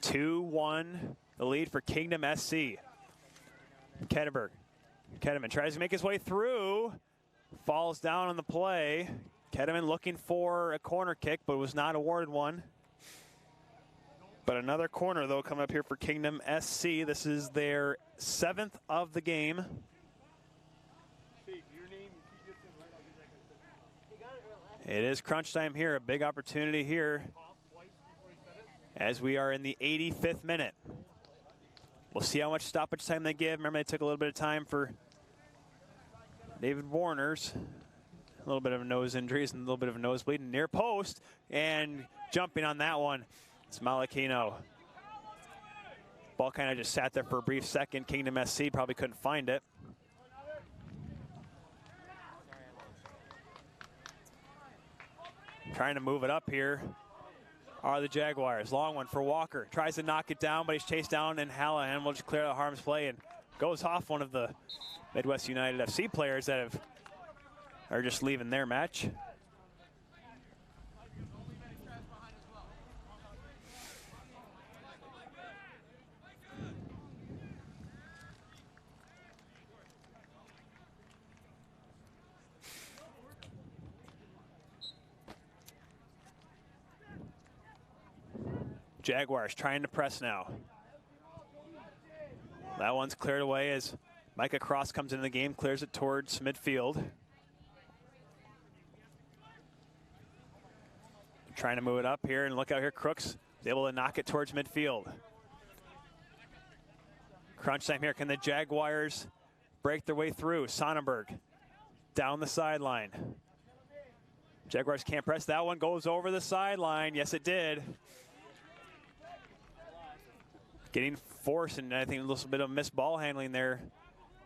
2-1, the lead for Kingdom SC. Kedeman tries to make his way through, falls down on the play. Kedeman looking for a corner kick, but was not awarded one. But another corner, though, coming up here for Kingdom SC. This is their 7th of the game. It is crunch time here, a big opportunity here as we are in the 85th minute. We'll see how much stoppage time they give. Remember, they took a little bit of time for David Warner's. A little bit of nose injuries and a little bit of a nosebleed. Near post, and jumping on that one, it's Malakino. Ball kind of just sat there for a brief second. Kingdom SC probably couldn't find it. Trying to move it up here are the Jaguars. Long one for Walker. Tries to knock it down, but he's chased down, and Hallahan will just clear out harm's play and goes off one of the Midwest United FC players that are just leaving their match. Jaguars trying to press now. That one's cleared away as Micah Cross comes into the game, clears it towards midfield. Trying to move it up here, and look out here, Crooks is able to knock it towards midfield. Crunch time here, can the Jaguars break their way through? Sonnenberg down the sideline. Jaguars can't press, that one goes over the sideline, yes it did. Getting forced, and I think a little bit of missed ball handling there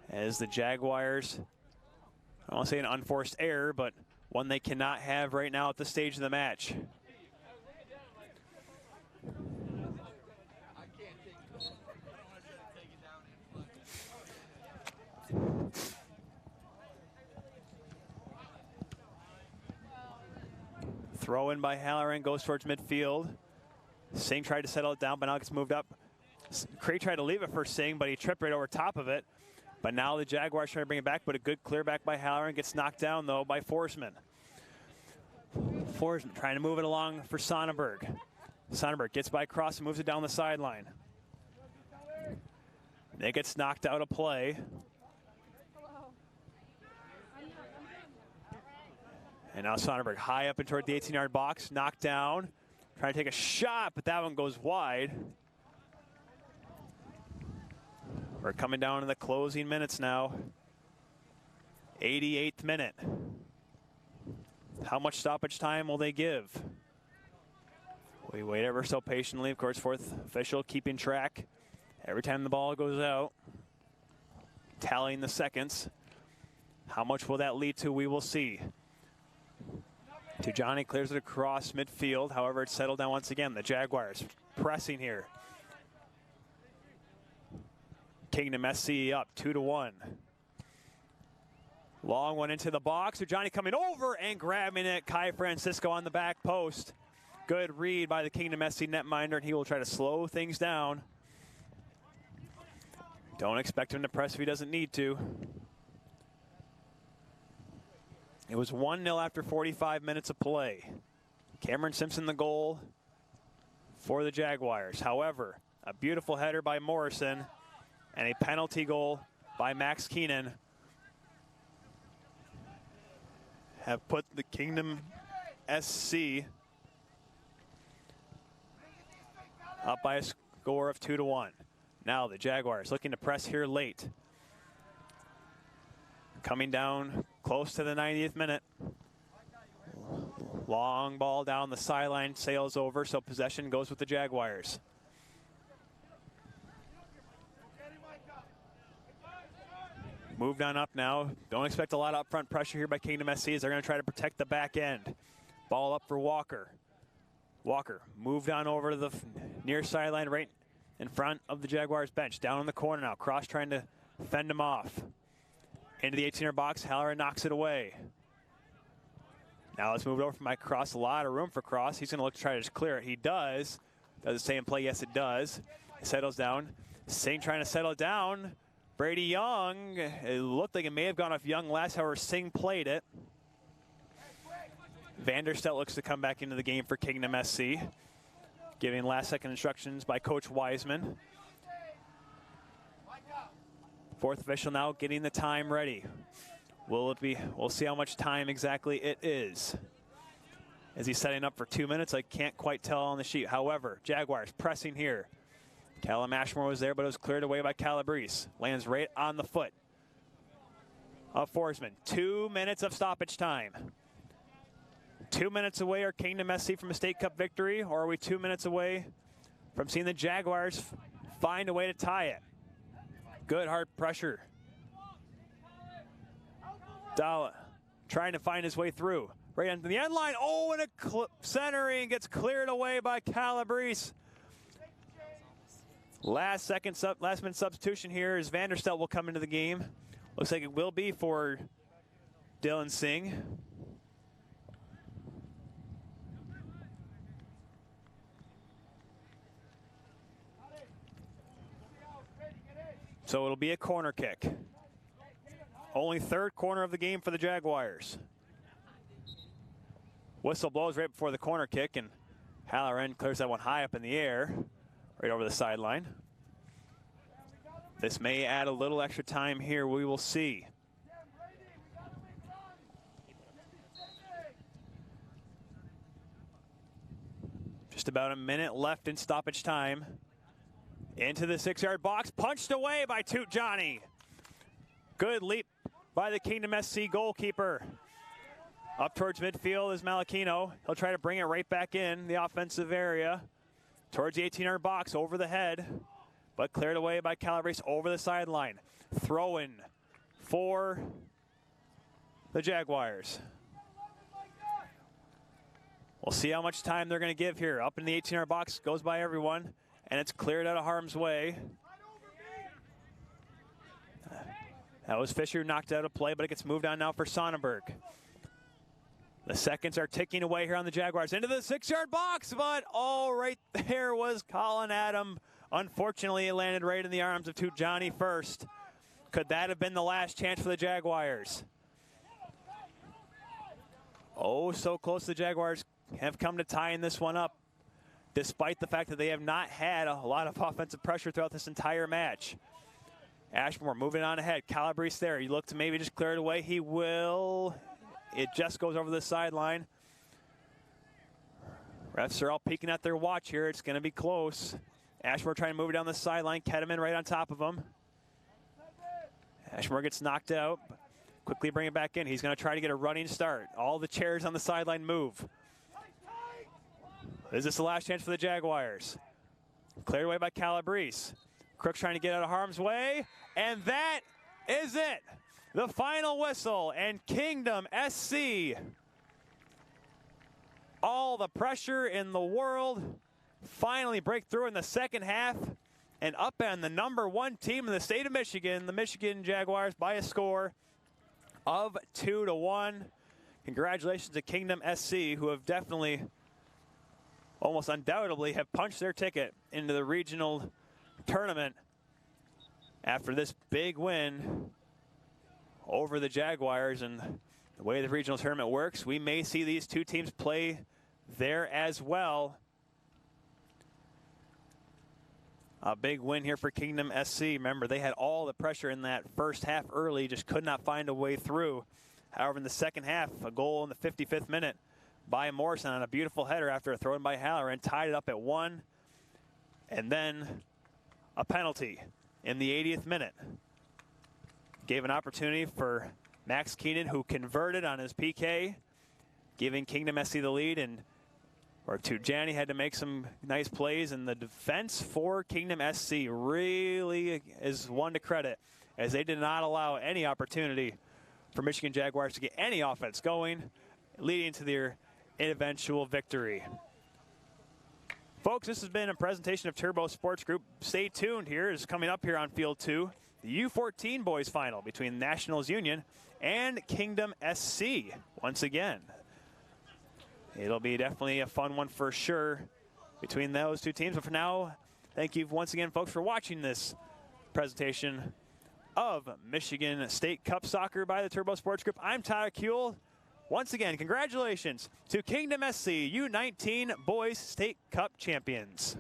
as the Jaguars, I don't want to say an unforced error, but one they cannot have right now at this stage of the match. Throw in by Halloran, goes towards midfield. Singh tried to settle it down, but now it gets moved up. Cray tried to leave it for Singh, but he tripped right over top of it. But now the Jaguars trying to bring it back, but a good clear back by Halloran. Gets knocked down, though, by Forsman. Forsman trying to move it along for Sonnenberg. Sonnenberg gets by Cross and moves it down the sideline. It gets knocked out of play. And now Sonnenberg high up and toward the 18-yard box, knocked down. Trying to take a shot, but that one goes wide. We're coming down to the closing minutes now. 88th minute. How much stoppage time will they give? We wait ever so patiently. Of course, fourth official keeping track. Every time the ball goes out, tallying the seconds. How much will that lead to? We will see. Tujani clears it across midfield. However, it's settled down once again. The Jaguars pressing here. Kingdom SC up 2-1. Long one into the box. Tujani coming over and grabbing it. Kai Francisco on the back post. Good read by the Kingdom SC netminder, and he will try to slow things down. Don't expect him to press if he doesn't need to. It was 1-0 after 45 minutes of play. Cameron Simpson the goal for the Jaguars. However, a beautiful header by Morrison and a penalty goal by Max Keenan have put the Kingdom SC up by a score of 2-1. Now the Jaguars looking to press here late. Coming down close to the 90th minute. Long ball down the sideline, sails over, so possession goes with the Jaguars. moved on up now. Don't expect a lot of upfront pressure here by Kingdom SC as they're going to try to protect the back end. Ball up for Walker. Walker moved on over to the near sideline right in front of the Jaguars bench. Down in the corner now. Cross trying to fend him off. Into the 18-yard box. Halloran knocks it away. Now let's move it over from Mike Cross. A lot of room for Cross. He's going to look to try to just clear it. He does. Does it stay in play? Yes, it does. It settles down. Singh trying to settle down. Brady Young. It looked like it may have gone off Young last, however, Singh played it. Vanderstelt looks to come back into the game for Kingdom SC. Giving last-second instructions by Coach Wiseman. Fourth official now getting the time ready. Will it be? We'll see how much time exactly it is. Is he setting up for 2 minutes? I can't quite tell on the sheet. However, Jaguars pressing here. Callum Ashmore was there, but it was cleared away by Calabrese. Lands right on the foot of Forsman. 2 minutes of stoppage time. 2 minutes away are Kingdom SC from a State Cup victory, or are we 2 minutes away from seeing the Jaguars find a way to tie it? Good hard pressure. Dalla trying to find his way through. Right into the end line. Oh, and a centering gets cleared away by Calabrese. Last minute substitution here is Vanderstelt will come into the game. Looks like it will be for Dylan Singh. So it'll be a corner kick. Only third corner of the game for the Jaguars. Whistle blows right before the corner kick, and Halloran clears that one high up in the air, right over the sideline. This may add a little extra time here. We will see. Just about a minute left in stoppage time. Into the 6-yard box, punched away by Toot Johnny. Good leap by the Kingdom SC goalkeeper. Up towards midfield is Malachino. He'll try to bring it right back in the offensive area. Towards the 18-yard box, over the head. But cleared away by Calabrese over the sideline. Throw in for the Jaguars. We'll see how much time they're going to give here. Up in the 18-yard box, goes by everyone. And it's cleared out of harm's way. That was Fisher who knocked out of play, but it gets moved on now for Sonnenberg. The seconds are ticking away here on the Jaguars. Into the 6-yard box, but right there was Colin Adam. Unfortunately, it landed right in the arms of Toot Johnny first. Could that have been the last chance for the Jaguars? Oh, so close the Jaguars have come to tying this one up, despite the fact that they have not had a lot of offensive pressure throughout this entire match. Ashmore moving on ahead. Calabrese there. You look to maybe just clear it away. He will. It just goes over the sideline. Refs are all peeking at their watch here. It's going to be close. Ashmore trying to move it down the sideline. Ketterman right on top of him. Ashmore gets knocked out. Quickly bring it back in. He's going to try to get a running start. All the chairs on the sideline move. Is this the last chance for the Jaguars? Cleared away by Calabrese. Crook's trying to get out of harm's way. And that is it. The final whistle, and Kingdom SC, all the pressure in the world, finally break through in the second half and upend the #1 team in the state of Michigan, the Michigan Jaguars, by a score of 2-1. Congratulations to Kingdom SC, who have definitely, almost undoubtedly, have punched their ticket into the regional tournament after this big win over the Jaguars. And the way the regional tournament works, we may see these two teams play there as well. A big win here for Kingdom SC. Remember, they had all the pressure in that first half early, just could not find a way through. However, in the second half, a goal in the 55th minute by Morrison on a beautiful header after a throw in by Halloran tied it up at 1. And then a penalty in the 80th minute gave an opportunity for Max Keenan, who converted on his PK, giving Kingdom SC the lead. And Tujani had to make some nice plays, and the defense for Kingdom SC really is one to credit. as they did not allow any opportunity for Michigan Jaguars to get any offense going, leading to their eventual victory. Folks, this has been a presentation of Turbo Sports Group. Stay tuned here. It's coming up here on Field 2, the U14 boys final between Nationals Union and Kingdom SC once again. It'll be definitely a fun one for sure between those two teams. But for now, thank you once again, folks, for watching this presentation of Michigan State Cup Soccer by the Turbo Sports Group. I'm Tyler Kuehl. Once again, congratulations to Kingdom SC U19 Boys State Cup champions.